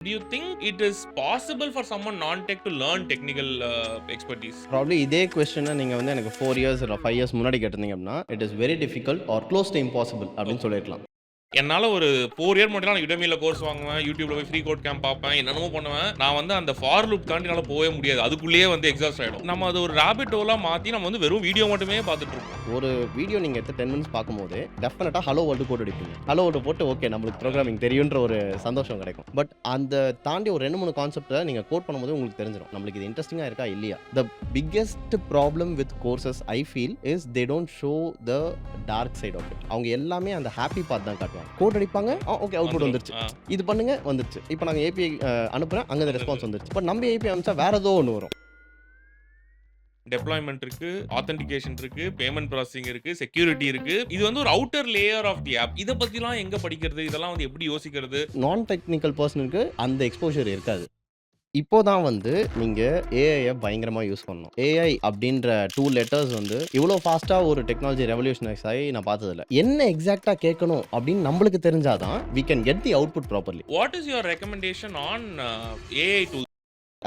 Do you think it is possible for someone non-tech to learn technical expertise? Probably இதே கொஸ்டினை நீங்க வந்து எனக்கு 4 இயர்ஸ் இல்ல 5 இயர்ஸ் முன்னாடி கேட்டிருந்தீங்க அப்படின்னா, it is very difficult or close to impossible அப்படின்னு Okay. சொல்லியிருக்கலாம். என்னால ஒரு 4 இயர் முன்னாடி நான் Udemyல கோர்ஸ் வாங்குவேன். YouTubeல போய் ஃப்ரீ கோட் கேம்ப் பார்ப்பேன். என்னென்னமோ பண்ணுவேன். நான் வந்து அந்த ஃபார் லூப் தாண்டி என்னால போவே முடியாது. அதுக்குள்ளேயே வந்து எக்ஸாஸ்ட் ஆயிடும். நம்ம அது ஒரு ராபிட் ஹோலா மாத்தி நம்ம வந்து வெறும் வீடியோ மட்டுமே பார்த்துட்டு இருப்போம். ஒரு வீடியோ நீங்க எடுத்து 10 மினிட்ஸ் பார்க்கும்போது டெஃபினட்டா ஹலோ வேர்ல்டு போட்டு அடிப்பீங்க. ஹலோ வேர்ல்டு போட்டு ஓகே நம்மளுக்கு ப்ரோக்ராமிங் தெரியுன்ற ஒரு சந்தோஷம் கிடைக்கும். பட் அந்த தாண்டி ஒரு 2-3 கான்செப்ட்டை நீங்க கோட் பண்ணும்போது உங்களுக்கு தெரிஞ்சிடும். நம்மளுக்கு இது இன்ட்ரெஸ்டிங்கா இருக்கா இல்லையா. The biggest problem with courses I feel is they don't show the dark side of it. அவங்க எல்லாமே அந்த ஹாப்பி பார்ட் தான் காட்டுவாங்க. கோட் அடிப்பாங்க, ஓகே அவுட்புட் வந்துருச்சு, இது பண்ணுங்க வந்துருச்சு, இப்போ நாங்கள் ஏபிஐ அனுப்புறேன், அங்கே அந்த ரெஸ்பான்ஸ் வந்துருச்சு. பட் நம்ம ஏபிஐ அனுப்பிச்சா வேற ஏதோ ஒன்று வரும். டெப்ளாய்மென்ட் இருக்கு, ஆத்தென்டிகேஷன் இருக்கு, பேமெண்ட் ப்ராசஸிங் இருக்கு, செக்யூரிட்டி இருக்கு. இது வந்து ஒரு outer layer of the app. இத பத்திலாம் எங்க படிக்கிறது? இதெல்லாம் வந்து எப்படி யோசிக்கிறது? நான் டெக்னிக்கல் பர்சனுக்கு அந்த எக்ஸ்போஷர் இருக்காது. இப்போ தான் வந்து நீங்க ஏஐ பயங்கரமா யூஸ் பண்ணணும். ஏஐ அப்படின்ற 2 லெட்டர்ஸ் வந்து இவ்வளோ ஃபாஸ்டா ஒரு டெக்னாலஜி ரெவல்யூஷனைஸ் ஆகி நான் பார்த்ததில்ல. என்ன எக்ஸாக்டா கேட்கணும் அப்படின்னு நம்மளுக்கு தெரிஞ்சாதான் we can get the output properly. What is your recommendation on AI tools?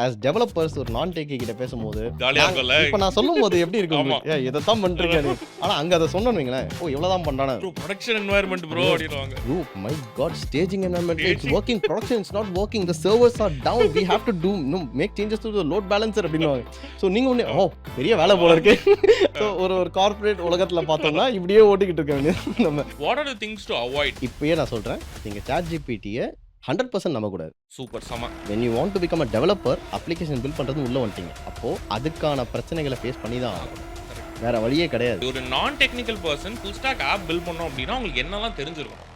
as developers ஒரு நான் டெக்கி கிட்ட பேசும்போது ஜாலியா இருக்கும்ல. இப்போ நான் சொல்லும்போது எப்படி இருக்கும் ஆமா. உங்களுக்கு? ஏய் இதைத்தான் பண்றீங்க நீ. ஆனா அங்க அதை சொன்னோன்னு வைங்களேன், ஓ இவ்வளவுதான் பண்றானே. ப்ரோ ப்ரொடக்ஷன் என்வாயர்மென்ட் ப்ரோ அப்படினுவாங்க. Oh my god, staging environment, it's working, production is not working, the servers are down, we have to do make changes to the load balancer அப்படினுவாங்க. சோ நீங்க ஒண்ணே ஓ பெரிய வேலை போல இருக்கு. சோ ஒரு corporate உலகத்துல பார்த்தோம்னா இப்படியே ஓட்டிக்கிட்டு இருக்க வேண்டியது நம்ம. What are the things to avoid? இப்பயே நான் சொல்றேன், நீங்க ChatGPT-ய 100% நம்ப கூடாது. சூப்பர் சம. when you want to become a developer, application build பண்றது உள்ள வந்துட்டீங்க. அப்போ அதுக்கான பிரச்சனைகளை ஃபேஸ் பண்ணி தான் ஆகணும். வேற வழியே கிடையாது. ஒரு non technical person full stack app build பண்ணோம் அப்படின்னா உங்களுக்கு என்னெல்லாம் தெரிஞ்சிருக்கணும்?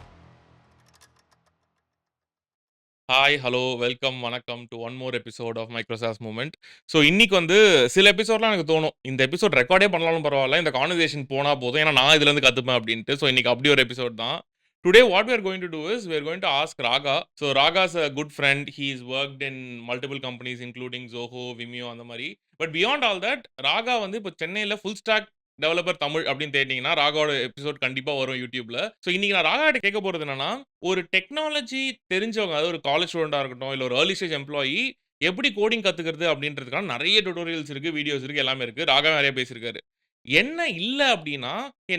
ஹாய் ஹலோ வெல்கம் வணக்கம் to one more episode of Microsoft moment. So இன்னைக்கு வந்து சில எபிசோட்லாம் எனக்கு தோணும் இந்த எபிசோட் ரெக்கார்டே பண்ணாலும் பரவாயில்ல, இந்த கான்வர்சேஷன் போனால் போதும், ஏன்னா நான் இதுலேருந்து கற்றுப்பேன் அப்படின்ட்டு. ஸோ இன்னைக்கு அப்படி ஒரு எபிசோட் தான். Today what we are going to do is we are going to ask Raga. So Raga is a good friend. He's worked in multiple companies including Zoho, Vimeo அந்த மாதிரி. But beyond all that, Raga வந்து இப்போ சென்னையில் full stock developer Tamil அப்படின்னு தேடிங்கன்னா ராகாவோட episode கண்டிப்பா வரும் யூடியூப்ல. So இன்னைக்கு நான் ராகா கிட்ட கேட்க போறது என்னன்னா, ஒரு டெக்னாலஜி தெரிஞ்சவங்க, அதாவது ஒரு காலேஜ் ஸ்டூடெண்டா இருக்கட்டும் இல்ல ஒரு ஏர்லி ஸ்டேஜ் எம்ப்ளாயி எப்படி கோடிங் கத்துக்கிறது அப்படின்றதுக்கான நிறைய டுட்டோரியல்ஸ் இருக்கு, வீடியோஸ் இருக்கு, எல்லாமே இருக்கு. ராகா நிறைய பேசியிருக்காரு. என்ன இல்ல அப்படின்னா,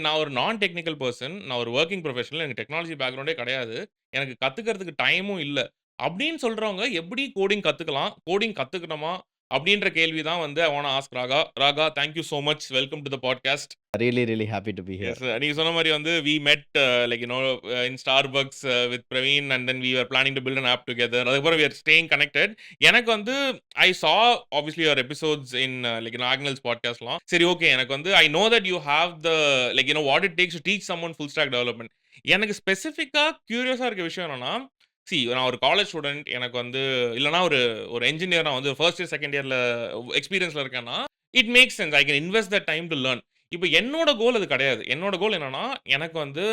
நான் ஒரு நான் டெக்னிக்கல் பெர்சன், நான் ஒரு வொர்க்கிங் ப்ரொஃபஷனல், எனக்கு டெக்னாலஜி பேக்ரவுண்டே கிடையாது, எனக்கு கத்துக்கிறதுக்கு டைமும் இல்ல அப்படின்னு சொல்றவங்க எப்படி கோடிங் கத்துக்கலாம், கோடிங் கத்துக்கணுமா அப்படின்ற கேள்வி தான் வந்து I want to ask Raga. Raga, thank you so much, welcome to the podcast. really happy to be here. Yes, நீங்க சொன்ன மாதிரி வந்து we met like you know in Starbucks with Praveen and then we were planning to build an app together. அதுக்கப்புறம் we are staying connected. எனக்கு வந்து I saw obviously your episodes in like you know Agnel's podcastலாம். சரி okay, எனக்கு வந்து I know that you have the like you know what it takes to teach someone full stack development. எனக்கு ஸ்பெசிஃபிக்கா கியூரியஸா இருக்க விஷயம் என்னன்னா, நான் ஒரு காலேஜ் ஸ்டூடெண்ட், எனக்கு வந்து இல்லைனா ஒரு ஒரு என்ஜினியர், நான் வந்து ஃபர்ஸ்ட் இயர் செகண்ட் இயர்ல எக்ஸ்பீரியன்ஸ்ல இருக்கேன்னா it makes sense, I can invest the time to learn. இப்போ என்னோட கோல் அது கிடையாது. என்னோட கோல் என்னன்னா, எனக்கு வந்து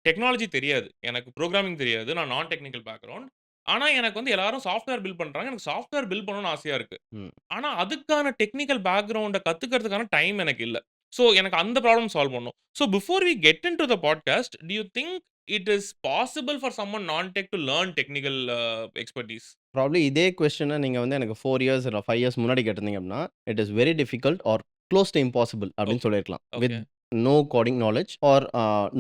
டெக்னாலஜி தெரியாது, எனக்கு ப்ரோக்ராமிங் தெரியாது, நான் நான் டெக்னிக்கல் பேக்ரவுண்ட். ஆனா எனக்கு வந்து எல்லாரும் சாஃப்ட்வேர் பில்ட் பண்றாங்க, எனக்கு சாஃப்ட்வேர் பில்ட் பண்ணணும்னு ஆசையா இருக்கு. ஆனா அதுக்கான டெக்னிக்கல் பேக்ரவுண்ட கத்துக்கிறதுக்கான டைம் எனக்கு இல்ல. ஸோ எனக்கு அந்த ப்ராப்ளம் சால்வ் பண்ணணும். So before we get into the podcast, do you think it is possible for someone non-tech to learn technical expertise? Probably இதே கொஸ்டினை நீங்க வந்து எனக்கு 4 இயர்ஸ் இல்ல 5 இயர்ஸ் முன்னாடி கேட்டிருந்தீங்க அப்படின்னா, it is very difficult or close to impossible அப்படின்னு சொல்லியிருக்கலாம். With no coding knowledge or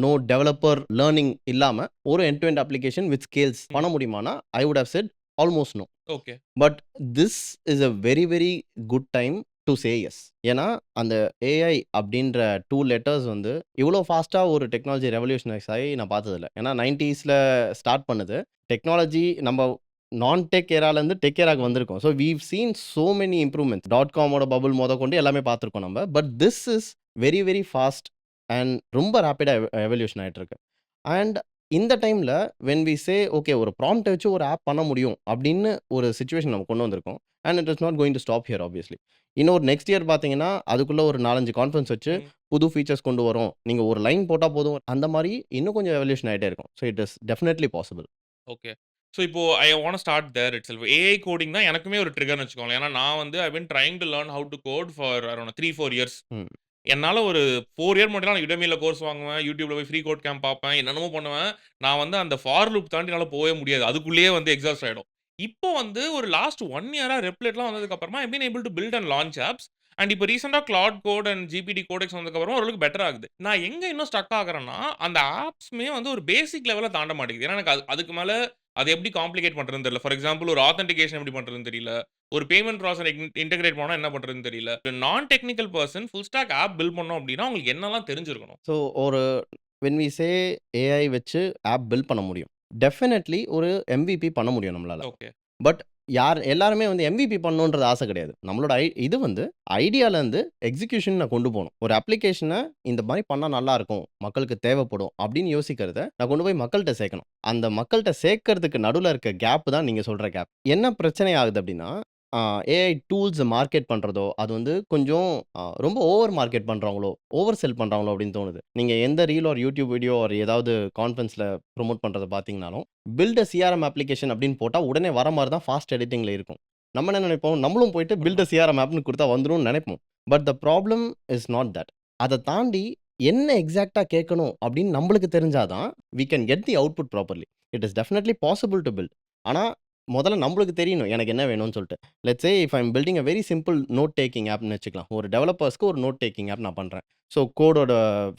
no developer learning இல்லாம ஒரு end to end application with scales பண்ண முடியுமானா I would have said almost no. Okay, but this is a very good time to say yes. ஏன்னா அந்த AI அப்படின்ற 2 letters வந்து இவ்வளோ ஃபாஸ்ட்டாக ஒரு டெக்னாலஜி ரெவல்யூஷனைஸ் ஆகி நான் பார்த்ததில்ல. ஏன்னா 90ஸ்ல ஸ்டார்ட் பண்ணுது டெக்னாலஜி. நம்ம நான் டெக் ஏராலேருந்து டெக் ஏராக்கு வந்திருக்கோம். So we've seen so many improvements. .comோட பபுள் கொண்டு எல்லாமே பார்த்துருக்கோம் நம்ம. But this is very fast and ரொம்ப ரேப்பிடாக எவல்யூஷன் ஆகிட்டு இருக்கு. அண்ட் இந்த டைமில் வென் வி சே ஓகே ஒரு ப்ராம்ப்டை வச்சு ஒரு ஆப் பண்ண முடியும் அப்படின்னு ஒரு சுச்சுவேஷன் நம்ம கொண்டு வந்திருக்கோம். And it is not going to stop here obviously. இன்னொரு நெக்ஸ்ட் இயர் பார்த்தீங்கன்னா அதுக்குள்ளே ஒரு 4-5 கான்ஃபரன்ஸ் வச்சு புது ஃபீச்சர்ஸ் கொண்டு வரும், நீங்கள் ஒரு லைன் போட்டால் போதும், அந்த மாதிரி இன்னும் கொஞ்சம் எவல்யூஷன் ஆகிட்டே இருக்கும். So it is definitely possible. Okay. So இப்போ I want to start there itself. AI coding தான் எனக்குமே ஒரு ட்ரிகர்னு வச்சுக்கோங்களேன். ஏன்னா நான் வந்து I been trying to learn how to code for around 3-4 years. என்னால ஒரு 4 இயர் முன்னாடி நான் Udemyல கோர்ஸ் வாங்குவேன், YouTubeல போய் ஃப்ரீ கோட் கேம்ப் பார்ப்பேன், என்னென்னமோ பண்ணுவேன். நான் வந்து அந்த ஃபார் லூப் தாண்டி என்னால போவே முடியாது. அதுக்குள்ளேயே வந்து எக்ஸாஸ்ட் ஆயிடும். இப்போ வந்து ஒரு லாஸ்ட் 1 இயரா ரெப்லேட்லாம் வந்ததுக்கு அப்புறமா I been able to build and launch apps. And இப்போ ரீசென்ட்டா Claude code and GPT Codex வந்ததுக்கு அப்புறமா ஓரளவுக்கு பெட்டர் ஆகுது. நான் எங்க இன்னும் ஸ்டக் ஆகுறேன்னா, அந்த ஆப்ஸ்மே வந்து ஒரு பேசிக் லெவல தாண்ட மாட்டேங்குது. ஏன்னா எனக்கு அதுக்கு மேல அத எப்படி காம்ப்ளிகேட் பண்றதுன்னு தெரியல. ஃபார் எக்ஸாம்பிள் ஒரு ஆத்தென்டிகேஷன் எப்படி பண்றதுன்னு தெரியல. ஒரு பேமெண்ட் ப்ராசஸர் இன்டகிரேட் பண்ணா என்ன பண்றதுன்னு தெரியல. ஒரு non technical person full stack app build பண்ணோம் அப்படின்னா, அவங்களுக்கு என்னலாம் தெரிஞ்சிருக்கணும்? ஸோ ஒரு வென் வி சே ஏஐ வச்சு ஆப் பில்ட் பண்ண முடியும். டெஃபினெட்லி ஒரு எம்விபி பண்ண முடியும் நம்மளால. ஓகே. பட் எல்லாருமே வந்து எம்விபி பண்ணணுன்றது ஆசை கிடையாது. நம்மளோட இது வந்து ஐடியாலேருந்து எக்ஸிகியூஷன் நான் கொண்டு போணும். ஒரு அப்ளிகேஷன இந்த மாரி பண்ணா நல்லாருக்கும். மக்களுக்கு தேவைப்படும் அப்படின்னு யோசிக்கிறத நான் கொண்டு போய் மக்கள்ட்ட சேர்க்கணும். அந்த மக்கள்ட்ட சேர்க்கறதுக்கு நடுவுல இருக்க கேப் தான் நீங்க சொல்ற கேப். என்ன பிரச்சனை ஆகுது அப்படின்னா, ஏஐ டூல்ஸ் மார்க்கெட் பண்றதோ, அது வந்து கொஞ்சம் ரொம்ப ஓவர் மார்க்கெட் பண்றாங்களோ, ஓவர் செல் பண்றாங்களோ அப்படின்னு தோணுது. நீங்க எந்த reel or YouTube video or ஏதாவது கான்ஃபரன்ஸ்ல ப்ரோமோட் பண்றத பார்த்தீங்கனாலும், பில்ட் அ சிஆர்எம் அப்ளிகேஷன் அப்படின்னு போட்டா உடனே வர மாரி தான் ஃபாஸ்ட் எடிட்டிங்ல இருக்கும். நம்ம என்ன நினைப்போம், நம்மளும் போயிட்டு பில்ட் அ உண்ம. சிஆர்எம் ஆப்ன்னு குடுத்தா வந்துரும்னு நினைப்போம். But the problem is not that. அத தாண்டி என்ன எக்ஸாக்ட்டா கேட்கணும் அப்படின்னு நம்மளுக்கு தெரிஞ்சா தான், we can get the output properly. It is definitely possible to build. ஆனா, முதல்ல நம்மளுக்கு தெரியணும் எனக்கு என்ன வேணும்னு சொல்லிட்டு. Let's say if I am building a very simple note taking ஆப்ன்னு வச்சுக்கலாம். ஒரு டெவலப்பர்ஸ்க்கு ஒரு நோட் டேக்கிங் ஆப் நான் பண்றேன். ஸோ கோடோட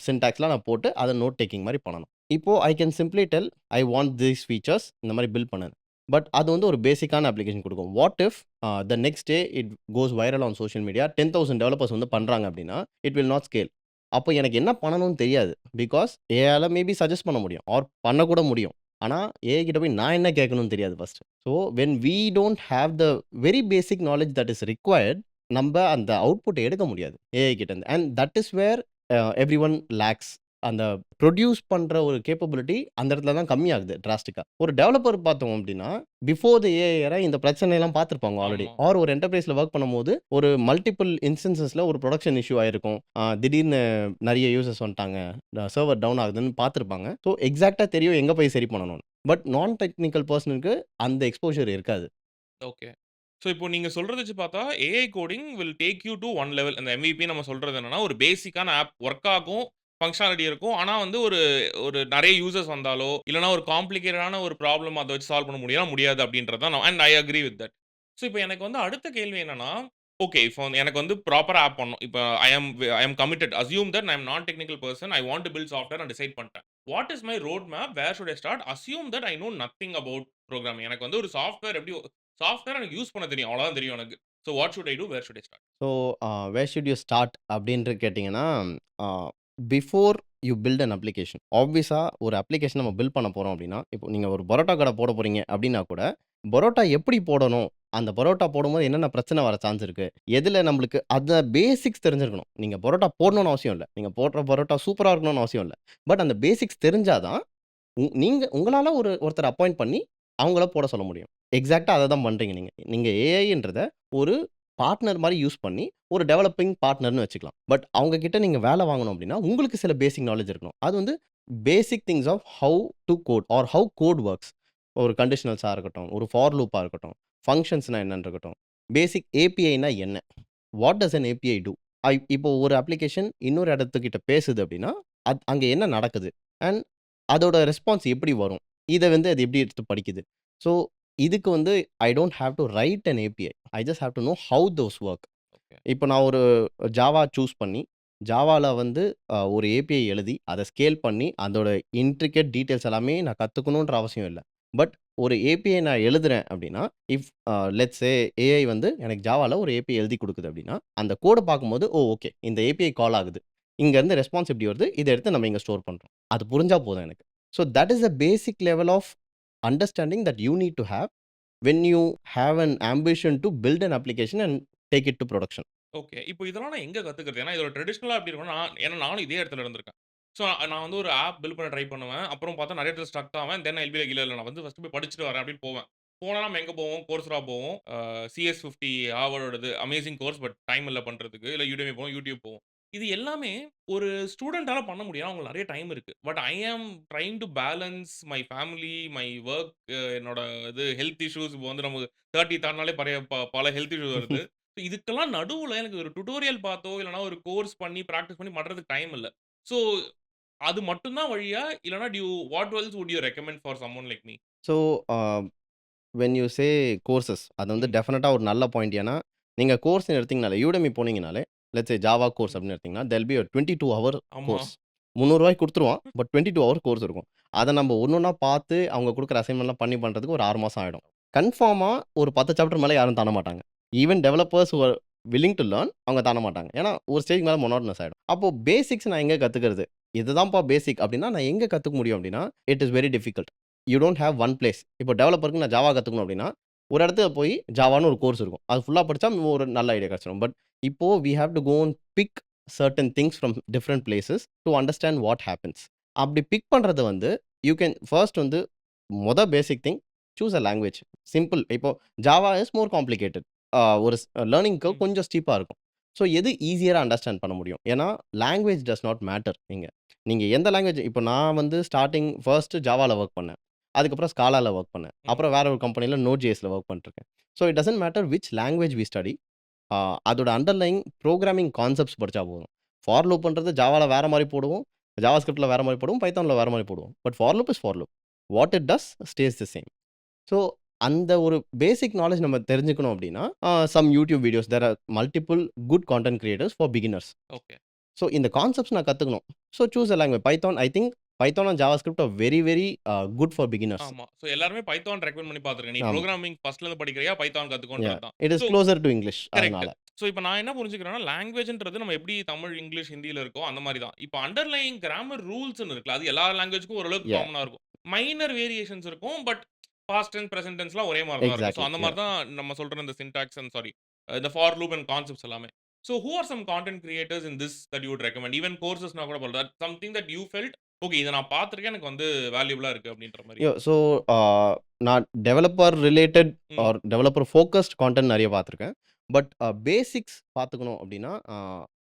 சின்டாக்ஸ்லாம் நான் போட்டு அத நோட் டேக்கிங் மாரி பண்ணணும். இப்போ I can simply tell I want these features இந்த மாரி பில்ட் பண்ணுன்னு. பட் அது வந்து ஒரு பேசிக்கான அப்ளிகேஷன் குடுக்கும். What if the next day it goes viral on social media 10,000 developers வந்து பண்றாங்க அப்டின்னா, இட் வில் நாட் ஸ்கேல். அப்போ எனக்கு என்ன பண்ணணும்னு தெரியாது. பிகாஸ் ஏஐயால மேபி சஜெஸ்ட் பண்ண முடியும். ஆர் பண்ணக்கூட முடியும். ஆனா, ஏஐ கிட்ட போய் நான் என்ன கேட்கணும்னு தெரியாது first. So when we don't have the very basic knowledge that is required, நம்ப அந்த அவுட்புட் எடுக்க முடியாது ஏஐ கிட்டேருந்து. And that is where everyone lacks. அந்த ப்ரொடியூஸ் பண்ற ஒரு கேப்பபிலிட்டி அந்த இடத்துல தான் கம்மியாகுது டிராஸ்டிக்கா. ஒரு டெவலப்பர் பார்த்தோம் அப்டின்னா, பிஃபோர் த ஏஐ எரா இந்த பிரச்சனைலாம் பார்த்திருப்பாங்க ஆல்ரெடி. ஆமா. ஆர் ஒரு என்டர்பிரைஸ்ல வொர்க் பண்ணும்போது, ஒரு மல்டிபிள் இன்ஸ்டன்ஸஸ்ல ஒரு புரொடக்ஷன் இஷ்யூ ஆயிருக்கும். திடீர்னு நெறைய யூசர்ஸ் வந்துட்டாங்க. சர்வர் டவுன் ஆகுதுன்னு பார்த்திருப்பாங்க. ஸோ எக்ஸாக்ட்டா தெரியும் எங்க போய் சரி பண்ணணும்னு. பட் நான் டெக்னிக்கல் பெர்சனுக்கு அந்த எக்ஸ்போஷர் இருக்காது. ஓகே. ஸோ இப்போ நீங்க சொல்றத வச்சு பார்த்தா, AI coding will take you to one level. அந்த எம்விபி நம்ம சொல்றது என்னன்னா, ஒரு பேசிக்கான ஆப் ஒர்க் ஆகும். பங்ஷனாலிட்டி இருக்கும். ஆனா வந்து ஒரு ஒரு நெறைய யூசர்ஸ் வந்தாலோ, இல்லன்னா ஒரு காம்ப்ளிகேட்டடான ஒரு ப்ராப்ளம் அத வச்சு சால்வ் பண்ண முடியும்னா, முடியாது அப்படின்றது தான் and I agree with that. So இப்போ எனக்கு வந்து அடுத்த கேள்வி என்னன்னா, ஓகே இப்போ எனக்கு வந்து ப்ராப்பரா ஆப் பண்ணணும். இப்போ I am committed. Assume that I am not technical person. I want to build software நான் டிசைட் பண்ணிட்டேன். What is my road map? Where should I start? Assume that I know nothing about programming. எனக்கு வந்து ஒரு software எனக்கு use பண்ண தெரியும். அவ்வளவுதான் தெரியும் எனக்கு. So what should I do? Where should I start? So where should you start அப்படின்ட்டு கேட்டீங்கன்னா, uh before you build an application. ஆப்வியஸா ஒரு அப்ளிகேஷன் நம்ம பில்ட் பண்ண போறோம் அப்படின்னா, இப்போ நீங்க ஒரு பரோட்டா கடை போட போறீங்க அப்படின்னா கூட, பரோட்டா எப்படி போடணும்? அந்த பரோட்டா போடும்போது என்னென்ன பிரச்சனை வர சான்ஸ் இருக்கு? எதுல நம்மளுக்கு அந்த பேசிக்ஸ் தெரிஞ்சிருக்கணும். நீங்க பரோட்டா போடணும்னு அவசியம் இல்ல. நீங்க போடுற பரோட்டா சூப்பரா இருக்கணும்னு அவசியம் இல்ல. பட் அந்த பேசிக்ஸ் தெரிஞ்சா தான், நீங்க உங்களால ஒருத்தர அப்பாயிண்ட் பண்ணி, அவங்கள போட சொல்ல முடியும். எக்ஸாக்ட்டா அத தான் பண்றீங்க நீங்க. நீங்க ஏஐன்றத ஒரு பார்ட்னர் மாரி யூஸ் பண்ணி, ஒரு டெவலப்பிங் பார்ட்னர்ன்னு வச்சுக்கலாம். பட் அவங்க கிட்ட நீங்க வேலை வாங்கணும் அப்டின்னா, உங்களுக்கு சில பேசிக் நாலேட்ஜ் இருக்கணும். அது வந்து basic things of how to code or how code works. ஒரு கண்டிஷனல்ஸா இருக்கட்டும், ஒரு ஃபார் லூப்பா இருக்கட்டும், ஃபங்ஷன்ஸ்னா என்னன்னு இருக்கட்டும், பேசிக் ஏபிஐனா என்ன? What does an API do? இப்போ ஒரு அப்ளிகேஷன் இன்னொரு இடத்துக்கிட்ட பேசுது அப்டின்னா, அங்க என்ன நடக்குது? அண்ட் அதோட ரெஸ்பான்ஸ் எப்படி வரும்? இத வந்து அது எப்படி எடுத்து படிக்குது? ஸோ இதுக்கு வந்து I don't have to write an API. I just have to know how those work. Okay. இப்போ நான் ஒரு ஜாவா சூஸ் பண்ணி, ஜாவால வந்து ஒரு ஏபிஐ எழுதி, அத ஸ்கேல் பண்ணி, அதோட இன்ட்ரிகேட் டீட்டெயில்ஸ் எல்லாமே நான் கத்துக்கணுன்ற அவசியம் இல்ல. பட் ஒரு ஏபிஐ நான் எழுதுறேன் அப்டின்னா, இஃப் லெட்ஸ் சே ஏஐ வந்து எனக்கு ஜாவால ஒரு ஏபிஐ எழுதி குடுக்குது அப்டின்னா, அந்த கோட பார்க்கும்போது, ஓகே. இந்த ஏபிஐ கால் ஆகுது. இங்கருந்து ரெஸ்பான்ஸ் இப்படி வருது. இத எடுத்து நம்ம இங்க ஸ்டோர் பண்றோம். அது புரிஞ்சா போதும் எனக்கு. So that is a basic level of understanding that you need to have when you have an ambition to build an application and take it to production. Okay. இப்போ இதெல்லாம் நான் எங்க கத்துக்கிறது? ஏன்னா இதோட ட்ரெடிஷனலா எப்படி இருக்கும்னா, ஏன்னா நானும் இதே இடத்துல இருந்திருக்கேன். ஸோ நான் வந்து ஒரு ஆப் பில்ட் பண்ண ட்ரை பண்ணுவேன். அப்புறம் பார்த்தா நெறைய இடத்துல ஸ்ட்ரக் ஆவேன். தென் ஐ வில் பி லைக் இல்ல நான் வந்து ஃபர்ஸ்ட் போய் படிச்சுட்டு வரேன் அப்படின்னு போவேன். போனா நம்ம எங்க போவோம்? Coursera போவோம். CS50 ஹார்வர்டோடது அமேசிங் கோர்ஸ். பட் டைம் இல்ல பண்றதுக்கு. இல்ல Udemy போவோம், YouTube போவோம். இது எல்லாமே ஒரு ஸ்டூடெண்ட்டால பண்ண முடியும். ஏன்னா அவங்களுக்கு நெறைய டைம் இருக்கு. But I am trying to balance my family, my work, என்னோட ஹெல்த் இஷ்யூஸ் இப்போ வந்து நமக்கு 30 தாண்டுனாலே பல ஹெல்த் இஷ்யூஸ் வருது. இதுக்கெல்லாம் நடுவுல எனக்கு ஒரு டுட்டோரியல் பார்த்தோ, இல்லன்னா ஒரு கோர்ஸ் பண்ணி, பிராக்டிஸ் பண்ணி பண்றதுக்கு டைம் இல்ல. ஸோ அது மட்டும் தான் வழியா? இல்லன்னா what else would you recommend for someone like me? So when you say courses அது வந்து ம். டெஃபினட்டா ஒரு நல்ல பாயிண்ட். ஏன்னா, நீங்க கோர்ஸ்ன்னு எடுத்தீங்கனாலே, Udemy போனீங்கனாலே, லெட்ஸ் சே ஜாவா கோர்ஸ் ம். அப்படின்னு எடுத்தீங்கன்னா, தேர் வில் பி 22 ஹவர் ஆமா. கோர்ஸ். ரூ. 300 குடுத்துருவான். பட் 22 ஹவர் கோர்ஸ் இருக்கும். அத நம்ம ஒண்ணொன்னா பார்த்து, அவங்க குடுக்குற அசைன்மென்ட்லாம் பண்ணி பண்றதுக்கு ஒரு 6 மாசம் ஆயிடும். கன்ஃபார்மா ஒரு 10 சாப்டர் மேல யாரும் தாண்ட மாட்டாங்க. Even developers who are willing to learn அவங்க தாண்ட மாட்டாங்க. ஏன்னா, ஒரு ஸ்டேஜ்க்கு மேல மோனோட்டனஸ் ஆயிடும். அப்போ பேசிக்ஸ் நான் எங்க கத்துக்கிறது? இதுதான்ப்பா பேசிக் அப்படின்னா, நான் எங்க கத்துக்க முடியும் அப்படின்னா, it is very difficult. You don't have one place. இப்போ டெவலப்பருக்கு நான் ஜாவா கத்துக்கணும் அப்படின்னா, ஒரு இடத்துல போய் ஜாவான்னு ஒரு கோர்ஸ் இருக்கும். அது ஃபுல்லா படிச்சா ஒரு நல்ல ஐடியா கிடைச்சிரும். பட் இப்போ we have to go and pick certain things from different places to understand what happens. அப்படி பிக் பண்றது வந்து யூ கேன் ஃபர்ஸ்ட் வந்து basic thing choose a language. Simple. இப்போ ஜாவா இஸ் மோர் காம்ப்ளிகேட்டட். ஒரு learning curve ம். கொஞ்சம் ஸ்டீப்பா இருக்கும். So எது ஈஸியரா அண்டர்ஸ்டாண்ட் பண்ண முடியும். ஏன்னா லாங்குவேஜ் டஸ் நாட் மேட்டர் இங்க. நீங்க எந்த லாங்குவேஜ் இப்போ நான் வந்து ஸ்டார்ட்டிங் ஃபர்ஸ்ட் ஜாவால வொர்க் பண்ணேன். அதுக்கப்புறம் ஸ்காலால வொர்க் பண்ணேன். ம். அப்புறம் வேற ஒரு கம்பெனில Node.jsல வொர்க் பண்ணிட்டுருக்கேன். So it doesn't matter which language we study. அதோட அண்டர்லைங் புரோகிராமிங் கான்செப்ட்ஸ் படிச்சா போதும். ஃபார் லூப்ன்றது ஜாவால வேற மாரி போடுவோம். ஜாவாஸ்கிரிப்ட்ல வேற மாரி போடுவோம். பைத்தான்ல வேற மாரி போடுவோம். But for loop is for loop. What it does stays the same. So அந்த ஒரு பேசிக் நாலேட்ஜ் நம்ம தெரிஞ்சுக்கணும் அப்படின்னா, some YouTube videos there are multiple good content creators for beginners. Okay. So இந்த கான்செப்ட்ஸ் நான் கத்துக்கணும். So choose a language. Python I think Python and JavaScript are very very good for beginners. ஆமா. So எல்லாருமே Python recommend பண்ணி பார்த்துருக்கேன். நீ ஆமா. Programming ஃபர்ஸ்ட்லேருந்து படிக்கிறியா? Python yeah. கத்துக்கோன்றது தான். It so is closer to English correct. அதனால. ஸோ இப்ப நான் என்ன புரிஞ்சுக்கிறேன்னா, லாங்குவேஜ்ன்றது நம்ம எப்படி தமிழ், இங்கிலீஷ், ஹிந்தியில இருக்கோ அந்த மாரி தான். இப்ப அண்டர்லையிங் கிராமர் ரூல்ஸ்ன்னு இருக்குல்ல. அது எல்லா லாங்குவேஜ்க்கும் ஓரளவுக்கு யாஹ். காமனா இருக்கும். மைனர் வேரியேஷன்ஸ் இருக்கும். பட் பாஸ்ட் டென்ஸ், பிரசன்ட் டென்ஸ்லாம் ஒரே மாரி தான் இருக்கும். So exactly. அந்த மாரி யாஹ். தான் நம்ம சொல்ற இந்த சின்டாக்ஸ் அண்ட் சாரி இந்த ஃபார் லூப் அண்ட் கான்செப்ட்ஸ் எல்லாமே. So who are some content creators in this that you would recommend? Even கோர்ஸஸ்னா கூட போல. Something that you felt okay இத நான் பார்த்துருக்கேன். எனக்கு வந்து வேல்யூபிளா இருக்கு அப்படின்ற மாரி. ஸோ நான் டெவலப்பர் ரிலேட்டட் ம். ஆர் டெவலப்பர் ஃபோக்கஸ்ட் கான்டென்ட் நெறைய பார்த்துருக்கேன். பட் பேசிக்ஸ் பார்த்துக்கணும் அப்படின்னா,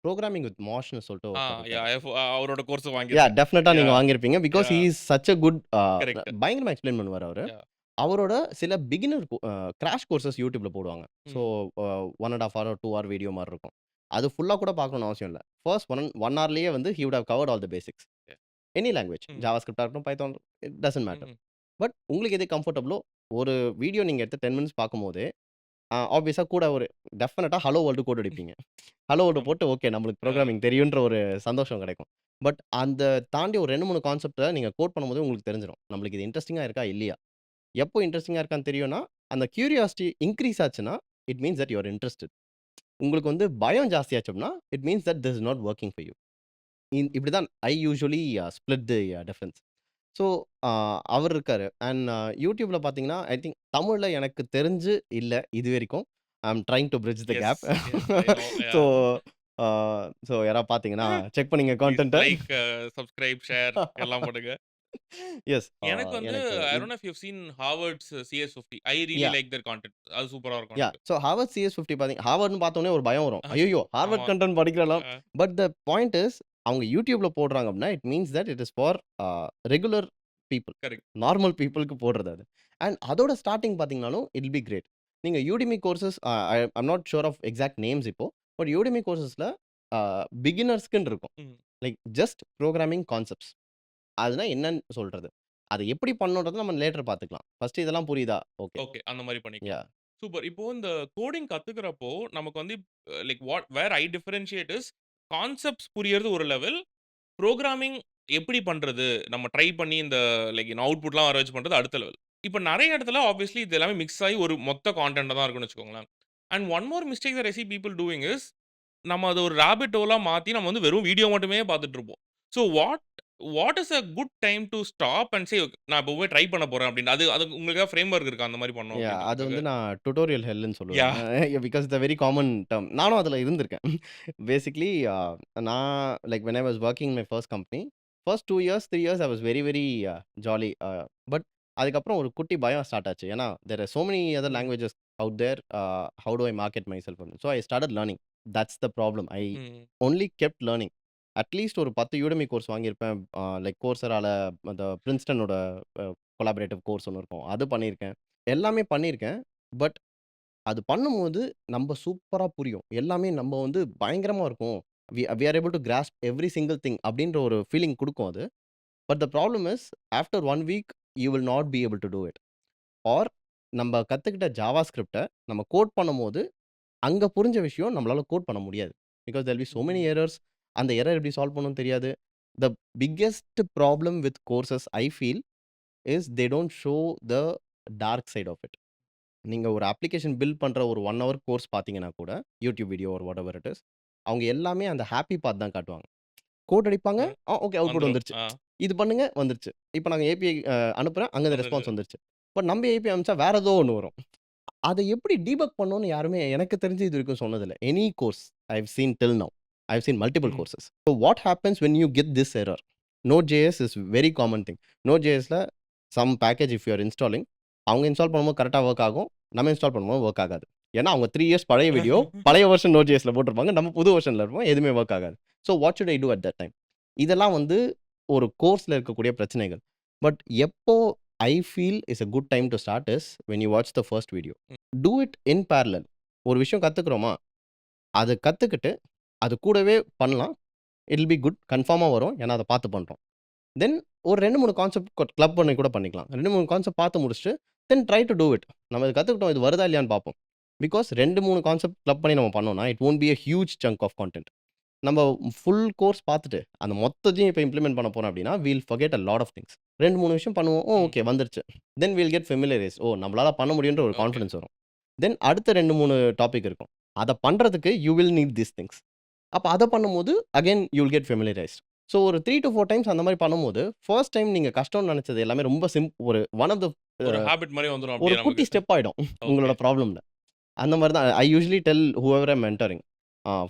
புரோகிராமிங் வித் மாஷ்ன்னு சொல்லிட்டு ஆ ஒருத்தர் இருக்காரு. யாஹ் அவரோட கோர்ஸ் வாங்கியிருக்கேன். டெஃபினட்டா நீங்க யாஹ், வாங்கியிருப்பீங்க. Because he yeah, is such a good correct. பயங்கரமா எக்ஸ்ப்ளைன் பண்ணுவாரு அவரு. யாஹ். அவரோட சில பிகினர் கிராஷ் கோர்சஸ் YouTubeல போடுவாங்க. ஸோ ம். 1 1/2 ஹவர், 2 ஹவர் வீடியோ மாரி இருக்கும். அது ஃபுல்லா கூட பார்க்கணும்னு அவசியம் இல்ல. ஃபர்ஸ்ட் 1 ஹவர்லயே வந்து he would have covered all the basics. Any language. ம். ஜாவாஸ்கிரிப்ட்டா இருக்கட்டும், பைத்தான் இட் டசன்ட் மேட்டர். ம். பட் உங்களுக்கு எது கம்ஃபர்டபுளோ ஒரு வீடியோ நீங்க எடுத்து 10 மினிட்ஸ் பார்க்கும்போதே, ஆப்வியஸா கூட ஒரு டெஃபினட்டா ஹலோ வேர்ல்டு கோட் அடிப்பீங்க. ஹலோ வேர்ல்டு ஆமா. போட்டு ஓகே நம்மளுக்கு அ. புரோகிராமிங் தெரியுன்ற ஒரு சந்தோஷம் கிடைக்கும். பட் அந்த தாண்டி ஒரு 2, 3 கான்செப்ட்ட நீங்க கோட் பண்ணும்போதே உங்களுக்கு தெரிஞ்சிரும். நம்மளுக்கு இது இன்ட்ரஸ்டிங்கா இருக்கா? இல்லையா? எப்போ இன்ட்ரஸ்டிங்கா இருக்கான்னு தெரியும்னா, அந்த கியூரியாசிட்டி இன்கிரீஸ் ஆச்சுன்னா, it means that you are interested. உங்களுக்கு வந்து பயம் ஜாஸ்தியாச்சு அப்படின்னா, it means that this is not working for you. இப்படிதான் I usually split the difference. So அவர் இருக்காரு. அண்ட் YouTubeல பார்த்தீங்கன்னா, ஐ திங்க் தமிழ்ல எனக்கு தெரிஞ்சு இல்ல இதுவரைக்கும். I am trying to bridge the yes, gap. Yes. I know. So yeah. Uh so யாராவது பார்த்தீங்கன்னா, செக் பண்ணீங்க ப்ளீஸ் கான்டென்ட்ட. லைக், சப்ஸ்கிரைப், ஷேர் எல்லாம் பண்ணுங்க. எஸ். எனக்கு வந்து எனக்கு I don't know if you have seen Harvard's CS50. I really yeah. Like their content. அது சூப்பரா இருக்கும் யாஹ். எனக்கு. ஸோ ஹார்வர்ட் CS50 ஹார்வர்ட்ன்னு பார்த்தோனே ஒரு பயம் வரும். அஹ், ஐய்யய்யோ! ஹார்வர்ட் ஆமா. கன்டென்ட் படிக்கிறாளாம். Uh. But the point is அவங்க YouTubeல போடுறாங்க அப்படின்னா, it means that it is for regular people. Correct. Normal பீப்பிள்க்கு போடுறது அது. அண்ட் அதோட ஸ்டார்ட்டிங் பார்த்தீங்கனாலும், இட் வில் பி கிரேட். நீங்க Udemy courses I'm not sure of exact names இப்போ. பட் Udemy கோர்சஸ்ல பிகினர்ஸ்க்குன்னு இருக்கும். ம். Like just programming concepts. அதுனா என்னன்னு சொல்றது. அத எப்படி பண்ணணுன்றத நம்ம லேட்டர் பார்த்துக்கலாம். ஃபர்ஸ்ட் இதெல்லாம் புரியுதா? ஓகே. ஓகே. அந்த மாரி பண்ணிக்கலாம். யாஹ். சூப்பர். இப்போ இந்த கோடிங் கத்துக்கிறப்போ, நமக்கு வந்து like where I differentiate is concepts புரியறது ஒரு லெவல். புரோகிராமிங் எப்படி பண்றது? நம்ம ட்ரை பண்ணி இந்த லைக் அவுட்புட்லாம் வர வச்சு பண்றது அடுத்த லெவல். இப்ப நெறைய இடத்துல ஆப்வியஸ்லி இது எல்லாமே மிக்ஸ் ஆயி ஒரு மொத்த கான்டென்ட்டா தான் இருக்கும்னு வச்சுக்கோங்களேன். And one more mistake that I see people doing is நம்ம அத ஒரு ராபிட் ஹோலா மாத்தி நம்ம வந்து வெறும் வீடியோ மட்டுமே பார்த்துட்டு இருப்போம். So what is a good time to stop and say நான் இப்போ போய் ட்ரை பண்ண போறேன் அப்படின்னு. அது அது உங்களுக்கு ஏதாவது ஃப்ரேம் ஒர்க் இருக்கா அந்த மாரி பண்ணணும் அது அப்படின்றதுக்காக? வந்து நான் டுட்டோரியல் ஹெல்ன்னு சொல்லுவேன். Yeah! Because it's a very common term. நானும் அதுல இருந்திருக்கேன். பேசிக்கலி நான் like when I was working my first company, first 2 years, 3 years I was very very jolly. But அதுக்கப்புறம் ஒரு குட்டி பயம் ஸ்டார்ட் ஆச்சு. ஏன்னா there are so many other hmm. Languages out there. How do I market myself? So I started learning. That's the problem. I hmm. Only kept learning. At least ஒரு 10 Udemy course வாங்கியிருப்பேன். Like Courseraல அந்த பிரின்ஸ்டனோட collaborative course ஒண்ணு இருக்கும். அது பண்ணியிருக்கேன். எல்லாமே பண்ணியிருக்கேன். But அது பண்ணும்போது நம்ப சூப்பரா புரியும். எல்லாமே நம்ப வந்து பயங்கரமா இருக்கும். We are able to grasp every single thing அப்படின்ற ஒரு ஃபீலிங் குடுக்கும் அது. But the problem is after 1 week you will not be able to do it. Or நம்ம கத்துக்கிட்ட ஜாவா ஸ்கிரிப்ட்ட நம்ம கோட் பண்ணும்போது, அங்க புரிஞ்ச விஷயம் நம்மளால கோட் பண்ண முடியாது. Because there will be so many hmm. Errors. அந்த எரர் எப்படி சால்வ் பண்ணணும்னு தெரியாது. The biggest problem with courses I feel is they don't show the dark side of it. நீங்க ஒரு அப்ளிகேஷன் பில்ட் பண்ற ஒரு 1 ஹவர் கோர்ஸ் பார்த்தீங்கன்னா கூட, YouTube video R what ever it is. அவங்க எல்லாமே அந்த ஹேப்பி பார்ட் தான் காட்டுவாங்க. கோட் அடிப்பாங்க. ம். ஓகே அவுட்புட் வந்துரும். வந்துருச்சு. இது பண்ணுங்க வந்துருச்சு. இப்ப நாங்க ஏபிஐ அனுப்புறேன். அங்க இந்த வந்துருச்சு. ரெஸ்பான்ஸ் வந்துருச்சு. பட் நம்ம ஏபிஐ அனுப்பிச்சா வேற ஏதோ ஒண்ணு வரும். அத எப்படி டீபக் பண்ணணும்னு யாருமே எனக்கு தெரிஞ்சு இதுவரைக்கும் சொன்னதில்ல. Any course I have seen till now. I have seen multiple hmm. Courses. So what happens when you get this error? Node.js is very common thing. Node.jsல some package if you are installing, அவங்க install பண்ணும்போது கரெக்ட்டா work ஆகும். நம்ம install பண்ணும்போது work ஆகாது. ஏன்னா அவங்க 3 இயர்ஸ் பழைய வீடியோ, பழைய வெர்ஷன் Node.jsல போட்டிருப்பாங்க. நம்ம புது வெர்ஷன்ல இருப்போம். எதுவுமே வொர்க் ஆகாது. So what should I do at that time? இதெல்லாம் வந்து ஒரு கோர்ஸ்ல இருக்கக்கூடிய பிரச்சனைகள். பட் எப்போ I feel is a good time to start is when you watch the first video. Do it in parallel. ஒரு விஷயம் கத்துக்கிறோமா, அத கத்துக்கிட்டு, அது கூடவே பண்ணலாம். It will be good. கன்ஃபார்மா வரும். ஏன்னா அத பார்த்து பண்றோம். தென் ஒரு 2, 3 கான்செப்ட் கிளப் பண்ணி கூட பண்ணிக்கலாம். 2, 3 கான்செப்ட் பார்த்து முடிச்சுட்டு, தென் ட்ரை டு டூ இட். நம்ம இது கத்துக்கிட்டோம். இது வருதா இல்லையான்னு பார்ப்போம். பிகாஸ் 2, 3 கான்செப்ட் கிளப் பண்ணி நம்ம பண்ணோம்னா, it won't be a huge chunk of content. நம்ம ஃபுல் கோர்ஸ் பார்த்துட்டு, அந்த மொத்தத்தையும் இப்ப இம்ப்ளிமெண்ட் பண்ண போறோம் அப்படின்னா, we will forget a lot of things. 2, 3 விஷயம் பண்ணுவோம். ம். ஓகே வந்துருச்சு. Then we will get familiarised. நம்மளால பண்ண முடியுன்ற ஒரு ஓகே. கான்ஃபிடன்ஸ் வரும். தென் அடுத்த 2, 3 டாபிக் இருக்கும். அத பண்றதுக்கு you will need these things. அப்ப அத பண்ணும்போது again you will get familiarised. So ஒரு 3 to 4 டைம்ஸ் அந்த மாரி பண்ணும்போது, ஃபர்ஸ்ட் டைம் நீங்க கஷ்டம்னு நெனச்சது எல்லாமே ரொம்ப ஒரு ஒன் ஆஃப் த ஒரு ஹாபிட் மாரி வந்துரும் ஒரு அப்படியே குட்டி நமக்கு. ஸ்டெப் ஆயிடும் ஓகே. உங்களோட ப்ராப்ளம்ல. அந்த மாரி தான் I usually tell whoever I'm mentoring.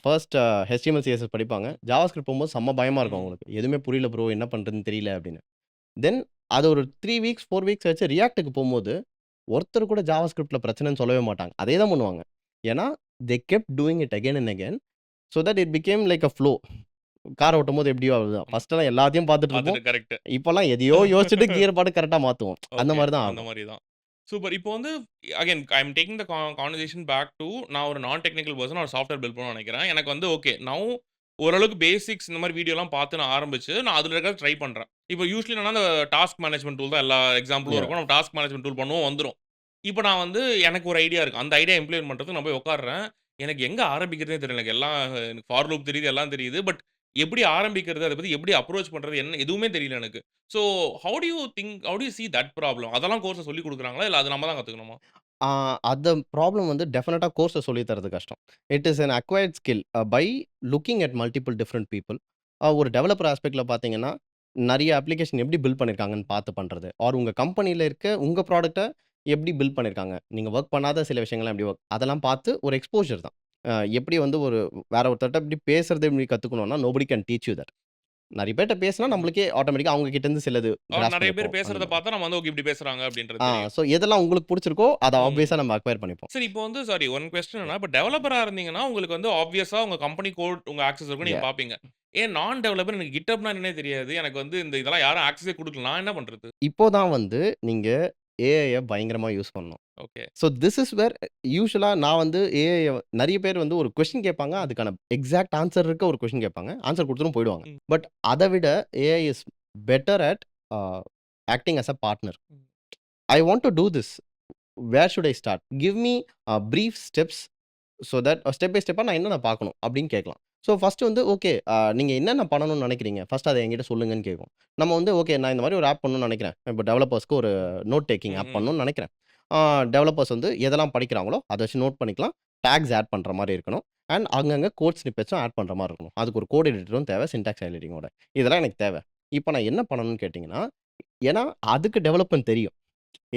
First HTML, CSS படிப்பாங்க. ஜாவாஸ்கிரிப்ட் போகும்போது செம்ம பயமா இருக்கும் ம். அவங்களுக்கு. எதுவுமே புரியல ப்ரோ என்ன பண்றதுன்னு தெரியல அப்படின்னு. தென் அது ஒரு 3 வீக்ஸ், 4 வீக்ஸ் கழிச்சு ரியாக்ட்க்கு போம்போது, ஒருத்தர் கூட ஜாவாஸ்கிரிப்ட்ல பிரச்சனைன்னு சொல்லவே மாட்டாங்க. அதே தான் பண்ணுவாங்க. ஏன்னா, தே kept doing it again and again. So that it became like a flow. Car ஓட்டும்போது எப்படியோ அதுதான். ஆமா. ஃபர்ஸ்ட்லாம் எல்லாத்தையும் பார்த்துட்டு இருப்போம். பார்த்துட்டு கரெக்ட். இப்பலாம் எதையோ யோசிச்சுட்டு கியர் பாட்டு கரெக்ட்டா மாத்துவோம். அந்த ஓகே. மாரி தான் அந்த ஆகும். மாரி தான். சூப்பர். இப்போ வந்து again I am taking the conversation back to நான் ஒரு நான் டெக்னிக்கல் பெர்சன் ஒரு சாஃப்ட்வேர் பில்ட் பண்ணணும்னு நெனைக்கிறேன். எனக்கு வந்து ஓகே. நவ் ஓரளவுக்கு பேசிக்ஸ் இந்த மாரி வீடியோலாம் பார்த்து நான் ஆரம்பிச்சு, நான் அதுல இருக்கிறத ட்ரை பண்றேன். இப்போ யூசுவலி என்னன்னா, அந்த டாஸ்க் மேனேஜ்மென்ட் டூல் தான் எல்லா எக்ஸாம்பிளும் யாஹ்! இருக்கும். நம்ம டாஸ்க் மேனேஜ்மென்ட் டூல் பண்ணுவோம் வந்துரும். இப்போ நான் வந்து எனக்கு ஒரு ஐடியா இருக்கு. அந்த ஐடியா இம்ப்ளிமெண்ட் பண்றதுக்கு நான் போய் உட்கார்றேன். எனக்கு எங்க ஆரம்பிக்கிறதுன்னே தெரியல. எனக்கு எல்லாம் எனக்கு ஃபார் லூப் தெரியுது, எல்லாம் தெரியுது. பட் எப்படி ஆரம்பிக்கிறது? அத பத்தி எப்படி அப்ரோச் பண்றது? என்ன எதுவுமே தெரியல எனக்கு. So how to you see that problem? அதெல்லாம் கோர்ஸ்ல சொல்லிக் குடுக்குறாங்களா? இல்ல அது நம்ம தான் கத்துக்கணுமா? ஆ அந்த ப்ராப்ளம் வந்து டெஃபினட்டா கோர்ஸ்ல சொல்லி தர்றது கஷ்டம். It is an acquired skill by looking at multiple different people. ஒரு டெவலப்பர் ஆஸ்பெக்ட்ல பார்த்தீங்கன்னா, நெறைய அப்ளிகேஷன் எப்படி பில்ட் பண்ணியிருக்காங்கன்னு பார்த்து பண்றது. ஆர் உங்க கம்பெனில இருக்க உங்க ப்ராடக்ட்ட எப்படி பில்ட் பண்ணியிருக்காங்க. நீங்க வொர்க் பண்ணாத சில விஷயங்கள்லாம் எப்படி அதெல்லாம் பார்த்து ஒரு எக்ஸ்போஷர் தான். எப்படி வந்து வேற ஒருத்தர்ட்ட எப்படி பேசுறது எப்படி கத்துக்கணும்னா, nobody can teach you that. நெறைய பேர்ட்ட பேசினா ம். நம்மளுக்கே ஆட்டோமேட்டிக்கா அவங்க கிட்ட இருந்து சிலது கிராஸ்ப் நெறைய பேர் பண்ணிப்போம். அந்த பேசுறத மாரி. பார்த்தா நம்ம வந்து ஓகே இப்படி பேசுறாங்க அப்படின்றது தெரியும். ஸோ எதெல்லாம் உங்களுக்கு புடிச்சிருக்கோ, அத ம். ஆப்வியஸா நம்ம அக்வயர் பண்ணிப்போம். சரி இப்போ வந்து சாரி ஒன் கொஸ்டின் யா என்னன்னா, இப்ப டெவலப்பரா இருந்தீங்கன்னா, உங்களுக்கு வந்து ஆப்வியஸா உங்க கம்பெனி கோட் உங்க ஆக்சஸ் இருக்கும் நீங்க யா பார்ப்பீங்க. ஏன் நான் டெவலப்பர் எனக்கு GitHubனா என்னன்னே தெரியாது. எனக்கு வந்து இதெல்லாம் யாரும் ஆக்சஸே குடுக்கல. நான் என்ன பண்றது? இப்போ தான் வந்து நீங்க ஏஐய பயங்கரமா யூஸ் பண்ணணும். Okay. So this is where யூசுவலா நான் வந்து ஏஐய நெறைய பேர் வந்து ஒரு கொஸ்டின் கேட்பாங்க. ம். அதுக்கான எக்ஸாக்ட் ஆன்ஸர் இருக்க ஒரு கொஸ்டின் கேட்பாங்க. ஆன்ஸர் குடுத்துட்டும் போயிடுவாங்க. ம். பட் அத விட AI is better at a acting as a partner. Hmm. I want to do this. Where should I start? Give me brief steps so that step by ஸ்டெப்பா நான் என்னென்ன பார்க்கணும் அப்படின்னு கேட்கலாம். ஸோ ஃபர்ஸ்ட் வந்து ஓகே நீங்க என்னென்ன பண்ணணும்னு நினைக்கிறீங்க? ஃபர்ஸ்ட் அத என்கிட்ட சொல்லுங்கன்னு கேட்கும். நம்ம வந்து ஓகே நான் இந்த மாரி ஒரு ஆப் பண்ணணும்னு நினைக்கிறேன். இப்போ டெவலப்பர்ஸ்க்கு ஒரு ம். நோட் டேக்கிங் ம். ஆப் ம். பண்ணணும்னு நினைக்கிறேன். டெவலப்பர்ஸ் வந்து எதெல்லாம் படிக்கிறாங்களோ அத வச்சு நோட் பண்ணிக்கலாம். டாக்ஸ் ஆட் பண்ற மாரி இருக்கணும். அண்ட் அங்கங்க கோட் ஸ்னிப்பெட்ஸும் ஆட் பண்ற மாரி இருக்கணும். அதுக்கு ஒரு கோட் எடிட்டரும் தேவை. சின்டாக்ஸ் ஹைலைட்டிங்கோட. இதெல்லாம் எனக்கு தேவை. இப்போ நான் என்ன பண்ணணும்னு கேட்டீங்கன்னா, ஏன்னா அதுக்கு டெவலப்மென்ட் தெரியும்.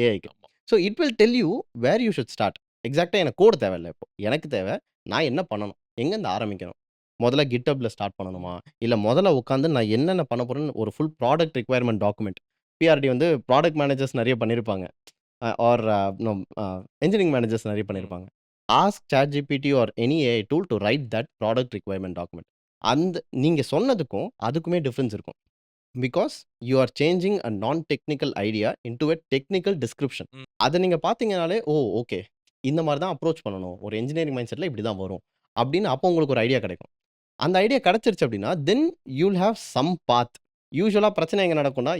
ஏஐக்கு. ஆமா. So it will tell you where you should start. எக்ஸாக்ட்டா எனக்கு கோட் தேவையில்ல இப்போ. எனக்கு தேவை நான் என்ன பண்ணணும்? எங்கேருந்து ஆரம்பிக்கணும்? முதல்ல GitHubல ஸ்டார்ட் ம். பண்ணணுமா? இல்ல முதல்ல உட்காந்து நான் என்னென்ன பண்ண போறேன்னு ஒரு full product requirement document. PRD வந்து ப்ராடக்ட் மேனேஜர்ஸ் நெறைய பண்ணியிருப்பாங்க. ஆர் நோ என்ஜினியரிஙங் மேனேஜர்ஸ் நெறைய ம். பண்ணியிருப்பாங்க. Ask ChatGPT or any AI tool to write that product requirement document. அந்த நீங்க சொன்னதுக்கும், அதுக்குமே டிஃபரன்ஸ் இருக்கும். Because you are changing a non technical idea into a technical description. ம். அத நீங்க பார்த்தீங்கனாலே, ஓகே. இந்த மாரி தான் அப்ரோச் பண்ணணும். ஒரு என்ஜினியரிங் மைண்ட் செட்ல இப்படி தான் வரும். அப்படின்னு அப்போ உங்களுக்கு ஒரு ஐடியா கிடைக்கும். அந்த ஐடியா கிடைச்சிருச்சு அப்படின்னா, then you will have some path. யூசுவலா பிரச்சனை எங்க நடக்கும்னா,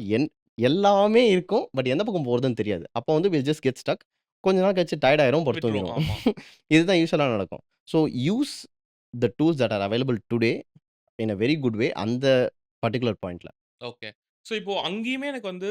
எல்லாமே இருக்கும். பட் எந்த பக்கம் போறதுன்னு தெரியாது. அப்போ வந்து வில் ஜஸ்ட் கெட் ஸ்டக். கொஞ்ச நாள் கழிச்சு டயர்ட் ஆயிரும், போட்டு விட்டுரும். தூங்கிரும். ஆமா. இதுதான் யூசுவலா நடக்கும். So use the tools that are available today in a very good way அந்த பர்ட்டிகுலர் பாயிண்ட்ல. ஓகே. ஸோ இப்போ அங்கேயுமே எனக்கு வந்து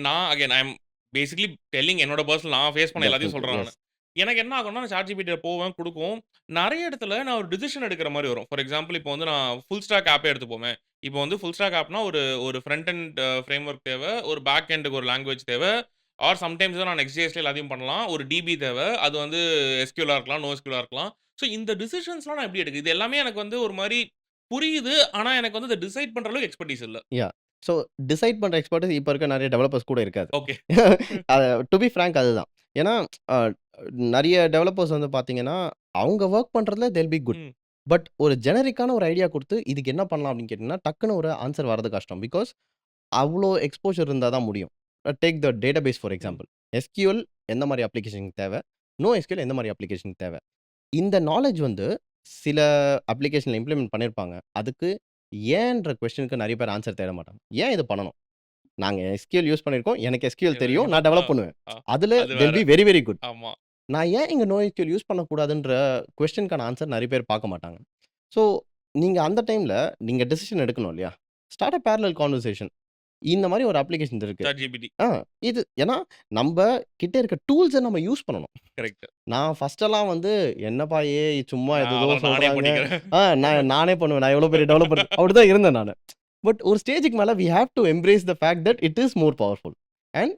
நான் again I am basically telling என்னோட பர்சனல் நான் ஃபேஸ் பண்ண எல்லாத்தையும் டெஃபினெட்லி. சொல்றேன் நானு. எஸ். எனக்கு என்ன ஆகும்னா, நான் ChatGPT போவேன், குடுக்கும். நெறைய இடத்துல நான் ஒரு டிசிஷன் எடுக்கிற மாரி வரும். ஃபார் எக்ஸாம்பிள் இப்போ வந்து நான் ஃபுல் ஸ்டாக் ஆப்பே எடுத்துப்போமே. இப்போ வந்து ஃபுல் ஸ்டாக் ஆப்னா ஒரு ஒரு ஃப்ரண்ட் அண்ட் ஃப்ரேம்வொர்க் தேவ. ஒரு பேக் எண்டுக்கு ஒரு லாங்குவேஜ் தேவ. ஆர் சம்டைம்ஸ் நான் Next.jsல எல்லாத்தையும் பண்ணலாம். ஒரு டிபி தேவ. அது வந்து SQLஆ இருக்கலாம், NoSQLஆ இருக்கலாம். ஸோ இந்த டிசிஷன்ஸ்லாம் நான் எப்படி எடுக்குறது? இது எல்லாமே எனக்கு வந்து ஒரு மாரி புரியுது. ஆனா எனக்கு வந்து அத டிசைட் பண்ற அளவுக்கு எக்ஸ்பெர்டீஸ் இல்ல. யாஹ்! ஸோ டிசைட் பண்ற எக்ஸ்பெர்ட் இப்ப இருக்க நெறைய டெவலப்பர்ஸ் கூட இருக்காது. ஓகே. டு பி ஃபிராங்க் அதுதான். ஏன்னா, அ நெறைய டெவலப்பர்ஸ் வந்து பார்த்தீங்கன்னா, அவங்க வொர்க் பண்றதுல தே வில் பி குட். ம். பட் ஒரு ஜெனரிக்கான ஒரு ஐடியா குடுத்து, இதுக்கு என்ன பண்ணலாம் அப்படின்னு கேட்டீங்கன்னா, டக்குனு ஒரு ஆன்சர் வரது கஷ்டம். பிகாஸ் அவ்ளோ எக்ஸ்போஷர் இருந்தா தான் முடியும். டேக் த டேட்டாபேஸ் ஃபார் ம். எக்ஸாம்பிள். SQL எந்த மாரி அப்ளிகேஷனுக்கு தேவ? NoSQL எந்த மாரி அப்ளிகேஷனுக்கு தேவ? இந்த நாலேட்ஜ் வந்து சில அப்ளிகேஷன்ல இம்ப்ளிமெண்ட் பண்ணியிருப்பாங்க. அதுக்கு ஏன்ற கொஸ்டினுக்கு நெறைய பேர் ஆன்சர் தேட மாட்டாங்க. ஏன் இது பண்ணணும்? நாங்க SQL யூஸ் பண்ணியிருக்கோம். எனக்கு SQL இது தெரியும். தெரியும். நான் டெவலப் பண்ணுவேன். ஆ. அதுல அது தே வேற. Will be very, very good. ஆமா. நான் ஏன் இங்க NoSQL யூஸ் பண்ணக்கூடாதுன்ற கொஸ்டினுக்கான ஆன்சர் நெறைய பேர் பார்க்க மாட்டாங்க. ஸோ, நீங்க அந்த டைம்ல நீங்க டெசிஷன் எடுக்கணும் இல்லையா? ஸ்டார்ட் அ பேரலல் கான்வர்சேஷன். இந்த மாரி ஒரு அப்ளிகேஷன் இருக்கு. ChatGPT. ஆ இது ஏன்னா, நம்ப கிட்ட இருக்க டூல்ஸ நம்ம யூஸ் பண்ணணும். கரெக்ட். நான் ஃபர்ஸ்ட்டெல்லாம் வந்து என்னப்பா ஏஐ சும்மா நான் ஏதேதோ அதெல்லாம் நானே சொல்றாங்க. பண்ணிக்கிறேன். நானே பண்ணுவேன். நான் எவ்வளோ பெரிய டெவலப்பர் அப்படிதான் இருந்தேன் நானு. பட் ஒரு ஸ்டேஜ்க்கு மேல we have to embrace the fact that it is more powerful. And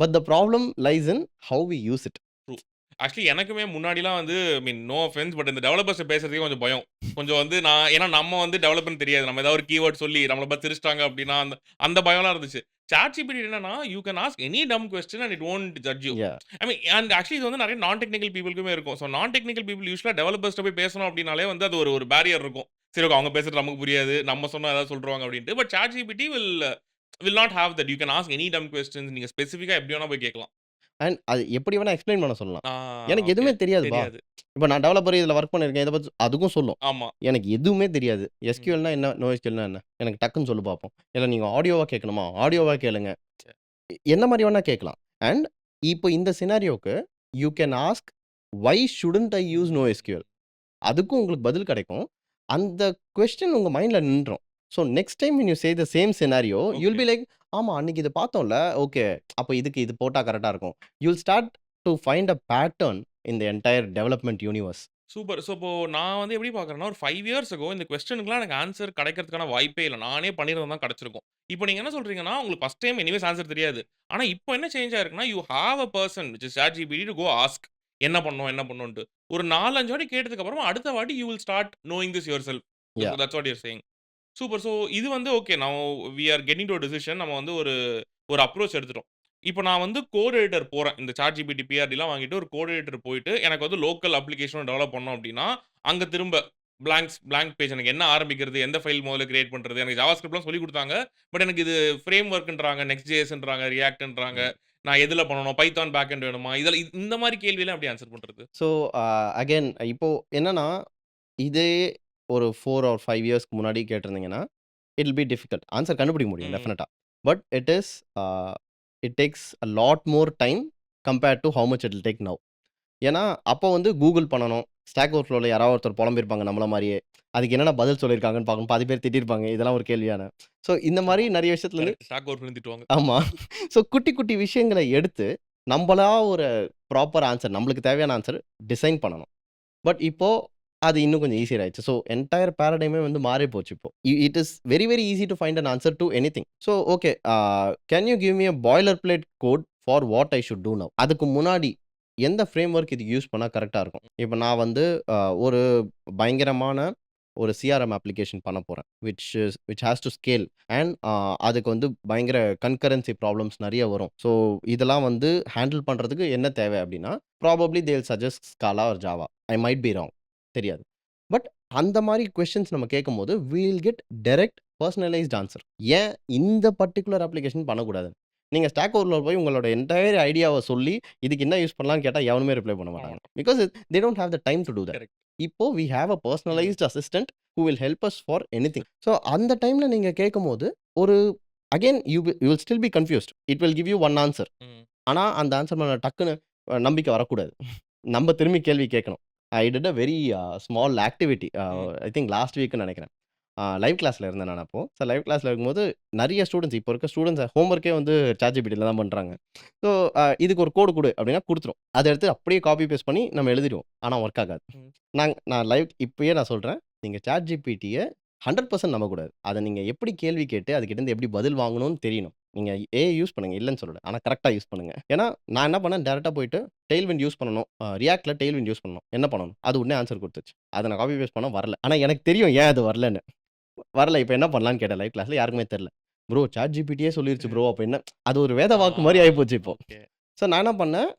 but the problem lies in how we use it. True. Actually எனக்குமே முன்னாடிலாம் வந்து I mean no offence but இந்த டெவலப்பர்ஸ் பேசுறதுக்கே கொஞ்சம் பயம். கொஞ்சம் வந்து ஏன்னா நம்ம வந்து டெவலப்பர்ன்னு தெரியாது. நம்ம ஏதாவது ஒரு கீவேர்ட் சொல்லி நம்மள பார்த்து சிரிச்சிட்டாங்க அப்படின்னா, அந்த அந்த பயம்லாம் இருந்துச்சு. ChatGPT என்னன்னா, யூ கேன் ஆஸ்க் எனி டம் question and it won't judge you. Yeah! I mean and actually இது வந்து நெறைய நான் டெக்னிக்கல் பீப்பிள்க்குமே இருக்கும். ஸோ நான் டெக்னிக்கல் பீப்பிள் யூசுவலா டெவலப்பர்ஸ்ட்ட போய் பேசணும் அப்படின்னாலே வந்து அது ஒரு ஒரு பேரியர் இருக்கும். சரி ஓகே அவங்க பேசுறது நமக்கு புரியாது. நம்ம சொன்னா ஏதாவது சொல்ருவாங்க அப்படின்ட்டு. But ChatGPT will not have that. You can ask any டம் கொஸ்டின்ஸ். நீங்க ஸ்பெசிஃபிக்கா எப்படி வேணா போய் கேட்கலாம். அண்ட் அது எப்படி வேணா எக்ஸ்ப்ளைன் பண்ண சொல்லலாம். ஆ எனக்கு ஓகே. எதுவுமே தெரியாதுப்பா. தெரியாது. இப்ப நான் டெவலப்பர் இதுல வொர்க் பண்ணியிருக்கேன். இத பத்தி அதுக்கும் சொல்லும். ஆமா. எனக்கு எதுவுமே தெரியாது. ம். SQLனா என்ன? NoSQLனா என்ன? எனக்கு டக்குன்னு சொல்லு பார்ப்போம். இல்ல நீங்க ஆடியோவா கேட்கணுமா? ஆடியோவா கேளுங்க. சரி. என்ன மாரி வேணா கேட்கலாம். அண்ட் இப்போ இந்த சினாரியோக்கு you can ask why shouldn't I use NoSQL? அதுக்கும் உங்களுக்கு பதில் கிடைக்கும். அந்த கொஸ்டின் உங்க மைண்ட்ல நின்றும். So next time when you say the same scenario you will okay. Be like ஆமா அன்னைக்கு இது பார்த்தோம்ல. ஓகே. அப்ப இதுக்கு இது போட்டா கரெக்ட்டா இருக்கும். You will start to find a pattern in the entire development universe. Super. So இப்போ நான் வந்து எப்படி பார்க்குறேன்னா, ஒரு 5 இயர்ஸ் அகோ இந்த கொஸ்டினுக்குலாம் எனக்கு ஆன்சர் கிடைக்கிறதுக்கான வாய்ப்பே இல்ல. நானே பண்ணியிருந்தா தான் கிடைச்சிருக்கும். இப்போ நீங்க என்ன சொல்றீங்கன்னா, உங்களுக்கு ஃபர்ஸ்ட் டைம் எனிவேஸ் ஆன்சர் தெரியாது. ஆனா இப்போ என்ன சேஞ்ச் ஆயிருக்குன்னா, you have a person which is ChatGPT to go ask. என்ன பண்ணணும்? என்ன பண்ணணுன்ட்டு. ஒரு 4, 5 வாட்டி கேட்டதுக்கு அப்புறமா அடுத்த வாட்டி you will start knowing this yourself. Yeah! That's what you are saying. Super. So இது வந்து okay. Now we are getting to a decision. நம்ம வந்து ஒரு ஒரு அப்ரோச் எடுத்துட்டோம். இப்போ நான் வந்து கோட் எடிட்டர் போறேன். இந்த ChatGPT, PRDலாம் வாங்கிட்டு ஒரு கோட் எடிட்டர் போயிட்டு, எனக்கு வந்து லோக்கல் அப்ளிகேஷன் டெவலப் பண்ணணும் அப்டின்னா, அங்க திரும்ப பிளாங்க் பேஜ் எனக்கு என்ன ஆரம்பிக்கிறது? எந்த ஃபைல் முதல்ல கிரியேட் பண்றது? எனக்கு ஜாவாஸ்கிரிப்ட்லாம் சொல்லிக் குடுத்தாங்க. பட் எனக்கு இது ஃப்ரேம் ஒர்க்ன்றாங்க, Next.jsன்றாங்க, Reactன்றாங்க. ம். நான் எதுல பண்ணணும்? பைத்தான் பேக் எண்ட் வேணுமா? இதெல்லாம் இந்த மாரி கேள்விலாம் எப்படி ஆன்சர் பண்றது? ஸோ அகைன் இப்போ என்னன்னா, இதே ஒரு 4 ஆர் 5 இயர்ஸ்க்கு முன்னாடி கேட்டிருந்தீங்கன்னா, it will be difficult. Answer கண்டுபிடிக்க முடியும் ம். டெஃபினட்டா. But it takes a lot more time compared to how much it will take now. ஏன்னா, அப்போ வந்து கூகுள் பண்ணணும். ஸ்டாக் ஓவர்ஃப்ளோல யாராவது ஒருத்தர் புலம்பியிருப்பாங்க நம்மள மாரியே. அதுக்கு என்னென்ன பதில் சொல்லியிருக்காங்கன்னு பார்க்கணும். பாதி பேர் திட்டியிருப்பாங்க. இதெல்லாம் ஒரு கேள்வியான. ஸோ இந்த மாரி ஆமா. நெறைய விஷயத்துல வந்து கரெக்ட். ஸ்டாக் ஓவர்ஃப்ளோன்னு திட்டுவாங்க. ஆமா. ஸோ குட்டி, குட்டி விஷயங்கள எடுத்து, நம்பளா ஒரு ப்ராப்பர் ஆன்சர் நம்மளுக்கு தேவையான ஆன்சர் டிசைன் பண்ணணும். பட் இப்போ அது இன்னும் கொஞ்சம் ஈஸியர் ஆயிடுச்சு. ஸோ என்டையர் பாரடைமே வந்து மாறி போச்சு இப்போ. It is very, very easy to find an answer to anything. So okay. Can you give me a boiler plate code for what I should do now? அதுக்கு முன்னாடி எந்த ஃப்ரேம்வொர்க் இதுக்கு use பண்ணா கரெக்ட்டா இருக்கும்? இப்ப நான் வந்து ஒரு பயங்கரமான ஒரு CRM அப்ளிகேஷன் பண்ண போறேன். Which has to scale and அதுக்கு வந்து பயங்கர கன்கரன்சி ப்ராப்ளம்ஸ் நெறைய வரும். ஸோ இதெல்லாம் வந்து ஹேண்டில் பண்றதுக்கு என்ன தேவை அப்டின்னா, probably they will suggest Scala or Java. I might be wrong. தெரியாது. பட் அந்த மாரி கொஸ்டின்ஸ் நம்ம கேட்கும்போது, we will get direct personalised answer. ஏன் இந்த பர்ட்டிகுலர் அப்ளிகேஷன் பண்ணக்கூடாது? நீங்க ஸ்டாக் ஓவர்ஃப்ளோல போய் உங்களோட என்டையர் ஐடியாவ சொல்லி, இதுக்கு என்ன யூஸ் பண்ணலாம்னு கேட்டா எவனுமே ரிப்ளை பண்ண மாட்டாங்க. ஆமாம். Because they don't have the time to do that. Correct. இப்போ we have a hmm. Personalised assistant who will help us for anything. So அந்த டைம்ல நீங்க கேட்கும்போது, ஒரு again you will still be confused. It will give you one answer. ம். ஆனா அந்த answer மேல டக்குனு நம்பிக்கை வரக்கூடாது. நம்ம திரும்பி கேள்வி கேட்கணும். I did a very small activity hmm. I think last வீக்ன்னு நெனைக்கிறேன். லைவ் கிளாஸ்ல இருந்தேன் நான் அப்போ. ஸோ லைவ் கிளாஸ்ல இருக்கும்போது நெறைய ஸ்டூடண்ட்ஸ் இப்போ இருக்க ஸ்டூடண்ட்ஸ் ஹோம் ஒர்க்கே வந்து ChatGPTல தான் பண்றாங்க. ஸோ இதுக்கு ஒரு கோடு குடு அப்படின்னா குடுத்துரும். அத எடுத்து அப்படியே காப்பி பேஸ்ட் பண்ணி நம்ம எழுதிருவோம். ஆனா ஒர்க் ஆகாது. ம். நான் லைவ் இப்பயே நான் சொல்றேன். நீங்க ChatGPTய 100% நம்பக்கூடாது. அத நீங்க எப்படி கேள்வி கேட்டு அதுகிட்டருந்து எப்படி பதில் வாங்கணும்னு தெரியணும். நீங்க ஏஐ யூஸ் பண்ணுங்க. இல்லன்னு சொல்லல. ஆனா கரெக்ட்டா யூஸ் பண்ணுங்க. ஏன்னா நான் என்ன பண்ணேன் டைரக்ட்டா போயிட்டு டெய்ல்விண்ட் யூஸ் பண்ணணும். ரியாக்ட்ல டெய்ல்விண்ட் யூஸ் பண்ணணும். என்ன பண்ணணும்? அது உடனே ஆன்ஸர் குடுத்துச்சு. அத நான் காப்பி பேஸ்ட் பண்ணா வரல. ஆனா எனக்கு தெரியும் ஏன் அது வரலன்னு. வரல. இப்ப என்ன பண்ணலான்னு கேட்டேன் லைவ் கிளாஸ்ல. யாருக்குமே தெரியல. ப்ரோ ChatGPTயே சொல்லிருச்சு ப்ரோ. அப்ப என்ன? அது ஒரு வேத ஆ. வாக்கு மாரி ஆயிப்போச்சு இப்போ. ஓகே. ஸோ நான் என்ன பண்ணேன்,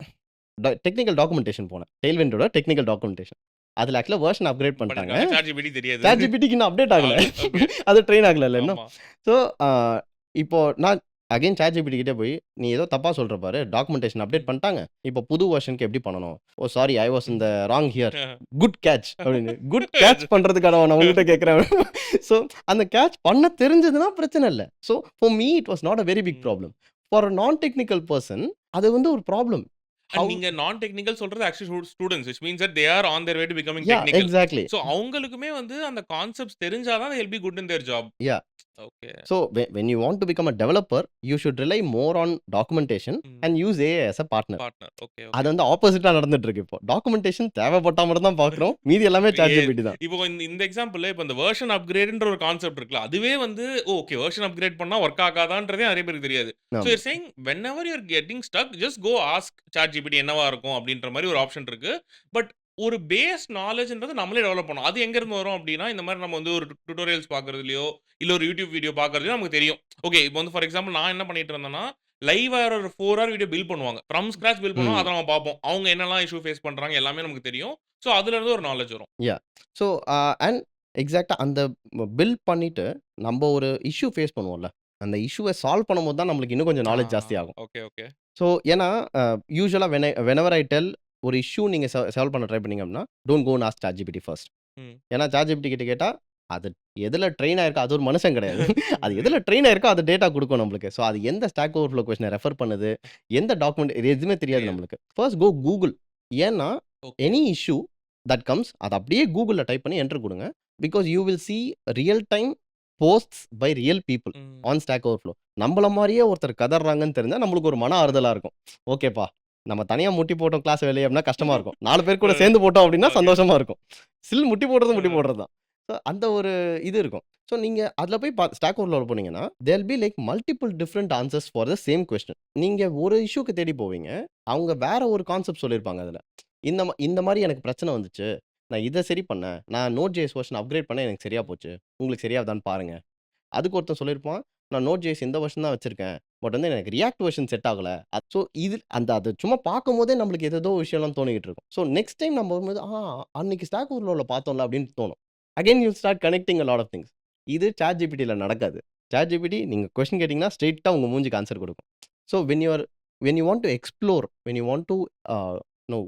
டெக்னிக்கல் டாக்குமென்டேஷன் போனேன். டெய்ல்விண்டோட டெக்னிக்கல் டாக்குமென்டேஷன். அதுல ஆக்சுவலா வெர்ஷன் அப்கிரேட் பண்ணிட்டாங்க. பண்ணிருக்காங்க. ChatGPT தெரியாது. ChatGPTக்கு இன்னும் அப்டேட் ஆகல. ஓகே. அது ட்ரெயின் ஆகலல்ல இன்னும். ஆமா. ஸோ இப்போ நான் அகைன் ChatGPT கிட்ட போய், "நீ ஏதோ தப்பா சொல்ற பாரு. டாக்குமென்டேஷன் அப்டேட் ம். பண்ணிட்டாங்க. இப்போ புது வெர்ஷனுக்கு எப்படி பண்ணணும்?" "Oh sorry I was in the wrong here. Good catch" அப்படின்னு. குட் கேட்ச் பண்றதுக்கான நான் உங்ககிட்ட கேட்கிறேன். ஸோ அந்த கேட்ச் பண்ண தெரிஞ்சதுன்னா பிரச்சனை இல்ல. So for me it was not a very big hmm. Problem. For a non technical person அது வந்து ஒரு ப்ராப்ளம். அண்ட் ஹவ் நீங்க நான் டெக்னிக்கல் சொல்றது actually students which means that they are on their way to becoming yeah technical. Exactly. So அவங்களுக்குமே வந்து அந்த concepts தெரிஞ்சா தான் they'll be good in their job. Yeah. Okay. So when you want to become a developer, you should rely more on documentation ம். and use AI as a partner. Partner. Okay, அது okay. வந்து ஆப்போசிட்டா நடந்துட்டு இருக்கு இப்போ. Documentation தேவைப்பட்டா மட்டும் தான் பார்க்கிறோம். மீதி எல்லாமே ஏ ChatGPT தான். இப்போ இந்த எக்ஸாம்பிள்ல இப்போ இந்த வெர்ஷன் அப்கிரேட்ன்ற ஒரு கான்செப்ட் இருக்குல்ல. அதுவே வந்து ஓகே வெர்ஷன் அப்கிரேட் பண்ணா வொர்க் ஆகாதான்றதே நெறைய பேருக்கு தெரியாது. சோ ஆமா. You are saying whenever you are getting stuck just go ask ChatGPT என்னவா இருக்கும் அப்படின்ற மாரி ஒரு ஆப்ஷன் இருக்கு. பட் ஒரு பேஸ் நாலேஜ்ன்றது நம்மளே டெவலப் பண்ணணும். அது எங்க இருந்து வரும் அப்படின்னா, இந்த மாரி நம்ம வந்து ஒரு டுட்டோரியல்ஸ் பார்க்கறதுலயோ, இல்ல ஒரு யூடியூப் வீடியோ பார்க்கறதுலயோ நமக்கு தெரியும். ஓகே இப்போ வந்து ஃபார் எக்ஸாம்பிள் நான் என்ன பண்ணிட்டு இருந்தேன்னா, லைவா ஒரு 4 ஹவர் வீடியோ பில்ட் பண்ணுவாங்க. ஃப்ரம் ஸ்கிராட்ச் பில்ட் பண்ணுவாங்க. ம். அத நம்ம பார்ப்போம். அவங்க என்னலாம் இஷ்யூ ஃபேஸ் பண்றாங்க எல்லாமே நமக்கு தெரியும். சோ அதுல இருந்து ஒரு நாலேட்ஜ் வரும். யா. ஸோ அண்ட் எக்ஸாக்ட்டா அந்த பில்ட் பண்ணிட்டு நம்ப ஒரு இஷ்யூ ஃபேஸ் பண்ணுவோம்ல. அந்த இஷ்யூவ சால்வ் பண்ணும்போது தான் நம்மளுக்கு இன்னும் கொஞ்சம் ஆ. நாலேட்ஜ் ஜாஸ்தி ஆகும். Okay, okay. ஸோ ஏன்னா யூசுவலா வெனெவர் ஐ டெல் ஒரு இஷ்யூ நீங்க சால்வ் பண்ண ட்ரை பண்ணீங்க அப்படின்னா, don't go and ask ChatGPT first. ம். ஏன்னா ChatGPT கிட்ட கேட்டா, அது எதுல ட்ரெயின் ஆயிருக்கோ அது ஒரு மனுஷன் கிடையாது. அது எதுல ட்ரெயின் ஆயிருக்கோ அது டேட்டா குடுக்கும் நம்மளுக்கு. ஸோ அது எந்த ஸ்டாக் ஓவர்ஃப்ளோ கொஸ்டின ரெஃபர் பண்ணுது, எந்த டாக்குமெண்ட் இது எதுவுமே தெரியாது தெரியாது. நம்மளுக்கு. First go Google. ஏன்னா okay. Any issue that comes அத அப்படியே கூகுள்ல டைப் பண்ணி என்டர் குடுங்க. Because you will see real time posts by real people hmm. On stack overflow. நம்மள மாரியே ஒருத்தர் கதர்றாங்கன்னு தெரிஞ்சா நம்மளுக்கு ஒரு மன ஆறுதலா இருக்கும். ஓகேப்பா, நம்ம தனியா முட்டி போட்டோம் கிளாஸ் வெளிய அப்படின்னா கஷ்டமா இருக்கும். 4 பேர் கூட சேர்ந்து போட்டோம் அப்படின்னா ஓகே. சந்தோஷமா இருக்கும். முட்டி போடுறது முட்டி அ. போடுறது தான். ஸோ அந்த ஒரு இது இருக்கும். ஸோ நீங்க அதுல போய் ஸ்டாக் ஓவர்ஃப்ளோல போனீங்கன்னா, there be like multiple different answers for the same question. நீங்க ஒரு இஷ்யூக்கு தேடி போவீங்க. அவங்க வேற ஒரு கான்செப்ட் சொல்லியிருப்பாங்க அதுல. இந்த மாரி எனக்கு பிரச்சனை வந்துச்சு. நான் இத சரி பண்ணேன். நான் Node.js வெர்ஷன் அப்கிரேட் பண்ணேன் எனக்கு சரியா போச்சு. உங்களுக்கு சரியாகுதான்னு பாருங்க. அதுக்கு ஒருத்தன் சொல்லியிருப்பான், நான் Node.js இந்த வெர்ஷன் தான் வச்சிருக்கேன். பட் வந்து எனக்கு React வெர்ஷன் செட் ஆகல. ஸோ இது அது சும்மா பார்க்கும்போதே நம்மளுக்கு ஏதேதோ விஷயம்லாம் தோணிக்கிட்டு இருக்கும். ஸோ நெக்ஸ்ட் டைம் நம்ம வரும்போது, அன்னைக்கு ஸ்டாக் ஓவர்ஃப்ளோல பார்த்தோம்ல அப்படின்னு தோணும். Again you start connecting a lot of things. இது ChatGPTல நடக்காது. ChatGPT நீங்க கொஸ்டின் கேட்டீங்கன்னா, ஸ்ட்ரெயிட்டா உங்க மூஞ்சிக்கு ஆன்சர் குடுக்கும். So when you want to explore, when you want to know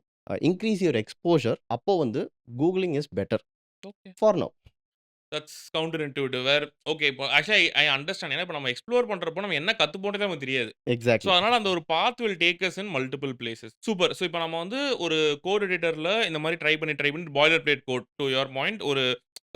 increase your exposure அப்போ வந்து googling is better okay. For now. That's counter intuitive where okay இப்போ ஆக்சுவலி ஐ அண்டர்ஸ்டாண்ட். ஏன்னா இப்போ நம்ம எக்ஸ்ப்ளோர் பண்றப்போ நம்ம என்ன கத்துப்போன்றதே நமக்கு தெரியாது. So exactly. அதனால அந்த ஒரு path will take us in multiple places. Super. So இப்போ நம்ம வந்து ஒரு கோட் எடிட்டர்ல இந்த மாதிரி ட்ரை பண்ணி boiler plate code to your point ஒரு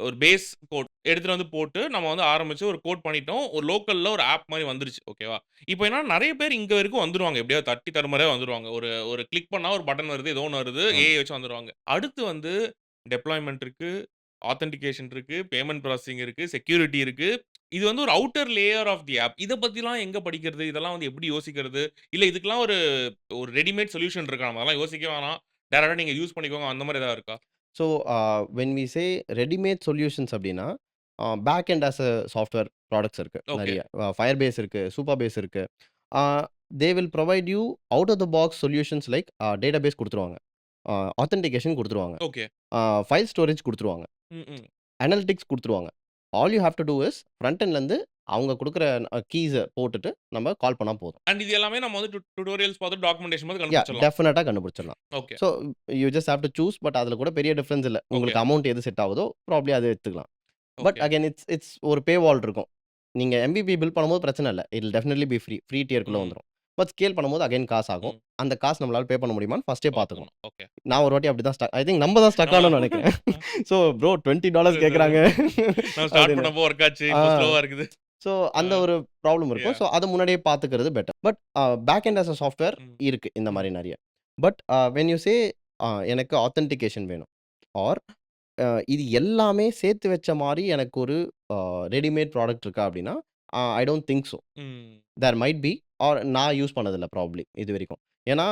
ஒரு பேஸ் கோட் எடுத்துட்டு வந்து போட்டு நம்ம வந்து ஆரம்பிச்சு ஒரு கோட் பண்ணிட்டோம். ஒரு லோக்கல்ல ஒரு ஆப் மாதிரி வந்துருச்சு. ஓகேவா? இப்போ என்னன்னா நெறைய பேர் இங்க வரைக்கும் வந்துருவாங்க. எப்படியாவது தட்டி தடுமாறியா வந்துருவாங்க. ஒரு ஒரு கிளிக் பண்ணா ஒரு பட்டன் வருது. ஏதோ ஒண்ணு வருது. ஆமா. ஏஐ வச்சு வந்துருவாங்க. அடுத்து வந்து டெப்ளாய்மென்ட் இருக்கு. ஆத்தென்டிகேஷன் இருக்கு. பேமெண்ட் ப்ராசஸிங் இருக்கு. செக்யூரிட்டி இருக்கு. இது வந்து ஒரு outer layer of the app. இத பத்திலாம் எங்க படிக்கிறது? இதெல்லாம் வந்து எப்படி யோசிக்கிறது? இல்ல இதுக்கெல்லாம் ஒரு ஒரு ரெடிமேட் சொல்யூஷன் இருக்கா? நம்ம அதெல்லாம் யோசிக்கவே வேணாம். டைரக்ட்டா நீங்க யூஸ் பண்ணிக்கோங்க. அந்த மாரி ஏதாவது இருக்கா? So when we say readymade solutions அப்படின்னா, back end as a software products இருக்கு ஓகே. நெறைய. Firebase இருக்கு, Supabase இருக்கு. Ah they will provide you out of the box solutions like database குடுத்துருவாங்க. ஆத்தென்டிகேஷன் குடுத்துருவாங்க. ஓகே. ஃபைல் ஸ்டோரேஜ் குடுத்துருவாங்க. ம், ம். அனலிட்டிக்ஸ் குடுத்துருவாங்க. All you have to do is front எண்ட்லேருந்து அவங்க குடுக்குற கீஸ போட்டுட்டு நம்ம கால் பண்ணா போதும். அண்ட் இது எல்லாமே நம்ம வந்து டுட்டோரியல்ஸ் பார்த்து டாக்குமென்டேஷன் பார்த்து யா கண்டுபிடிச்சிடலாம். டெஃபினட்டா கண்டுபிடிச்சிடலாம். Okay. So you just have to choose. But அதில கூட பெரிய டிஃபரன்ஸ் இல்ல. ஓகே. உங்களுக்கு அமவுண்ட் எது செட் ஆகுதோ ப்ராபப்ளி அத எடுத்துக்கலாம். But okay. அகைன் இட்ஸ் ஒரு பே வால் இருக்கும். நீங்க MVP பில் பண்ணும்போது பிரச்சனை இல்ல. It will definitely be free. Free டியர்க்குள்ள ம். வந்துரும். பட் ஸ்கேல் பண்ணும்போது அகைன் காசு ஆகும். ம். அந்த காசு நம்மளால பே பண்ண முடியுமான்னு ஃபர்ஸ்ட்டே பார்த்துக்கணும். பார்த்துக்கணும். ஓகே. நான் ஒரு வாட்டி அப்படிதான் ஐ திங்க் நம்ம தான் ஸ்டக் நம்ம ஆனோம்னு நினைக்கிறேன். ஸோ ப்ரோ $20 கேட்குறாங்க நான் ஸ்டார்ட் அப்படின்னு. பண்ணப்போ ஒர்க் ஆச்சு. ஆ. இப்போ ஸ்லோவா இருக்குது. ஸோ ஆ. அந்த ஒரு ப்ராப்ளம் இருக்கும். யா. ஸோ அத முன்னாடியே பார்த்துக்கிறது better. But back end as a software ம். இருக்கு இந்த ம். மாரி நெறைய. பட் வென் யூ சே எனக்கு ஆத்தென்டிகேஷன் வேணும். ஆர் இது எல்லாமே சேர்த்து வச்ச மாரி எனக்கு ஒரு ரெடிமேட் ப்ராடக்ட் இருக்கா அப்படின்னா, ஐ டோன்ட் திங்க் ஸோ. ம். தேர் மைட் பி ஆர் நான் யூஸ் பண்ணதில்ல ப்ராபப்ளி இதுவரைக்கும். ஏன்னா,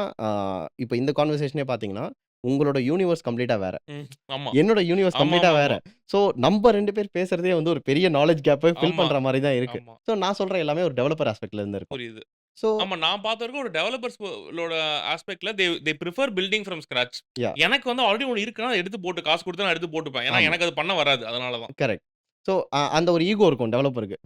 இப்ப இந்த கான்வர்சேஷனே பார்த்தீங்கன்னா, உங்களோட யூனிவர்ஸ் கம்ப்ளீட்டா வேற. ம். ஆமா. என்னோட யூனிவர்ஸ் கம்ப்ளீட்டா வேற. ஆமாமாமா. ஸோ நம்ப 2 பேர் பேசுறதே வந்து ஒரு பெரிய நாலேட்ஜ் கேப்ப ஃபில் ஆமா. பண்ற மாரி தான் இருக்கு. ஆமா. ஸோ நான் சொல்ற எல்லாமே ஒரு டெவலப்பர் ஆஸ்பெக்ட்ல இருந்து இருக்கும். புரியுது. ஸோ ஆமா. நான் பார்த்த வரைக்கும் ஒரு டெவலப்பர்ஸ் லோட ஆஸ்பெக்ட்ல they prefer building from scratch. Yeah! எனக்கு வந்து ஆல்ரெடி ஒண்ணு இருக்குன்னா, அத எடுத்து போட்டு காசு குடுத்து நான் எடுத்து போட்டுப்பேன். ஏன்னா, ஆமா. எனக்கு அது பண்ண வராது. அதனால தான். கரெக்ட். ஸோ அந்த ஒரு ஈகோ இருக்கும் டெவலப்பருக்கு.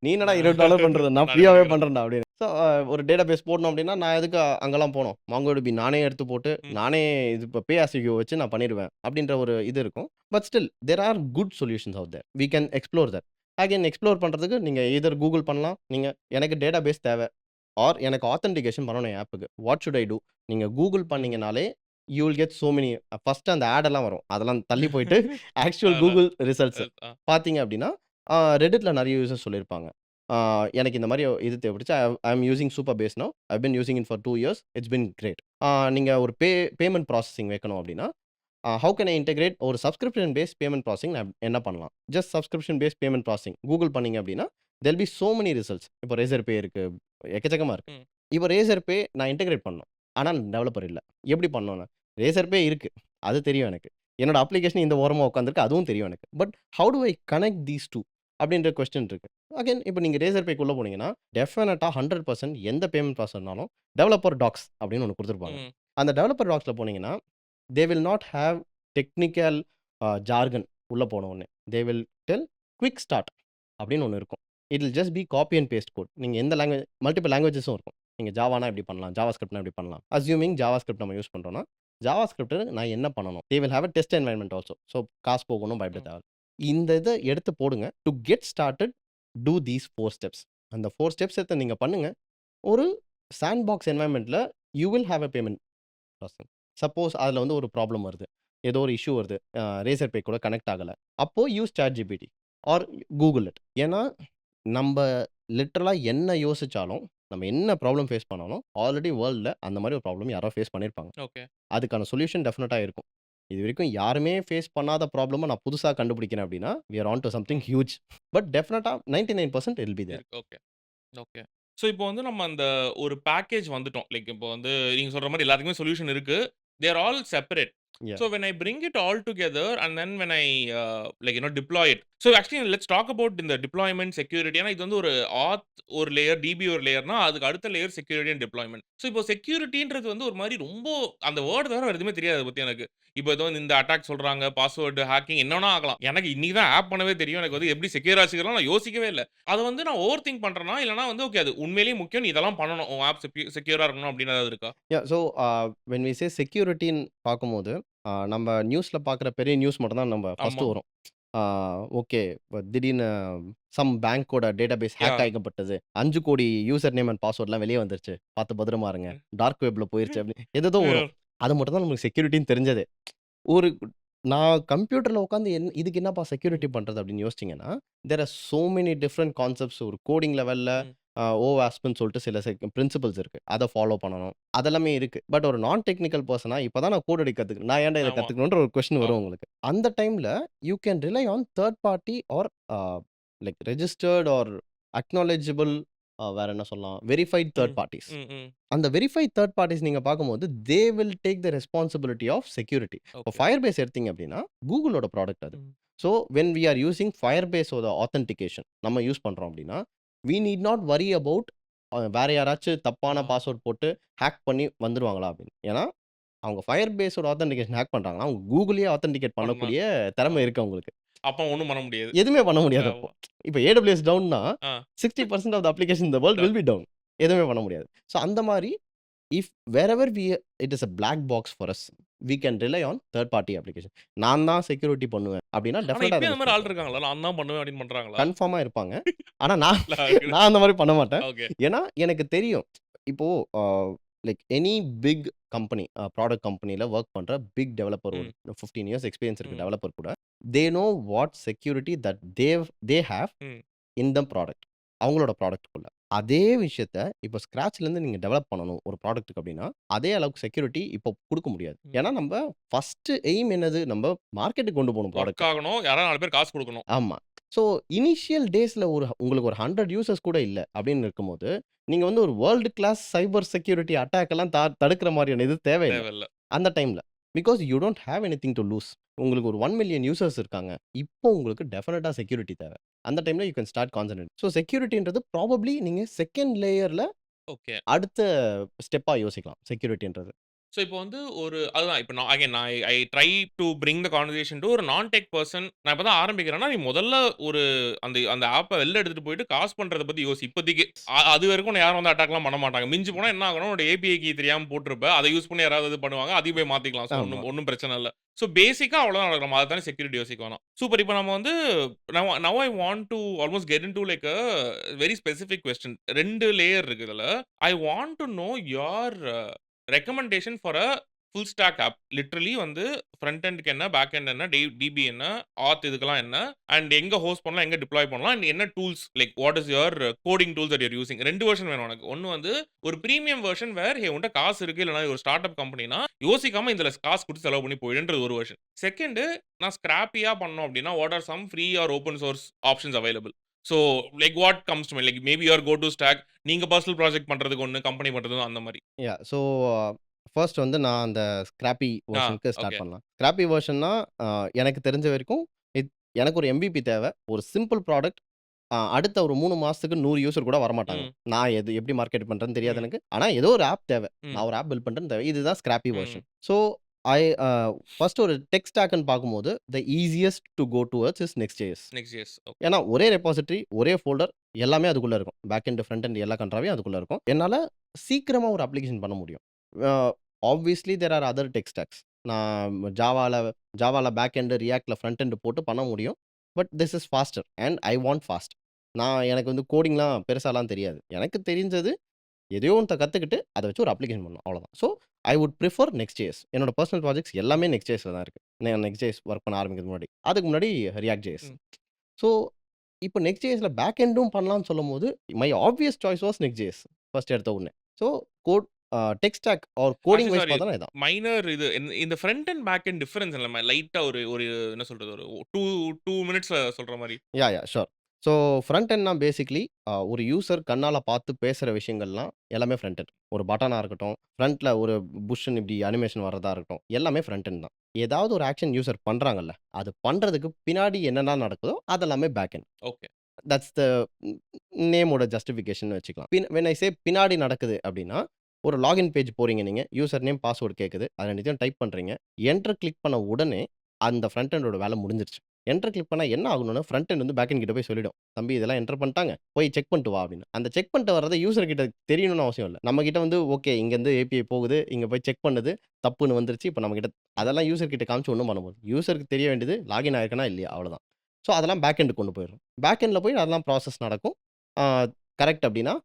நீ என்னடா $20 பண்றது? நான் நான் ஃப்ரீயாவே எடுத்துக்கிறேன். பண்றேன்டா அப்படின்னு. ஸோ ஒரு டேட்டாபேஸ் போடணும் அப்படின்னா, நான் எதுக்கு அங்கலாம் போணும்? MongoDB நானே எடுத்து போட்டு, ம். நானே இது இப்ப பே ஆஸ் யூ கோ வச்சு நான் பண்ணிருவேன். அப்படின்ற ஒரு இது இருக்கும். But still there are good solutions out there. We can explore that. Again explore பண்றதுக்கு நீங்க எய்தர் கூகுள் பண்ணலாம். நீங்க எனக்கு டேட்டாபேஸ் தேவை. ஆர் எனக்கு ஆத்தென்டிகேஷன் பண்ணணும் என் ஆப்க்கு. What should I do? நீங்க கூகுள் ம். பண்ணீங்கனாலே, you will get so many first அந்த ஆட் எல்லாம் வரும். அதெல்லாம் தள்ளி போயிட்டு ஆக்சுவல் அதான். Google results ah. பார்த்தீங்க அப்படின்னா, Redditல நெறைய யூசர்ஸ் சொல்லியிருப்பாங்க. எனக்கு இந்த மாரி இது தேவைப்பட்டுச்சு. I am using Supabase now. I've been using it for 2 years. It's been great. நீங்க ஒரு பேமெண்ட் ப்ராசஸிங் வைக்கணும் அப்படின்னா, ஹவ் கேன் ஐ இன்டகிரேட் ஒரு சப்ஸ்கிரிப்ஷன் பேஸ்ட் பேமெண்ட் ப்ராசஸிங் நான் என்ன பண்ணலாம்? Just subscription based payment processing Google பண்ணீங்க அப்படின்னா, there will be so many results. இப்போ Razor Pay இருக்கு. எக்கச்சக்கமா இருக்கு. ம். இப்போ Razor Pay நான் இன்டகிரேட் பண்ணணும். ஆனா டெவலப்பர் இல்ல. எப்படி பண்ணணும் நான்? Razor Pay இருக்கு. அது தெரியும் எனக்கு. என்னோட அப்ளிகேஷன் இந்த ஓரமா உட்கார்ந்திருக்கு. அதுவும் தெரியும் எனக்கு. But how do I connect these 2 அப்படின்ற கொஸ்டின் இருக்கு. அகைன் இப்போ நீங்க Razor Payக்குள்ள போனீங்கன்னா, டெஃபினட்டா 100% எந்த பேமெண்ட் ப்ராசஸ்னாலும் டெவலப்பர் டாக்ஸ் அப்படின்னு ஒண்ணு குடுத்திருப்பாங்க. ம். அந்த டெவலப்பர் டாக்ஸ்ல போனீங்கன்னா, they will not have technical jargon உள்ள போன உடனே. They will tell quick start அப்படின்னு ஒண்ணு இருக்கும். It will just be copy and paste code. நீங்க எந்த லாங்குவேஜ் மல்டிபிள் லாங்குவேஜஸும் இருக்கும். நீங்க ஜாவானா இப்படி பண்ணலாம். ஜாவாஸ்கிரிப்ட்னா இப்படி பண்ணலாம். அஸ்யூமிங் ஜாவாஸ்கிரிப்ட் நம்ம யூஸ் பண்றோம்னா, ஜாவாஸ்கிரிப்ட் நான் என்ன பண்ணணும்? They will have a test environment also. So காசு போகணும் பயப்பட ம். தேவையில்ல. இந்த இத எடுத்து போடுங்க. To get started do these 4 steps. அந்த 4 ஸ்டெப்ஸ் எடுத்து நீங்க பண்ணுங்க. ஒரு சாண்ட் பாக்ஸ் என்வைரன்மென்ட்ல you will have a payment processing. Suppose அதுல வந்து ஒரு ப்ராப்ளம் வருது. ஏதோ ஒரு இஷ்யூ வருது. Razor Pay கூட கனெக்ட் ஆகல. அப்போ use ChatGPT R Google it. ஏன்னா, நம்ப லிட்டரலா என்ன யோசிச்சாலும், நம்ம என்ன ப்ராப்ளம் ஃபேஸ் பண்ணாலும், ஆல்ரெடி வேர்ல்ட்ல அந்த மாரி ஒரு ப்ராப்ளம் யாரோ ஃபேஸ் பண்ணியிருப்பாங்க. ஓகே. அதுக்கான சொல்யூஷன் டெஃபினட்டா இருக்கும். இதுவரைக்கும் யாருமே ஃபேஸ் பண்ணாத ப்ராப்ளம நான் புதுசா கண்டுபிடிக்கிறேன் அப்படின்னா, we are on to something hmm. Huge. But டெஃபினட்டா 99% இட் வில் பி தேர். இருக்கு. ஓகே. ஓகே. ஸோ இப்போ வந்து நம்ம அந்த ஒரு பேக்கேஜ் வந்துட்டோம். லைக் இப்போ வந்து நீங்க சொல்ற மாரி எல்லாத்துக்குமே சொல்யூஷன் இருக்கு. They are all separate. Yeah. So when I bring it all together and then when I like deploy it. So actually let's talk about இந்த டிப்ளாய்மென்ட் செக்யூரிட்டி. ஏன்னா இது வந்து ஒரு ஒரு லேயர், டிபி ஒரு லேயர்னா அதுக்கு அடுத்த layer security and deployment. So இப்போ செக்யூரிட்டின்றது வந்து ஒரு மாரி ரொம்ப அந்த வேர்ட் தவிர வேற எதுவுமே தெரியாது அத பத்தி எனக்கு. இப்போ ஏதோ இந்த அட்டாக் சொல்றாங்க, பாஸ்வேர்ட் ஹேக்கிங் என்ன வேணா ஆகலாம். எனக்கு இன்னைக்கு தான் ஆப் பண்ணவே தெரியும். எனக்கு வந்து எப்படி செக்யூரா வச்சுக்கலாம் நான் யோசிக்கவே இல்ல. அத வந்து நான் ஓவர் திங்க் பண்றேனா, இல்லன்னா வந்து ஓகே அது உண்மையிலேயே முக்கியம். நீ இதெல்லாம் பண்ணணும். உன் ஆப் செக்யூரா இருக்கணும் அப்படின்னு ஏதாவது இருக்கா? ஸோ வென் வி சே செக்யூரிட்டின்னு பார்க்கும்போது, நம்ம நியூஸ்ல பார்க்குற பெரிய நியூஸ் மட்டும் தான் நம்ம ஆமா. ஃபர்ஸ்ட்டு வரும். ஓகே திடீர்னு சம் பேங்கோட டேட்டாபேஸ் ஹேக் யாஹ்! ஆகப்பட்டது. 5,00,00,000 யூசர் நேம் அண்ட் பாஸ்வேர்ட்லாம் வெளிய வந்துருச்சு. பார்த்து பத்திரமா இருங்க. ம். டார்க் வெப்ல போயிருச்சு அப்படின்னு ஏதேதோ வரும். ம். அது மட்டும் தான் நமக்கு செக்யூரிட்டின்னு தெரிஞ்சதே. ஒரு நான் கம்ப்யூட்டர்ல உட்காந்து இதுக்கு என்னப்பா செக்யூரிட்டி பண்றது அப்படின்னு யோசிச்சீங்கன்னா, there are so many different concepts ஒரு கோடிங் லெவல்ல ம். ஓவாஸ்ப்ன்னு சொல்லிட்டு சில பிரின்சிபல்ஸ் இருக்கு. அத ஃபாலோ பண்ணணும். அதெல்லாமே இருக்கு. பட் ஒரு நான் டெக்னிக்கல் பெர்சனா இப்ப தான் நான் கோட் அடிக்க கத்துக்கிறேன். நான் ஏன்டா இத ஆமா. கத்துக்கணும்ன்ற ஒரு கொஸ்டின் வரும் ஆமா. உங்களுக்கு. அந்த டைம்ல you can rely on third party or like registered or acknowledgeable வேற என்ன சொல்லலாம்? வெரிஃபைட் தேர்ட் ம். பார்ட்டீஸ். ம். ம். அந்த வெரிஃபைட் தேர்ட் பார்ட்டீஸ் நீங்க பார்க்கும்போது, they will take the responsibility of security. இப்போ ஓகே. Firebase எடுத்தீங்க அப்படின்னா, கூகுளோட ப்ராடக்ட் அது. ம். So when we are using Firebaseஓட ஆத்தென்டிகேஷன் நம்ம யூஸ் பண்றோம் அப்படின்னா, we need not worry about வேற யாராச்சும் தப்பான ஆ. பாஸ்வேர்ட் போட்டு ஹேக் பண்ணி வந்துருவாங்களா அப்படின்னு. ஏன்னா, அவங்க Firebaseஓட ஆத்தென்டிகேஷன் ஹேக் பண்றாங்கன்னா, அவங்க கூகுளயே ஆத்தென்டிகேட் பண்ண பண்ணக்கூடிய திறமை இருக்கு அவங்களுக்கு. அப்ப ஒண்ணும் பண்ண முடியாது. எதுவுமே பண்ண முடியாது அப்போ. ஆமா. இப்ப AWS டவுன்னா, ah. 60% of the application in the world will be down. எதுவுமே பண்ண முடியாது. ஸோ அந்த மாரி if wherever it is a black box for us. We can rely on third party application. நான் தான் செக்யூரிட்டி பண்ணுவேன் அப்படின்னா, ஆனா டெஃபினட்டா அத இப்பயும் அந்த யூஸ் மாரி ஆள் பண்ணிக்கலாம். இருக்காங்களா? நான் தான் பண்ணுவேன் அப்படின்னு பண்றாங்களா? கன்ஃபார்மா இருப்பாங்க. ஆனா நான் இல்ல. நான் அந்த மாரி பண்ண மாட்டேன். ஓகே. ஏன்னா எனக்கு தெரியும். இப்போ like any big company product கம்பெனியில் ஒர்க் பண்ணுற பிக் டெவலப்பர் ஒரு ம். 15 இயர்ஸ் எக்ஸ்பீரியன்ஸ் இருக்க ம். டெவலப்பர் கூட they know what security that they have hmm. In the product அவங்களோட ப்ராடக்ட்டுக்குள்ள அதே விஷயத்த இப்போ ஸ்க்ராட்ச்லேருந்து நீங்கள் டெவலப் பண்ணணும் ஒரு ப்ராடக்ட்டுக்கு அப்படின்னா அதே அளவுக்கு செக்யூரிட்டி இப்போ கொடுக்க முடியாது. ம். ஏன்னா நம்ம ஃபர்ஸ்ட் எய்ம் என்னது, நம்ம மார்க்கெட்டுக்கு கொண்டு போகணும் ஒர்க் ப்ராடக்ட். ஆகணும். யாராவது 4 பேர் காசு குடுக்கணும். ஆமா. ஸோ இனிஷியல் டேஸ்ல உங்களுக்கு ஒரு 100 யூசர்ஸ் கூட இல்ல அப்படின்னு இருக்கும்போது, நீங்க வந்து ஒரு world class cyber security attack எல்லாம் தடுக்கிற மாரியான இது தேவையில்ல. தேவையில்ல. அந்த டைம்ல. Because you don't have anything to lose. உங்களுக்கு ஒரு 1 மில்லியன் யூசர்ஸ் இருக்காங்க. இப்போ உங்களுக்கு டெஃபினட்டா செக்யூரிட்டி தேவை. அந்த டைம்ல you can start concentrate. So செக்யூரிட்டின்றது ப்ராபப்லி நீங்க 2ண்ட் லேயர்ல ஓகே. அடுத்த ஸ்டெப்பா யோசிக்கலாம் செக்யூரிட்டின்றது. ஸோ இப்போ வந்து அதுதான் இப்போ நான் அகைன் நான் I try to bring the conversation to ஒரு நான் டெக் பெர்சன். நான் இப்ப தான் ஆரம்பிக்கிறேன்னா, நீ முதல்ல ஒரு அந்த அந்த ஆப்ப வெளில எடுத்துட்டு போயிட்டு காசு பண்றத பத்தி யோசி. இப்போதைக்கு அது வரைக்கும் உன்ன யாரும் வந்து அட்டாக்லாம் பண்ண மாட்டாங்க. மிஞ்சி போனா என்ன ஆகும்னா, உன்னோட ஏபிஐ கீ தெரியாம போட்டிருப்ப. அத யூஸ் பண்ணி யாராவது இது பண்ணுவாங்க. அதையும் போய் மாத்திக்கலாம். ஸோ ஆமா. ஒண்ணும் பிரச்சனை இல்ல. ஸோ பேசிக்கா அவ்வளோதான் நம்ம அத தானே செக்யூரிட்டி யோசிக்க வேணாம். சூப்பர். இப்போ நம்ம வந்து now I want to almost get into like very specific question. 2 layer இருக்கு இதுல. I want to know your recommendation for a full stack app. Literally வந்து ஃப்ரண்ட் எண்டுக்கு என்ன, பேக் எண்ட் என்ன, டிபி என்ன, ஆத் இதுக்கெல்லாம் என்ன, அண்ட் எங்க ஹோஸ்ட் பண்ணலாம், எங்க டிப்ளாய் பண்ணலாம், அண்ட் என்ன tools like what is your coding tools that your using. 2 version வேணும் எனக்கு. ஒன்னு வந்து ஒரு பிரீமியம் வெர்ஷன் வேர் உன்கிட்ட காசு இருக்கு, இல்லைனா ஒரு ஸ்டார்ட் அப் கம்பெனினா யோசிக்காம இதுல காசு கொடுத்து செலவு பண்ணி போயிடுன்றது ஒரு வெர்ஷன். செகண்ட், நான் ஸ்கிராப்பியா பண்ணோம் அப்படின்னா what are some free or open source options available. So like what comes to my like maybe your go to stack. நீங்க பர்சனல் ப்ராஜெக்ட் பண்றதுக்கு ஒன்னு, கம்பெனி பண்றதுக்கு அந்த மாதிரி. ஸோ ஃபர்ஸ்ட் வந்து நான் அந்த ஸ்கிராப்பி ஆ, வெர்ஷனுக்கு ஸ்டார்ட் ஓகே. பண்ணலாம். ஸ்கிராப்பி வெர்ஷன்னா எனக்கு தெரிஞ்ச வரைக்கும் இத் எனக்கு ஒரு எம்பிபி தேவை. ஒரு சிம்பிள் ப்ராடக்ட். அடுத்த ஒரு 3 மாசத்துக்கு 100 யூசர் கூட வரமாட்டாங்க. ம். நான் எப்படி மார்க்கெட் பண்றேன்னு தெரியாது ம். எனக்கு. ஆனா ஏதோ ஒரு ஆப் தேவை. ம். நான் ஒரு ஆப் பில்ட் பண்றேன்னு தேவை. இதுதான் ஸ்கிராப்பி ம். வெர்ஷன். ஸோ ஐ ஃபர்ஸ்ட் ஒரு டெக் ஸ்டாக்ன்னு பார்க்கும்போது, த ஈசியஸ்ட் டூ கோ டுவர்ட்ஸ் இஸ் நெக்ஸ்ட்.js. நெக்ஸ்ட்.js. ஏன்னா ஒரே ரெபாசிட்டரி, ஒரே ஃபோல்டர் எல்லாமே அதுக்குள்ள இருக்கும். பேக் எண்ட், ஃப்ரண்ட் எண்ட் எல்லா கண்ட்ராவியும் அதுக்குள்ள இருக்கும். என்னால சீக்கிரமா ஒரு அப்ளிகேஷன் பண்ண முடியும். Uh obviously there are other tech stacks. நான் ஜாவால பேக் எண்ட், ரியாக்ட்ல ஃப்ரண்ட் எண்ட் போட்டு பண்ண முடியும். But this is faster and I want fast. எனக்கு வந்து கோடிங்லாம் பெருசாலாம் தெரியாது. எனக்கு தெரிஞ்சது எதையோ ஒண்ணத்த கத்துக்கிட்டு, அத வச்சு ஒரு அப்ளிகேஷன் பண்ணணும். அவ்வளோதான். So I would prefer Next.js. என்னோட பெர்சனல் ப்ராஜெக்ட்ஸ் எல்லாமே நெக்ஸ்ட்.jsல தான் இருக்கு. நான் நெக்ஸ்ட்.js ஒர்க் பண்ண ஆரம்பிக்கிறதுக்கு முன்னாடி. அதுக்கு முன்னாடி React.js. ம். ஸோ இப்போ நெக்ஸ்ட்.jsல பேக் எண்டும் பண்ணலாம்னு சொல்லும்போது, my obvious choice was Next.js. First எடுத்த உடனே. So code tech stack or coding actually wise sorry பார்த்தோம்னா இதான். மைனர் இது இந்த front and back and difference இல்ல லைட்டா ஒரு ஒரு என்ன சொல்றது ஒரு 2 மினிட்ஸ்ல சொல்ற மாரி. ஷூர். ஸோ ஃப்ரண்ட் எண்ட்னா பேசிக்கலி ஒரு யூசர் கண்ணால பார்த்து பேசுற விஷயங்கள்லாம் எல்லாமே ஃப்ரண்ட் எண்ட். ஒரு பட்டனா இருக்கட்டும், ஃப்ரண்ட்ல ஒரு புஷ்ன்னு இப்படி அனிமேஷன் வர்றதா இருக்கட்டும், எல்லாமே ஃப்ரண்ட் எண்ட் தான். ஏதாவது ஒரு ஆக்ஷன் யூசர் பண்றாங்கல்ல, அது பண்றதுக்கு பின்னாடி என்னென்ன நடக்குதோ அதெல்லாமே back end. Okay. That's the நேமோட ஜஸ்டிஃபிகேஷன் வச்சுக்கலாம். வென் ஐ சே பின்னாடி நடக்குது அப்படின்னா, ஒரு லாகின் பேஜ் போறீங்க நீங்க. யூசர் நேம், பாஸ்வேர்ட் கேட்குது. அது 2த்தையும் டைப் பண்றீங்க. என்டர் கிளிக் பண்ண உடனே அந்த ஃப்ரண்ட் எண்டோட வேலை முடிஞ்சிருச்சு. என்டர் கிளிக் பண்ணா என்ன ஆகணும்னா, ஃப்ரண்ட் எண்ட் வந்து பேக் எண்ட் கிட்ட போய் சொல்லிடும். "தம்பி இதெல்லாம் என்டர் பண்ணிட்டாங்க. போய் செக் பண்ணிட்டு வா" அப்படின்னு. அந்த செக் பண்ணிட்டு வர்றது யூசர் கிட்ட தெரியணும்னு அவசியம் இல்ல. நம்ம கிட்ட வந்து ஓகே இங்கேருந்து ஏபிஐ போகுது. இங்க போய் செக் பண்ணுது. தப்புன்னு வந்துருச்சு. இப்ப நம்ம கிட்ட அதெல்லாம் யூசர் கிட்ட காமிச்சு ஒண்ணும் பண்ண முடியாது. யூசருக்கு தெரிய வேண்டியது லாகின் ஆயிருக்கனா இல்லையா அவ்வளோதான். ஸோ அதெல்லாம் பேக் எண்டுக்கு கொண்டு போயிரும். பேக் எண்ட்ல போய் அதெல்லாம் ப்ராசஸ் நடக்கும். ஆ கரெக்ட் அப்படின்னா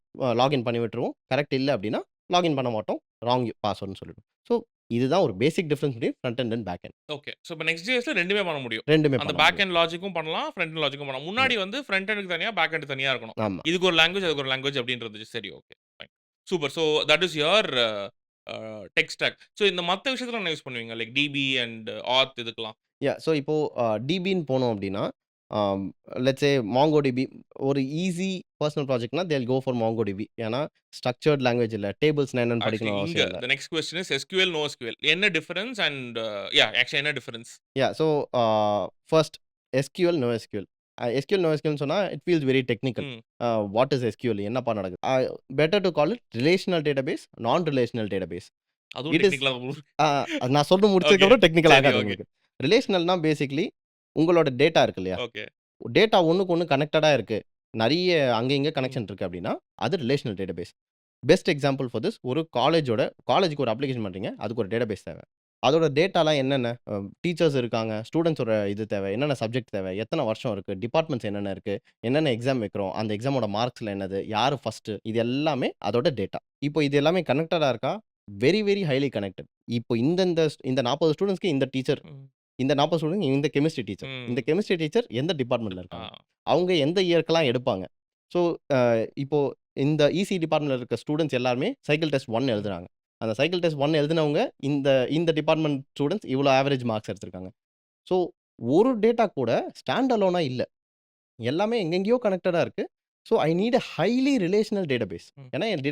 லாகின் பண்ணி விட்டுருவோம். கரெக்ட் இல்ல அப்படின்னா லாகின் பண்ண மாட்டோம். ராங் பாஸ்வேர்ட்ன்னு சொல்லிடும். ஸோ இதுதான் ஒரு basic difference between front end and back end. Okay. So இப்ப நெக்ஸ்ட்.jsல 2மே பண்ண முடியும். 2மே அந்த பண்ண பேக் முடியும். எண்ட் லாஜிக்கும் பண்ணலாம், ஃப்ரண்ட் எண்ட் லாஜிக்கும் பண்ணலாம். ம். முன்னாடி வந்து ஃப்ரண்ட் எண்டுக்கு தனியா, பேக் எண்ட் தனியா இருக்கணும். ஆமா. இதுக்கு ஒரு லாங்குவேஜ், அதுக்கு ஒரு லாங்குவேஜ் அப்படின்றது சரி okay. Fine. Super. So that is your tech stock. So இந்த மத்த விஷயத்துல என்ன யூஸ் பண்ணுவீங்க? லைக் டிபி அண்ட் ஆத் இதுக்கெல்லாம். ஸோ இப்போ டிபின்னு போனோம் அப்படின்னா, ஆம் லெட்ஸ் சே MongoDB ஒரு ஈஸி பெர்சனல் ப்ராஜெக்ட்னா they will go for MongoDB. ஏன்னா ஸ்ட்ரக்சர்ட் லாங்குவேஜ் இல்ல. டேபிள்ஸ்னா என்னன்னு ஆக்சுவலி படிக்கணும்னு இங்க அவசியம் இல்ல. The next question is SQL, NoSQL. என்ன டிஃபரன்ஸ் அண்ட் ஆக்சுவலி என்ன difference? So first SQL, NoSQL. SQL, NoSQLன்னு சொன்னா it feels very technical. Hmm. What is SQL? என்னப்பா நடக்குது? Better to call it relational database, non relational database. அதுவும் it is டெக்னிக்கலா அ நான் சொல்லி முடிச்சதுக்கு ஓகே. அப்புறம் டெக்னிக்கல் சரி ஆகாது ஓகே. உங்களுக்கு. ரிலேஷனல்னா பேசிக்கலி உங்களோட டேட்டா இருக்கு இல்லையா? ஓகே. டேட்டா ஒண்ணுக்கு ஒண்ணு கனெக்டடா இருக்கு. நெறைய அங்க இங்க ம். கனெக்ஷன் இருக்கு அப்படின்னா, அது relational database. Best example for this ஒரு காலேஜுக்கு ஒரு அப்ளிகேஷன் பண்றீங்க. அதுக்கு ஒரு டேட்டாபேஸ் தேவை. அதோட டேட்டாலாம் என்னென்ன? டீச்சர்ஸ் இருக்காங்க, ஸ்டூடண்ட்ஸோட இது தேவை, என்னென்ன சப்ஜெக்ட் தேவை, எத்தன வருஷம் இருக்கு, டிபார்ட்மெண்ட்ஸ் என்னென்ன இருக்கு, என்னென்ன எக்ஸாம் வைக்கிறோம், அந்த எக்ஸாமோட மார்க்ஸ்ல என்னது, யாரு ஃபர்ஸ்ட்டு, இது எல்லாமே அதோட டேட்டா. இப்போ இது எல்லாமே கனெக்டடா இருக்கா? Very, very highly connected. இப்போ இந்த 40 ஸ்டூடண்ட்ஸ்க்கு இந்த டீச்சர், ம். இந்த 40 ஸ்டூடண்ட்ஸ் இந்த கெமிஸ்ட்ரி டீச்சர். இந்த ம். கெமிஸ்ட்ரி டீச்சர் எந்த டிபார்ட்மெண்ட்ல ஆ. இருக்காங்க? அவங்க எந்த இயர்க்கெல்லாம் எடுப்பாங்க? ஸோ, அ இப்போ இந்த இசி டிபார்ட்மெண்ட்ல இருக்க ஸ்டூடண்ட்ஸ் எல்லாருமே சைக்கிள் டெஸ்ட் 1 ம். எழுதுறாங்க. அந்த சைக்கிள் டெஸ்ட் 1 எழுதினவங்க இந்த இந்த டிபார்ட்மெண்ட் ஸ்டூடண்ட்ஸ் இவ்வளோ ஆவரேஜ் மார்க்ஸ் எடுத்திருக்காங்க. ஸோ, ஒரு டேட்டா கூட ஸ்டாண்ட் அலோனா இல்ல. எல்லாமே எங்கெங்கேயோ கனெக்டடா இருக்கு. So, I need a highly relational database. ம். ஏன்னா என்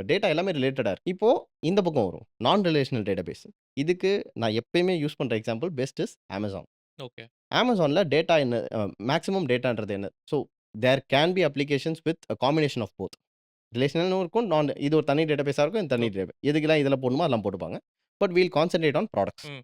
டேட்டா எல்லாமே ரிலேட்டடா இருக்கு. இப்போ இந்த பக்கம் வரும். நான் ரிலேஷனல் டேட்டாபேஸ். இதுக்கு நான் எப்பயுமே யூஸ் பண்ற example best is Amazon. Okay. Amazonல டேட்டா என்ன மேக்ஸிமம் டேட்டான்றது என்ன? So, there can be applications with a combination of both. ரிலேஷனல்னு இருக்கும். இது ஒரு தனி டேட்டாபேஸா இருக்கும். இது தனி ஓகே. டேட்டா. எதுக்கெல்லாம் இதில போடணுமோ அதெல்லாம் போட்டுப்பாங்க. But we'll concentrate on products. Hmm.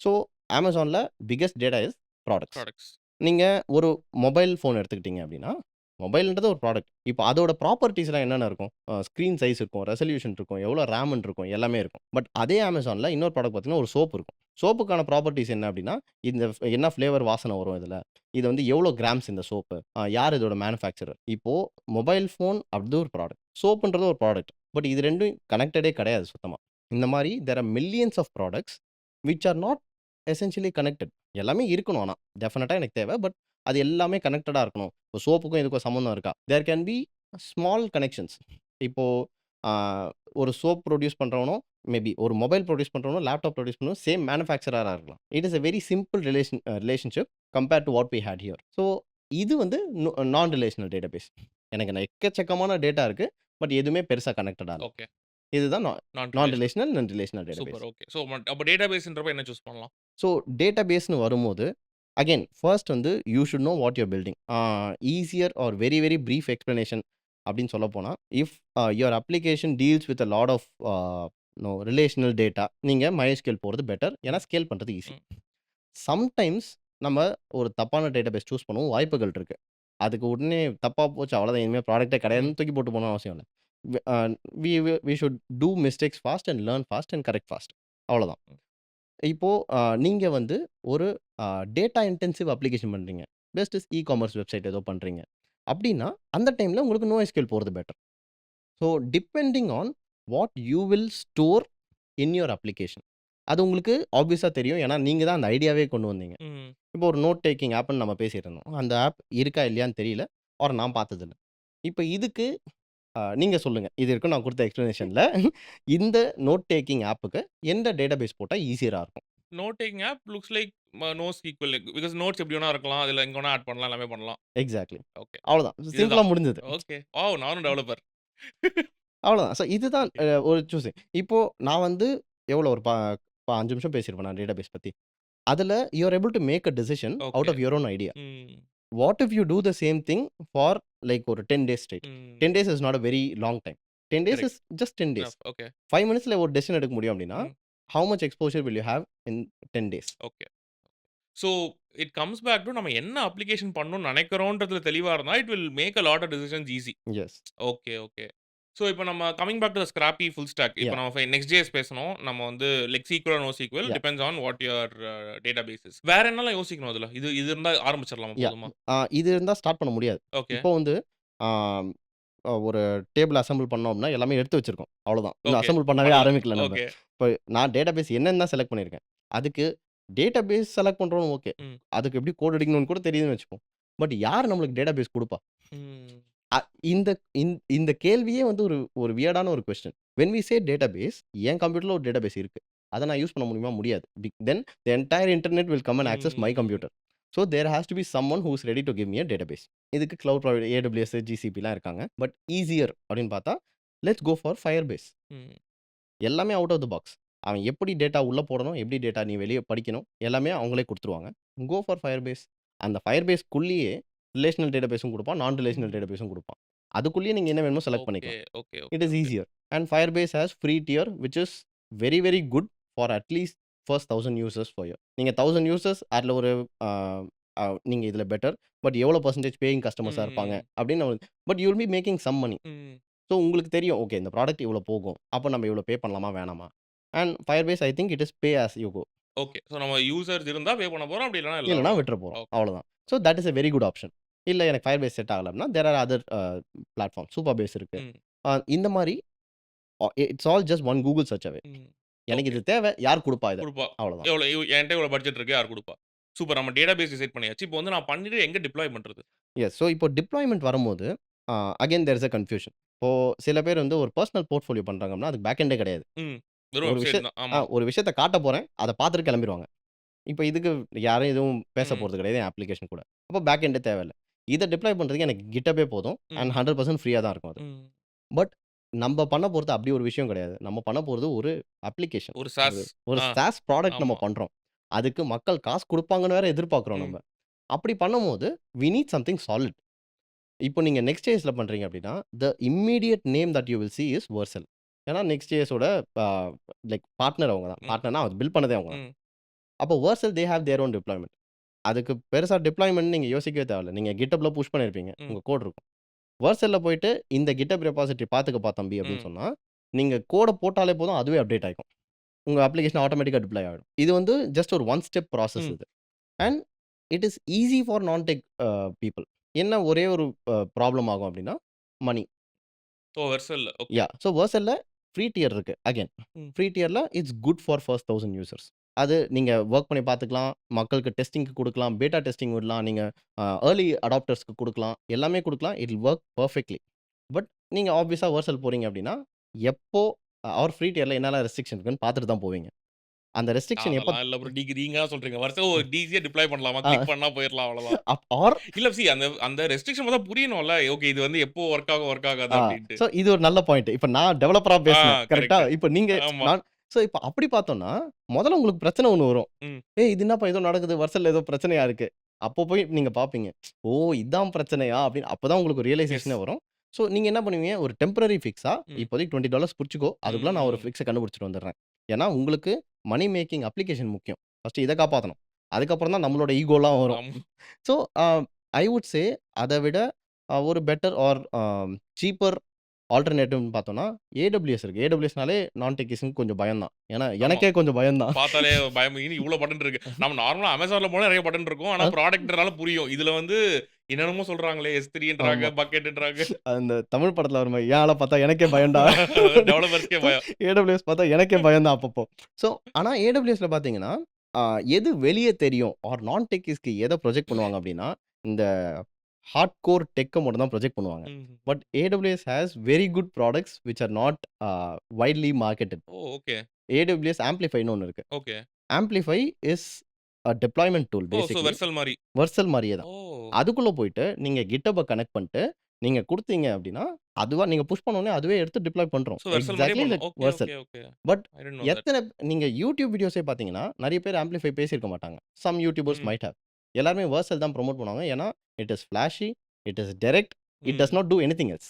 So, Amazonல biggest data is products. Products. நீங்க ஒரு மொபைல் ஃபோன் எடுத்துக்கிட்டீங்க அப்படின்னா, மொபைல்ன்றது ஒரு ப்ராடக்ட். இப்போ அதோட ப்ராப்பர்ட்டீஸ்லாம் என்னென்ன இருக்கும்? ஸ்க்ரீன் சைஸ் இருக்கும், ரெசல்யூஷன் இருக்கும், எவ்வளோ ரேம்ன்னு இருக்கும், எல்லாமே இருக்கும். பட் அதே Amazonல இன்னொரு ப்ராடக்ட் பார்த்தீங்கன்னா, ஒரு சோப் இருக்கும். சோப்புக்கான ப்ராப்பர்ட்டீஸ் என்ன அப்படின்னா, இந்த என்ன ஃப்ளேவர் வாசனை வரும் இதுல? இது வந்து எவ்வளோ கிராம்ஸ் இந்த சோப்பு? யார் இதோட மேனுஃபேக்சரர்? இப்போ மொபைல் ஃபோன் அது ஒரு ப்ராடக்ட். சோப்புன்றது ஒரு ப்ராடக்ட். பட் இது 2ம் கனெக்டடே கிடையாது சுத்தமா. இந்த மாரி there are millions of products which are not essentially connected. எல்லாமே இருக்கணும் ஆனா. டெஃபினட்டா எனக்கு தேவை. பட் அது எல்லாமே கனெக்டடா இருக்கணும். இப்போ சோப்புக்கும் இதுக்கும் சம்மந்தம் இருக்கா? There can be small connections. இப்போ ஆ ஒரு சோப் புரொடியூஸ் பண்றவனும், மேபி ஒரு மொபைல் புரொடியூஸ் பண்றவனும், லேப்டாப் புரொடியூஸ் பண்ணவனும் சேம் மேனுஃபேக்சரரா இருக்கலாம். It is a very simple relationship compared to what we had here. So, இது வந்து நான் ரிலேஷனல் டேட்டாபேஸ். எனக்கு எக்கச்சக்கமான டேட்டா இருக்கு. பட் எதுவுமே பெருசா கனெக்டடா இல்ல. ஓகே. இதுதான் non non relational. Relational and relational super. Database. Okay. So அப்ப டேட்டாபேஸ்ன்றப்ப என்ன சூஸ் பண்ணலாம்? ஸோ, டேட்டாபேஸ்ன்னு வரும்போது, அகைன் ஃபர்ஸ்ட் வந்து you should know what you are building. Easier or very, very brief explanation அப்படின்னு சொல்லப்போனா, if your application deals with a lot of relational data, நீங்க MySQL போறது பெட்டர். ஏன்னா ஸ்கேல் பண்றது ஈஸி. ம். சம்டைம்ஸ் நம்ம ஒரு தப்பான டேட்டாபேஸ் சூஸ் பண்ணவும் வாய்ப்புகள் இருக்கு. அதுக்கு உடனே தப்பா போச்சு அவ்வளோதான் இனிமே ப்ராடக்ட்டே ம். கிடையாதுன்னு தூக்கி போட்டு போகணும்னு அவசியம் இல்ல. We a we should do mistakes fast and learn fast and correct fast. அவ்வளோதான். ம். இப்போ நீங்க வந்து ஒரு டேட்டா இன்டென்சிவ் அப்ளிகேஷன் பண்றீங்க. பெஸ்ட் இஸ் இ-காமர்ஸ் வெப்சைட் ஏதோ பண்றீங்க. அப்டின்னா, அந்த டைம்ல உங்களுக்கு NoSQL போறது better. So, depending on what you will store in your application. அது உங்களுக்கு ஆப்வியஸா தெரியும். ஏன்னா, நீங்க தான் அந்த ஐடியாவே கொண்டு வந்தீங்க. ம். இப்போ ஒரு நோட் டேக்கிங் ஆப்ன்னு நம்ம பேசிட்டு இருந்தோம். அந்த ஆப் இருக்கா இல்லையான்னு தெரியல. ஆர் நான் பார்த்ததில்ல. இப்ப இதுக்கு நீங்க சொல்லுங்க. இது வரைக்கும் நான் குடுத்த எக்ஸ்ப்ளனேஷன்ல இந்த நோட் டேக்கிங் ஆப்க்கு எந்த டேட்டாபேஸ் போட்டா ஈஸியரா இருக்கும்? Note taking app looks like NoSQL because notes எப்படி வேணா இருக்கலாம். அதுல எங்க வேணா ஆட் பண்ணலாம். எல்லாமே பண்ணலாம். எக்ஸாக்ட்லி. ஓகே. அவ்வளோதான். சிம்பிளா இதுதான். முடிஞ்சது. ஓகே. வாவ்! நானும் டெவலப்பர். அவ்வளோதான். ஸோ இதுதான் ஓகே. ஒரு சூசிங். இப்போ நான் வந்து எவ்வளோ ஒரு 5 நிமிஷம் பேசியிருப்பேன் நான் டேட்டாபேஸ் பத்தி. அதுல you are able to make a decision out okay. Of your own idea. Hmm. What if you do the same thing for like ஒரு 10 days straight. Hmm. 10 days is not a very long time. 10 days correct. Is just 10 days. Enough. Okay. 5 மினிட்ஸ்ல ஒரு decision எடுக்க முடியும் அப்படின்னா, ம். How much exposure will you have in 10 days? Okay. So it comes back to நம்ம என்ன application பண்ணணும்னு நெனைக்கிறோன்றதுல தெளிவா இருந்தா, it will make a lot of decisions easy. Yes. Okay, okay. So இப்ப நம்ம coming back to the scrappy full stack. இப்ப yeah! நம்ம நெக்ஸ்ட்.js பேசணும். நம்ம வந்து like SQL or NoSQL yeah! Depends on what your database is. வேற என்னலாம் யோசிக்கணும் அதுல? இது இது இருந்தா ஆரம்பிச்சிரலாமா யாஹ்! போதுமா? இது இருந்தா ஸ்டார்ட் பண்ண முடியாது. ஓகே, இப்போ வந்து ஆம் ஒரு டேபிள் அசெம்பிள் பண்ணோம் அப்படின்னா, எல்லாமே எடுத்து வச்சிருக்கோம். அவ்வளோதான். இன்னும் ஓகே. அசெம்பிள் பண்ணவே பண்ணல. ஆரம்பிக்கல நம்ம. ஓகே. இப்போ நான் டேட்டாபேஸ் என்னன்னு தான் செலக்ட் பண்ணியிருக்கேன். அதுக்கு டேட்டாபேஸ் செலக்ட் பண்றோம் ஓகே. ம். அதுக்கு எப்படி கோட் அடிக்கணும்னு கூட தெரியுதுன்னு வச்சுப்போம். பட் யார் நம்மளுக்கு டேட்டாபேஸ் குடுப்பா? ம். அ இந்த இந்த கேள்வியே வந்து ஒரு ஒரு வியர்டான ஒரு question. When we say database, என் கம்ப்யூட்டர்ல ஒரு டேட்டாபேஸ் இருக்கு. அத நான் யூஸ் பண்ண முடியுமா? முடியாது. Then the entire internet will come and access my hmm. Computer. So there has to be someone who is ready to give me a database. இதுக்கு கிளவுட் ப்ரொவைடர் AWS, GCPலாம் இருக்காங்க. பட் ஈசியர் அப்படின்னு பார்த்தா, லெட்ஸ் கோ ஃபார் Firebase. ம். எல்லாமே out of the box. அவன் எப்படி data உள்ள போடணும், எப்படி டேட்டா நீ வெளிய படிக்கணும், எல்லாமே அவங்களே குடுத்துருவாங்க. Go for Firebase. அந்த Firebaseக்குள்ளேயே ரிலேஷனல் டேட்டாபேஸும் குடுப்பான், நான் ரிலேஷனல் ம். டேட்டாபேஸும் குடுப்பான். அதுக்குள்ளேயே நீங்க என்ன வேணுமோ செலக்ட் ஓகே, பண்ணிக்கலாம். Okay, it okay, is okay. Easier. And Firebase has free tier which is very, very good for at least first 1000 users for you. நீங்க 1000 யூசர்ஸ் அதுல ஒரு அ அ நீங்க இதுல பெட்டர். பட் எவ்வளோ பெர்சன்டேஜ் பேயிங் கஸ்டமர்ஸா இருப்பாங்க ம். அப்படின்னு but you will be making some money. Hmm. So உங்களுக்கு தெரியும். ஓகே இந்த ப்ராடக்ட் இவ்வளோ போகும். அப்ப நம்ம இவ்வளோ பே பண்ணலாமா? வேணாமா? And Firebase I think it is pay as you go. Okay. So நம்ம யூசர்ஸ் இருந்தா பே பண்ண போறோம். அப்படி இல்லன்னா இல்ல இல்லன்னா அவ்வளோதான். விட்டுற போறோம். ஓகே. அவ்வளோதான். So that is a very good option. இல்ல எனக்கு Firebase செட் ஆகல அப்படின்னா, there are other platform. Supabase இருக்கு. ம். இந்த மாரி it's all just one Google search away. ம். எனக்கு ஓகே. இது தேவை. யார் குடுப்பா இத? குடுப்பா. அவ்வளோதான். என்ட்ட இவ்வளோ பட்ஜெட் இருக்கு. யார் குடுப்பா? சூப்பர். நம்ம டேட்டாபேஸ் டிசைட் பண்ணியாச்சு. இப்போ வந்து நான் பண்ணிட்டு எங்க டிப்ளாய் பண்றது? எஸ். ஸோ இப்போ டிப்ளாய்மென்ட் வரும்போது, again there is a confusion. இப்போ சில பேர் வந்து ஒரு பெர்சனல் போர்ட்ஃபோலியோ பண்றாங்க அப்படின்னா, அதுக்கு பேக் எண்டே கிடையாது. ம். வெறும் ஒரு வெப்சைட் தான். ஆமா. ஒரு விஷயத்த காட்ட போறேன். அத பார்த்துட்டு கிளம்பிருவாங்க. இப்ப இதுக்கு யாரும் எதுவும் பேச ம். போறது கிடையாது என் அப்ளிகேஷன் கூட. அப்போ பேக் எண்டே தேவையில்ல. இத டிப்ளாய் பண்றதுக்கு எனக்கு GitHubே போதும். ம். அண்ட் 100% ஃப்ரீயா தான் இருக்கும் அது. ம். பட் நம்ப பண்ண போறது அப்படி ஒரு விஷயம் கிடையாது. நம்ம பண்ண போறது ஒரு அப்ளிகேஷன். ஒரு ஒரு சாஸ். ஒரு ஆ. சாஸ் ப்ராடக்ட் நம்ம ஆமா. பண்றோம். அதுக்கு மக்கள் காசு குடுப்பாங்கன்னு வேற எதிர்பார்க்கிறோம் ம். நம்ம. அப்படி பண்ணும்போது, வி நீட் சம்திங் சாலிட். இப்போ நீங்க Next.jsல பண்றீங்க அப்படின்னா, the immediate name that you will see is Vercel. ஏன்னா Next.jsஓட அ லைக் பார்ட்னர் அவங்க தான். ம். பார்ட்னர்னா அது பில்ட் பண்ணதே அவங்க தான். ம். அப்போ Vercel they have their own deployment. அதுக்கு பெருசா டிப்ளாய்மென்ட் நீங்க யோசிக்கவே தேவையில்ல. நீங்க GitHubல புஷ் பண்ணியிருப்பீங்க. ம். உங்க கோட் இருக்கும். Vercelல போயிட்டு இந்த GitHub ரெபாசிட்டரி பார்த்துக்கப்பா தம்பி அப்படின்னு ம். சொன்னா, நீங்க கோட போட்டாலே போதும் அதுவே அப்டேட் ஆயிக்கும். உங்க அப்ளிகேஷன் ஆட்டோமேட்டிக்கா டிப்ளாய் ஆயிடும். இது வந்து ஜஸ்ட் ஒரு ஒன் ஸ்டெப் ப்ராசஸ் ம். இது. And it is easy for non tech people. என்ன ஒரே ஒரு ப்ராப்ளம் ஆகும் அப்படின்னா, money. Oh! Vercel. Okay. Yeah! So Vercelல ஃப்ரீ டியர் இருக்கு. அகைன் ம். ஃப்ரீ டியர்ல it's good for first 1000 users. அது நீங்க வொர்க் பண்ணி பார்த்துக்கலாம். மக்களுக்கு டெஸ்டிங்க்கு குடுக்கலாம். பீட்டா டெஸ்டிங் விடலாம். நீங்க ஏர்லி அடாப்டர்ஸ்க்கு குடுக்கலாம். எல்லாமே குடுக்கலாம். It will work perfectly. But நீங்க ஆப்வியஸா Vercel போறீங்க அப்படின்னா, எப்போ அவர் ஃப்ரீ டியர்ல என்னலாம் ரெஸ்ட்ரிக்ஷன் இருக்குன்னு பார்த்துட்டு தான் போவீங்க. அந்த ரெஸ்ட்ரிக்ஷன் எப்ப அதெல்லாம் இல்ல ப்ரோ. நீங்க சொல்றீங்க. வெர்சல் ஈஸியா டிப்ளாய் பண்ணலாமா? ஆ கிளிக் பண்ணா போயிரலாம் அவ்வளோதான். ஆர் இல்ல அந்த அந்த ரெஸ்ட்ரிக்ஷன் மொத புரியணும்ல. ஓகே இது வந்து எப்போ வொர்க் ஆகும், வொர்க் ஆகாது அப்டின்ட்டு. ஸோ இது ஒரு நல்ல பாயிண்ட். இப்ப நான் டெவலப்பரா பேசுனேன். கரெக்ட்டா? கரெக்ட். இப்ப நீங்க ஆமா. நான் ஸோ இப்ப அப்படி பார்த்தோம்னா, முதல்ல உங்களுக்கு பிரச்சனை ஒண்ணு வரும். ம். ஏய் இது என்னப்பா ஏதோ நடக்குது. Vercelல ஏதோ பிரச்சனையா இருக்கு. அப்போ போய் நீங்க பார்ப்பீங்க. ஓ! இதான் பிரச்சனையா? அப்படின்னு அப்பதான் உங்களுக்கு எஸ். ரியலைசேஷனே வரும். ஸோ நீங்க என்ன பண்ணுவீங்க? ஒரு டெம்பரரி ஃபிக்ஸா ம். இப்போதைக்கு $20 புடிச்சுக்கோ. அதுக்குள்ள நான் ஒரு ம். ஃபிக்ஸ கண்டுபிடிச்சுட்டு வந்துடுறேன். ஏன்னா உங்களுக்கு மனி மேக்கிங் அப்ளிகேஷன் முக்கியம். ஃபர்ஸ்ட் இத காப்பாத்தணும். அதுக்கப்புறம் தான் நம்மளோட ஈகோலாம் வரும். ஆமா. ஸோ ஐ வுட் சே அத விட ஒரு பெட்டர் ஆர் சீப்பர் ஆல்டர்னேட்டிவ்னு பார்த்தோம்னா, AWS இருக்கு. AWSனாலே நான் டெக்கீஸ்க்கு கொஞ்சம் பயம் தான். ஏன்னா ஆமா. எனக்கே கொஞ்சம் பயம் தான். பார்த்தாலே பயம். இவ்ளோ பட்டன் இருக்கு. நம்ம நார்மலா Amazonல போனா நெறைய பட்டன் இருக்கும். ஆனா ப்ராடக்ட்ன்றனால புரியும். இதுல வந்து என்னென்னமோ சொல்றாங்களே S3ன்றாங்க, ஆமா. பக்கெட்ன்றாங்க. அந்த தமிழ் படத்துல வருமே, "என் ஆள பார்த்தா எனக்கே பயம்டா." டெவலப்பர்ஸ்க்கே பயம். AWS பார்த்தா எனக்கே பயம் தான் அப்பப்போ. ஸோ ஆனா AWSல பார்த்தீங்கன்னா, எது வெளிய தெரியும் ஆர் நான் டெக்கீஸ்க்கு எத ப்ரொஜெக்ட் பண்ணுவாங்க அப்டின்னா, இந்த ஹார்ட்கோர் டெக்க மட்டும் தான் ப்ரொஜெக்ட் பண்ணுவாங்க. ம். But AWS has very good products which are not widely marketed. Oh! Okay. AWS ஆம்ப்ளிஃபைன்னு ஒண்ணு இருக்கு. Okay. Amplify is deployment tool oh! So basically. Vercel மாரி. Vercel மாரியே தான். ஓ! அதுக்குள்ள போயிட்டு நீங்க GitHubஅ கனெக்ட் பண்ணிட்டு, நீங்க குடுத்தீங்க அப்டின்னா, அதுவா நீங்க புஷ் பண்ண உடனே அதுவே எடுத்து டிப்ளாய் பண்ரும். சோ வெர்சல் மாரியே எக்ஸாக்ட்லி பண்ணும். Like okay, Vercel. Okay, okay. But I didn't know that. எத்தன நீங்க YouTube வீடியோஸே பார்த்தீங்கன்னா, நெறைய பேர் ஆம்ப்ளிஃபை பேசியிருக்க மாட்டாங்க. Some YouTubers hmm. Might have. எல்லாருமே Vercel தான் புரமோட் பண்ணுவாங்க. ஏன்னா, it is flashy, it is direct, it does hmm. Not do anything else.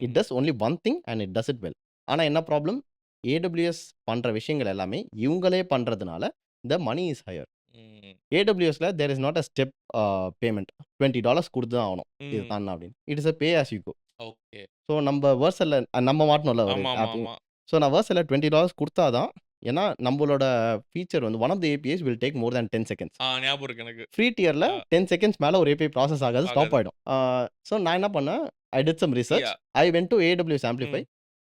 It hmm. Does only one thing and it does it well. ஆனா என்ன problem? AWS பண்ற விஷயங்கள் எல்லாமே இவங்களே பண்றதுனால, தி மனி இஸ் ஹையர். ம். AWSல there is not a step payment. $20 குடுத்து தான் ஆகணும். இது ம். தான்னா அப்படின்னு. It is a pay as you go. Okay. So நம்ப Vercelல நம்ம மாட்டுனோம்ல ஒரு ஆப். ஆமாமாமா. ஸோ நான் Vercelல $20 குடுத்தா தான், ஏன்னா நம்பளோட ஃபீச்சர் வந்து one of the APIs will take more than 10 seconds. ஞாபகம் இருக்கு எனக்கு. ஃப்ரீ டியர்ல ஆ 10 செகண்ட்ஸ் மேல ஒரு API ப்ராசஸ் ஆகாது. ஸ்டாப் ஆகாது. ஆயிடும். ஸோ நான் என்ன பண்ணேன், ஐ டிட் சம் ரிசர்ச். ஃப்ரீயா. I went to AWS Amplify. Hmm.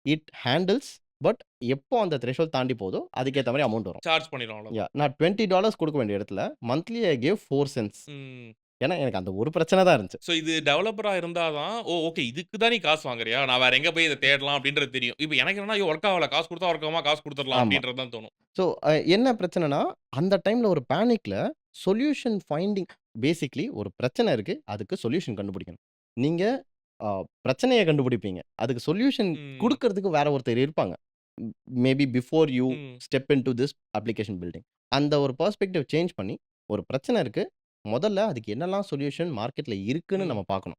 It handles. But எப்போ அந்த த்ரெஷோல்ட் தாண்டி போதோ, அதுக்கேத்த மாரி அமௌண்ட் வரும். சார்ஜ் பண்ணிரும் அவ்வளோதான். நான் $20 குடுக்க வேண்டிய இடத்துல, மந்த்லி ஐ கேவ் 4 சென்ட்ஸ். ம். ஏன்னா எனக்கு அந்த ஒரு பிரச்சனை தான் இருந்துச்சு. சோ இது டெவலப்பரா இருந்தா தான், ஓகே இதுக்கு தான் நீ காசு வாங்குறியா? நான் வேற எங்க போய் இத தேடலாம் அப்டின்றது தெரியும். இப்ப எனக்கு என்னன்னா, ஐயோ வொர்க் ஆகல. காசு குடுத்தா வொர்க் ஆகுமா? காசு குடுத்துறலாம் ஆமா. அப்டின்றது தான் தோணும். ஸோ என்ன பிரச்சனைனா, அந்த டைம்ல ஒரு பேனிக்ல சொல்யூஷன் ஃபைண்டிங் பேசிக்கலி ஒரு பிரச்சனை இருக்கு. அதுக்கு சொல்யூஷன் கண்டுபிடிக்கணும். நீங்க அ பிரச்சனைய கண்டுபிடிப்பீங்க. அதுக்கு சொல்யூஷன் ம். குடுக்கறதுக்கு வேற ஒருத்தர் இருப்பாங்க. மேபி பிஃபோர் யூ ம். Step into this application building. அந்த ஒரு பெர்ஸ்பெக்டிவ் சேஞ்ச் பண்ணி, ஒரு பிரச்சனை இருக்கு. முதல்ல அதுக்கு என்னலாம் சொல்யூஷன் மார்க்கெட்ல இருக்குன்னு ம். நம்ம பார்க்கணும்.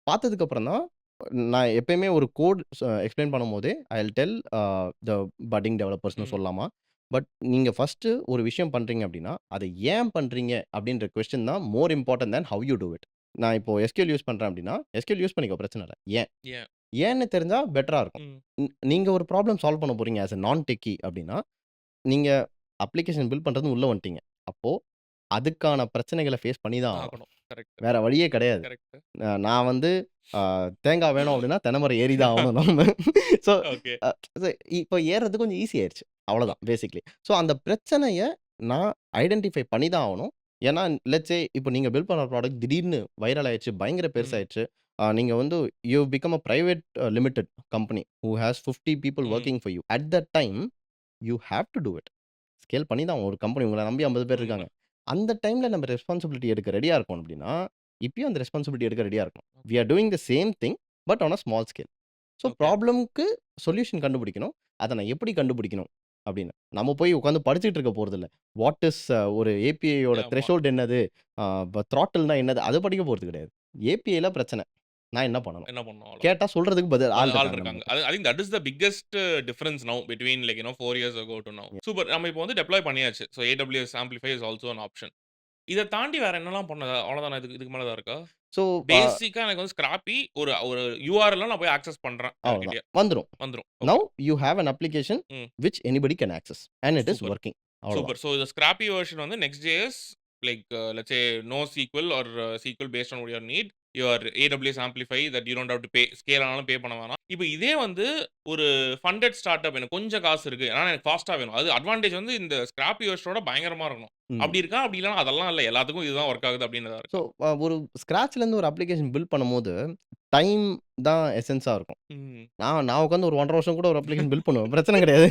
பார்த்ததுக்கு அப்புறம் தான், நான் எப்பயுமே ஒரு கோட் எக்ஸ்ப்ளைன் பண்ணும்போதே, I will tell the budding டெவலப்பர்ஸ்ன்னு ம். சொல்லலாமா. பட் நீங்க ஃபர்ஸ்ட்டு ஒரு விஷயம் பண்றீங்க அப்டின்னா, அத ஏன் பண்றீங்க அப்டின்ற கொஸ்டின் தான் மோர் important than how you do it. நான் இப்போ SQL யூஸ் பண்றேன் அப்டின்னா, SQL யூஸ் பண்ணிக்கோ பிரச்சனை இல்ல. ஏன்? ஏன்? ஏன்னு தெரிஞ்சா பெட்டரா இருக்கும். ம். நீங்க ஒரு ப்ராப்ளம் சால்வ் பண்ண போறீங்க ஆஸ் எ நான் டெக்கி அப்டின்னா, நீங்க அப்ளிகேஷன் பில்ட் பண்றதுன்னு உள்ள வந்துட்டீங்க. அப்போ அதுக்கான பிரச்சனைகள ஃபேஸ் பண்ணி தான் ஆகணும். ஆகணும். கரெக்ட். வேற வழியே கிடையாது. கரெக்ட். நான் வந்து அ தேங்காய் வேணும் அப்டின்னா, தென்னை மரம் ஏறி தான் ஆகணும் நம்ம. So okay. அ ச இப்போ ஏறுறது கொஞ்சம் ஈஸி ஆயிருச்சு. அவ்வளோதான் ஓகே. பேசிக்கலி. ஸோ அந்த பிரச்சனைய நான் ஐடென்டிஃபை பண்ணி தான் ஆவணும். ஏன்னா லெட்ஸ் சே இப்போ நீங்க பில்ட் பண்ற ப்ராடக்ட் திடீர்னு வைரல் ஆயிருச்சு. பயங்கர ம். பெருசாயிருச்சு. நீங்க வந்து you have become a private limited company who has 50 people hmm. Working for you. At that time you have to do it. Scale பண்ணி தான் ஒரு கம்பெனி உங்கள நம்பி 50 பேர் இருக்காங்க. உண்ம. அந்த டைம்ல நம்ம ரெஸ்பான்சிபிலிட்டி எடுக்க ரெடியா இருக்கோம் அப்டின்னா, இப்பயும் அந்த ரெஸ்பான்சிபிலிட்டி எடுக்க ரெடியா இருக்கணும். We okay. Are doing the same thing but on a small scale. So okay. ப்ராப்ளம்க்கு சொல்யூஷன் கண்டுபிடிக்கணும். அத நான் எப்படி கண்டுபிடிக்கணும் அப்படின்னு. நம்ம போய் உட்கார்ந்து படிச்சுட்டு இருக்க போறதில்ல. வாட் இஸ் ஒரு ஏபிஐயோட ஆமா. த்ரெஷோல்ட் என்னது? த்ராட்டில்னா என்னது? அத படிக்க போறது கிடையாது. ஏபிஐல பிரச்சனை. நான் என்ன பண்ணணும்? என்ன பண்ணணும் அவ்வளோதான். கேட்டா சொல்றதுக்கு பதில் ஆள் ஆள் இருக்காங்க இருக்காங்க. நம்மகிட்ட. I think that is the biggest difference now between 4 years ago to now. Super. நம்ம இப்போ வந்து டெப்ளாய் பண்ணியாச்சு. So AWS amplify is also an option. இத தாண்டி வேற என்னலாம் பண்ண அவ்வளோதானா? இதுக்கு மேல தான் இருக்கா? ஸோ பேசிக்கா எனக்கு வந்து ஸ்கிராப்பி ஒரு ஒரு URL நான் போய் ஆக்சஸ் பண்றேன் அவ்வளோதான். யார்கிட்டயா. வந்துரும். வந்துரும். Now okay. You have an application hmm. Which anybody can access and it is super. Working. அவ்வளோதான். சூப்பர். ஸோ இந்த ஸ்கிராப்பி வெர்ஷன் வந்து Next.js let's say NoSQL or SQL based on your need. Your AWS amplify that you don't have to pay. Scale ஆனாலும் pay பண்ண வேணாம். இப்போ இதே வந்து ஒரு ஃபண்டட் ஸ்டார்ட் அப் எனக்கு கொஞ்சம் காசு இருக்கு. ஆனா எனக்கு ஃபாஸ்ட்டா வேணும். அது அட்வான்டேஜ் வந்து இந்த ஸ்கிராப்பி வெர்ஷனோட பயங்கரமா இருக்கணும். ம். அப்படி இருக்கா? அப்படி இல்லன்னா அதெல்லாம் இல்ல. எல்லாத்துக்கும் இதுதான் வொர்க் ஆகுது அப்படின்றதா ஸோ இருக்கா? ஒரு ஸ்க்ராட்ச்லேருந்து ஒரு அப்ளிகேஷன் பில்ட் பண்ணும்போது, டைம் தான் எசன்ஸா இருக்கும். ம். நான் நான் உட்காந்து ஒரு 1 1/2 வருஷம் கூட ஒரு அப்ளிகேஷன் பில்ட் பண்ணுவேன். பிரச்சனை கிடையாது.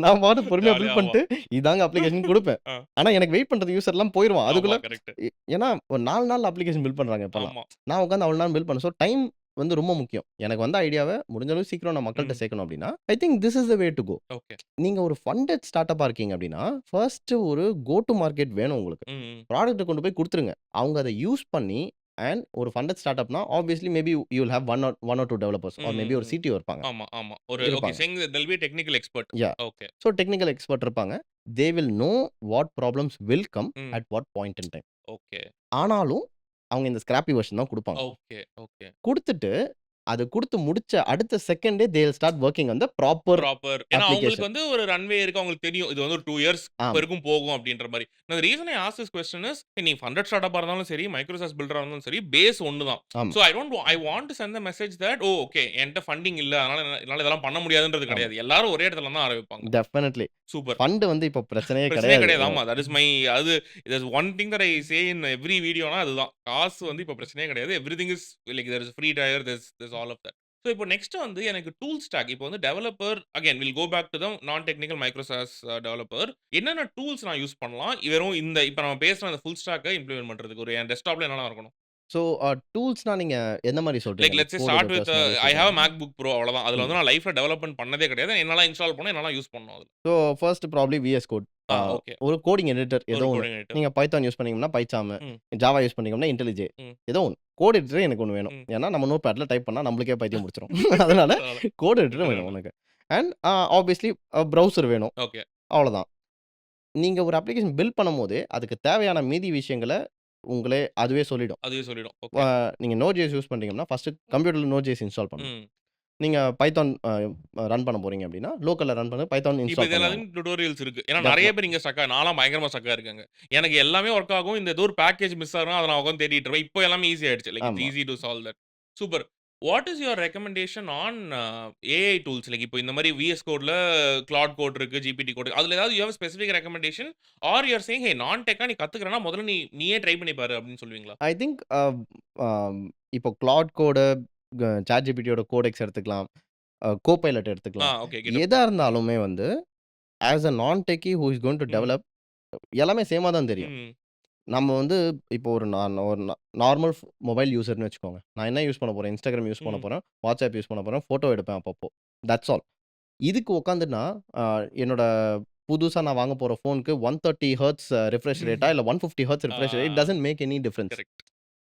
நான் பாட்டுக்கு பொறுமையா ஜாலியா பில்ட் ஆமா. பண்ணிட்டு, இதாங்க அப்ளிகேஷன் குடுப்பேன். ஆ. ஆனா எனக்கு வெயிட் பண்றது யூசர்லாம் போயிருவான். ஆமா. அதுக்குள்ள கரெக்ட். ஏன்னா ஒரு 4 நாள்ல அப்ளிகேஷன் பில்ட் பண்றாங்க இப்பல்லாம். ஆமா. நான் உட்காந்து அவ்வளோ நேரம் பில்ட் பண்ணேன். ஸோ டைம் வந்து ரொம்ப முக்கியம். எனக்கு வந்த ஐடியாவ முடிஞ்ச அளவு சீக்கிரம் நான் மக்கள்ட்ட ம். சேர்க்கணும் அப்டின்னா, I think this is the way to go. Okay. நீங்க ஒரு ஃபண்டட் ஸ்டார்ட் அப்பா இருக்கீங்க அப்டின்னா, ஃபர்ஸ்ட் ஒரு கோ டூ மார்க்கெட் வேணும் உங்களுக்கு. ம். ம். ப்ராடக்ட்ட கொண்டு போய் குடுத்துருங்க. அவங்க அத யூஸ் பண்ணி அண்ட் ஒரு ஃபண்டட் ஸ்டார்ட் அப்னா obviously maybe you will have 1 or 2 developers hmm. Or maybe ஒரு ம். சிடிஓ இருப்பாங்க. ஆமா, ஆமா. ஒரு ஓகே. இருப்பாங்க. saying that there'll be a technical expert. Yeah! Okay. So technical expert இருப்பாங்க. They will know what problems will come hmm. At what point in time. Okay. ஆனாலும் அவங்க இந்த ஸ்கிராப்பி வெர்ஷன் தான் குடுப்பாங்க. ஓகே. ஓகே. குடுத்துட்டு அது குடுத்து முடிச்ச அடுத்த செகண்டே they will start working on the proper proper. ஏன்னா அவங்களுக்கு அப்ளிகேஷன். வந்து ஒரு ரன்வே இருக்கு. அவங்களுக்கு தெரியும். இது வந்து ஒரு 2 இயர்ஸ் ஆமா. வரைக்கும் போகும் அப்படின்ற மாரி. The reason I ask this question is நீ ஃபண்டட் ஸ்டார்ட்டப்பா இருந்தாலும் சரி, மைக்ரோசாஃப்ட் பில்டரா இருந்தாலும் சரி, பேஸ் ஒண்ணு தான். ஆமா. So I want to send the message that okay என்ட்ட ஃபண்டிங் இல்ல. அதனால என்னால இதெல்லாம் பண்ண முடியாதுன்றது ஆமா. கிடையாது. எல்லாரும் ஒரே இடத்துல தான் ஆரம்பிப்பாங்க. டெஃபினெட்லி. சூப்பர். ஃபண்ட் வந்து இப்ப பிரச்சனையே பிரச்சனையே கிடையாது. கிடையாது. ஆமா. தட் இஸ் மை அது there's one thing that I say in every வீடியோனா அதுதான். காசு வந்து இப்ப பிரச்சனையே கிடையாது. Everything is there is free tier there's all of that. So இப்போ நெக்ஸ்ட் வந்து எனக்கு டூல் ஸ்டாக் இப்போ வந்து developer again will go back to the non technical Microsoft developer என்னென்ன டூல்ஸ் நான் யூஸ் பண்ணலாம் வெறும் இந்த இப்போ நம்ம பேசுற அந்த ஃபுல் ஸ்டாக்கை இம்ப்ளிமெண்ட் பண்றதுக்கு ஒரு என் டெஸ்க்டாப்ல என்னலாம் இருக்கணும் ஸோ டூல்ஸ்னா நீங்க எந்த மாரி சொல்றீங்க? Let's say code start with editors மாரி ஐ ஹேவ் சொல்றீங்களா? மேக் புக் ப்ரோ அவ்வளவுதான் அதுல ம். வந்து நான் லைஃப்ல டெவலப்மெண்ட் பண்ணதே கிடையாது என்னெல்லாம் இன்ஸ்டால் பண்ணணும் என்னெல்லாம் யூஸ் பண்ணணும் அதுல so first probably VS Code. Okay ஒரு கோடிங் எடிட்டர் ஒரு ஏதோ ஒண்ணு. கோஆர்டினேட்டர் நீங்க பைத்தான் யூஸ் பண்ணீங்கன்னா பைசாம், ம் ஜாவா யூஸ் பண்ணீங்கன்னா இன்டெலிஜே. ம் ஏதோ ஒண்ணு. கோட் எடிட்டர் எனக்கு ஒண்ணு வேணும். ம் ஏன்னா நம்ம நோட்பேட்ல டைப் பண்ணா நம்மளுக்கே பைத்தியம் முடிச்சிரும். அதனால கோட் எடிட்டர் வேணும் உனக்கு. அண்ட் ஆப்வியஸ்லி ப்ரௌசர் வேணும். ஓகே அவ்வளோதான். நீங்க ஒரு அப்ளிகேஷன் பில்ட் பண்ணும்போதே அதுக்கு தேவையான மீதி விஷயங்கள உங்களே அதுவே சொல்லிடும். அதுவே சொல்லிடும் ஓகே நீங்க Node.js யூஸ் பண்றீங்கன்னா ஃபர்ஸ்ட் கம்ப்யூட்டர்ல Node.js இன்ஸ்டால் பண்ணணும். ம் நீங்க பைத்தான் ரன் பண்ண போறீங்க அப்படின்னா, லோக்கல்ல ரன் பண்ண பைத்தான் இப்போ இன்ஸ்டால் இது பண்ணணும். எல்லாத்தையும் டுட்டோரியல்ஸ் இருக்கு. ஏன்னா டெஃபன நெறைய பேர் இங்க ஸ்டக்கா நான்லாம் பயங்கரமா ஸ்டக்கா இருக்கேங்க. எனக்கு எல்லாமே வொர்க் ஆகும். இந்த ஏதோ ஒரு பேக்கேஜ் மிஸ் ஆகும். அத நான் உட்கார்ந்து தேடிட்டு இருப்பேன். இப்போ எல்லாமே ஈஸி ஆயிடுச்சு. லைக் இட்ஸ் ஆமா. Easy to solve that. Super. What is your recommendation on AI tools? Like இப்போ இந்த மாரி விஎஸ் கோட்ல கிளாட் கோட் இருக்கு, ஜிபிடி கோட். அதுல ஏதாவது you have specific recommendation or you are saying hey நான் டெக்கா நீ கத்துக்கிறனா முதல்ல நீயே ட்ரை பண்ணி பாரு அப்படின்னு சொல்லுவீங்களா? ஐ திங்க் இப்போ கிளாட் கோடு, ChatGPTயோட கோடெக்ஸ் எடுத்துக்கலாம். கோபைலட் எடுத்துக்கலாம். Okay GitHub. எதா இருந்தாலுமே வந்து as a non techie who is going to hmm. Develop எல்லாமே சேமா தான் தெரியும். ம். நம்ம வந்து இப்போ ஒரு நார்மல் மொபைல் யூசர்ன்னு வச்சுக்கோங்க. நான் என்ன யூஸ் பண்ண போறேன்? Instagram யூஸ் பண்ண ம். போறேன். WhatsApp யூஸ் பண்ண போறேன். ஃபோட்டோ எடுப்பேன் அப்பப்போ. That's all. இதுக்கு உட்காந்துன்னா, என்னோட புதுசா நான் வாங்க போற ஃபோனுக்கு 130 ஹெர்ட்ஸ் ரிஃப்ரெஷ் ரேட்டா, இல்ல 150 hertz refresh rate, it doesn't make any difference. Correct.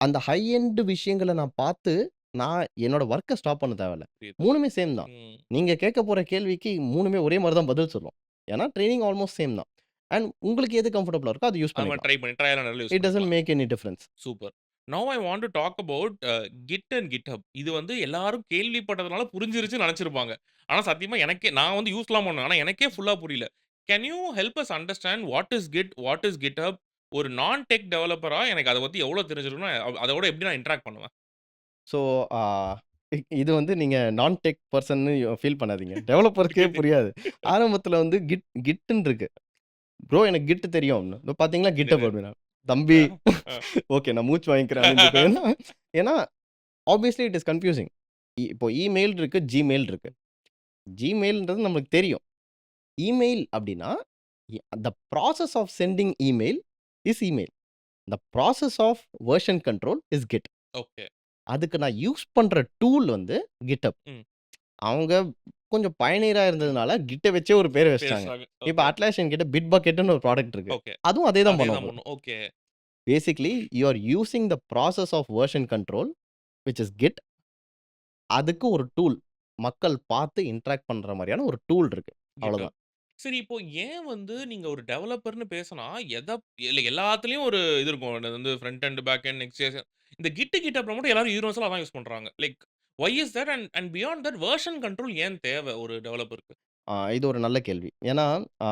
அந்த ஹை எண்ட் விஷயங்கள நான் பார்த்து, நான் என்னோட வொர்க்க ஸ்டாப் பண்ண தேவையில்ல. புரியுது. 3மே சேம் தான். ம். நீங்க கேட்க போற கேள்விக்கு 3மே ஒரே மாரி தான் பதில் சொல்லும். ஏன்னா ட்ரெய்னிங் ஆல்மோஸ்ட் சேம் தான். அண்ட் உங்களுக்கு எது கம்ஃபர்டபுளா இருக்கோ அத யூஸ் அது மாரி பண்ணிக்கலாம். ட்ரை பண்ணி trial and error use it doesn't பண்ணிக்கலாம். Make any difference. Super. Now I want to talk about Git and GitHub. இது வந்து எல்லாரும் கேள்விப்பட்டதுனால புரிஞ்சிருச்சுன்னு நெனச்சிருப்பாங்க. ஆனா சத்தியமா எனக்கே நான் வந்து யூஸ்லாம் பண்ணுவேன். ஆனா எனக்கே ஃபுல்லா புரியல. Can you help us understand what is Git? What is GitHub? ஒரு நான் டெக் டெவலப்பரா எனக்கு அத பத்தி எவ்வளோ தெரிஞ்சிருக்கணும்? அதோட எப்படி நான் இன்டராக்ட் பண்ணுவேன்? ஸோ, ஆ இது வந்து நீங்க நான் டெக் பெர்சன்னு ஃபீல் பண்ணாதீங்க. டெவலப்பருக்கே புரியாது. ஆரம்பத்தில வந்து கிட்ன்னு இருக்கு. ப்ரோ எனக்கு கிட் தெரியும். இதோ பார்த்தீங்களா கிட்டப் என்னது? அப்படின்னா. தம்பி அ, அ. ஓகே நான் மூச்சு வாங்கிக்கிறேன் அப்படின்னு இருக்கும். ஏன்னா ஏன்னா ஆப்வியஸ்லி இட் இஸ் கன்ஃப்யூசிங். இப்போ இமெயில் இருக்கு, ஜிமெயில் இருக்கு. ஜிமெயில்ன்றது நமக்கு தெரியும். இமெயில் அப்படின்னா, the process of sending email is email. The process of version control is Git. Okay. அதுக்கு நான் யூஸ் பண்ற டூல் வந்து GitHub. ம். அவங்க கொஞ்சம் பயனியரா ம். இருந்ததுனால கிட்ட வச்சே ஒரு பேர வச்சுட்டாங்க. பேசுறாங்க. இப்ப ஓகே, அட்லாசியன் கிட்ட பிட்பக்கெட்ன்னு ஒரு ப்ராடக்ட் இருக்கு. ஓகே. அதுவும் அதே தான் அதே பண்ண தான் போகுது. பண்ணும். Okay. Basically you are using the process of version control which is Git. அதுக்கு ஒரு டூல். மக்கள் பார்த்து இன்டராக்ட் பண்ற மாரியான ஒரு டூல் இருக்கு. GitHub. அவ்வளோதான். சரி இப்போ ஏன் வந்து நீங்க ஒரு டெவலப்பர்ன்னு பேசுனா, இல்ல எல்லாத்துலயும் ஒரு இது இருக்கும். அது வந்து front end, back end, next இந்த GitHub மட்டும் எல்லாரும் யூனிவர்சலா அதான் யூஸ் பண்றாங்க. Like why is that? And beyond that version control ஏன் தேவை ஒரு டெவலப்பருக்கு? இது ஒரு நல்ல கேள்வி. ஏன்னா, ஆ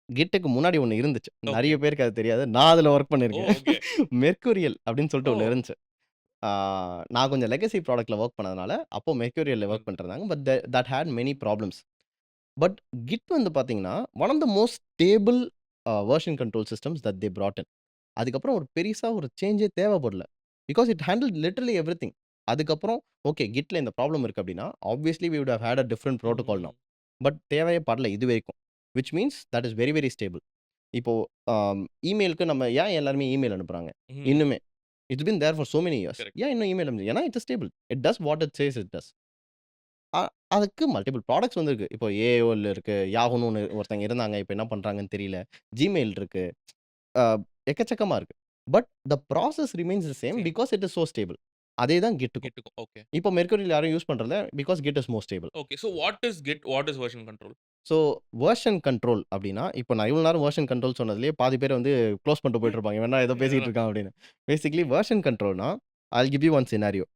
Gitக்கு முன்னாடி ஒண்ணு இருந்துச்சு. ஓகே. நெறைய பேருக்கு அது தெரியாது. நான் அதுல வொர்க் ஓ! பண்ணியிருக்கேன். ஓகே. மெர்க்கூரியல் அப்படின்னு சொல்லிட்டு ஒண்ணு ஓ! இருந்துச்சு. ஆ நான் கொஞ்சம் லெகசி ப்ராடக்ட்ல வொர்க் பண்ணதுனால, அப்போ மெர்க்கூரியல்ல வொர்க் ஓகே. பண்ணிட்டுருந்தாங்க. But that had many problems. But Git வந்து பார்த்தீங்கன்னா, one of the most stable version control systems that they brought in. அதுக்கப்புறம் ஒரு பெரிசா ஒரு சேஞ்சே தேவைப்படல. Because it handled literally everything. அதுக்கப்புறம் ஓகே கிட்ல இந்த ப்ராப்ளம் இருக்கு அப்படின்னா, obviously we would have had a different protocol now. Hmm. But தேவையே படல இதுவரைக்கும். Which means that is very very stable. இப்போ இமெயிலுக்கு நம்ம ஏன் எல்லாருமே இமெயில் அனுப்புறாங்க? ம். இன்னுமே. It's been there for so many years. Correct. ஏன் இன்னும் இமெயில் அனுப்புது? ஏன்னா it is stable. It does what it says it does. Uh அதுக்கு மல்டிபிள் ப்ராடக்ட்ஸ் வந்திருக்கு. இப்போ ஏஓஎல் இருக்கு. யாஹூன்னு ஒருத்தங்க இருந்தாங்க. இப்ப என்ன பண்றாங்கன்னு தெரியல. Gmail இருக்கு. அ எக்கச்சக்கமா இருக்கு. But the process remains the same same. Because it is so stable. அதே தான் கிட்டுக்கும். Gitக்கும். ஓகே. இப்போ மெர்க்குரியில் யாரும் யூஸ் பண்றதில்ல. Because kid is more stable. Okay. So what is Git? What is version control? So version control அப்டின்னா, இப்போ நான் இவ்வளோ நேரம் வெர்ஷன் கண்ட்ரோல் சொன்னதிலேயே பாதி பேர் வந்து க்ளோஸ் பண்ணிட்டு போயிட்டு இருப்பாங்க. இவன் என்ன ஏதோ பேசிட்டு இருக்கான் அப்படின்னு. பேசிக்கலி வெர்ஷன் கண்ட்ரோல்னா, I'll give you one scenario.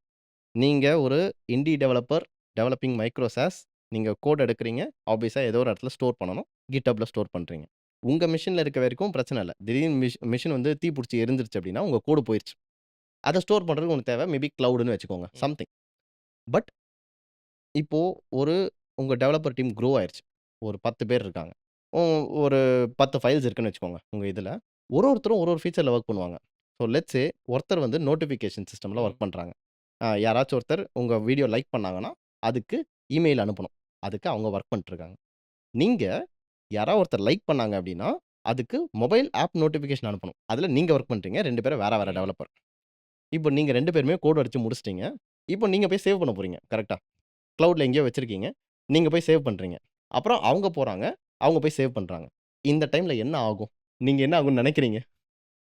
நீங்க ஒரு indie developer developing micro SaaS. நீங்க கோட் எடுக்குறீங்க. ஆப்வியஸா ஏதோ ஒரு இடத்துல ஸ்டோர் பண்ணணும். GitHubல ஸ்டோர் பண்றீங்க. உங்க மெஷின்ல இருக்க வரைக்கும் பிரச்சனை இல்ல. திடீர்னு மெஷின் வந்து தீ புடிச்சு எரிஞ்சிருச்சு அப்டின்னா, உங்க கோடு போயிருச்சு. அத ஸ்டோர் பண்றதுக்கு உங்களுக்கு தேவை மேபி கிளவுட்ன்னு வச்சுக்கோங்க. ம். சம்திங். பட் இப்போ ஒரு உங்க டெவலப்பர் டீம் க்ரோ ஆயிருச்சு. ஒரு 10 பேர் இருக்காங்க. ஒ ஒரு 10 ஃபைல்ஸ் இருக்குன்னு வச்சுக்கோங்க, உங்க இதுல. ஒருத்தரும் ஒரு ஃபீச்சர்ல வொர்க் பண்ணுவாங்க. ஸோ லெட்ஸ் சே ஒருத்தர் வந்து நோட்டிஃபிகேஷன் சிஸ்டம்ல ம். வொர்க் பண்றாங்க. யாராச்சும் ஒருத்தர் உங்க வீடியோ லைக் பண்ணாங்கன்னா, அதுக்கு இமெயில் அனுப்பணும். அதுக்கு அவங்க வொர்க் பண்ணிட்டு இருக்காங்க. நீங்க யாராவது ஒருத்தர் லைக் பண்ணாங்க அப்டின்னா, அதுக்கு மொபைல் ஆப் நோட்டிஃபிகேஷன் அனுப்பணும். அதுல நீங்க வொர்க் பண்றீங்க. 2 பேரும் வேற வேற ம். டெவலப்பர். இப்போ நீங்க 2 பேருமே கோட் அடிச்சு முடிச்சுட்டீங்க. இப்போ நீங்க போய் சேவ் பண்ண போறீங்க. கரெக்ட்டா? கிளவுட்ல எங்கேயோ வச்சிருக்கீங்க. நீங்க போய் சேவ் பண்றீங்க. அப்புறம் அவங்க போறாங்க. அவங்க போய் சேவ் பண்றாங்க. இந்த டைம்ல என்ன ஆகும்? நீங்க என்ன ஆகும்னு நெனைக்கிறீங்க?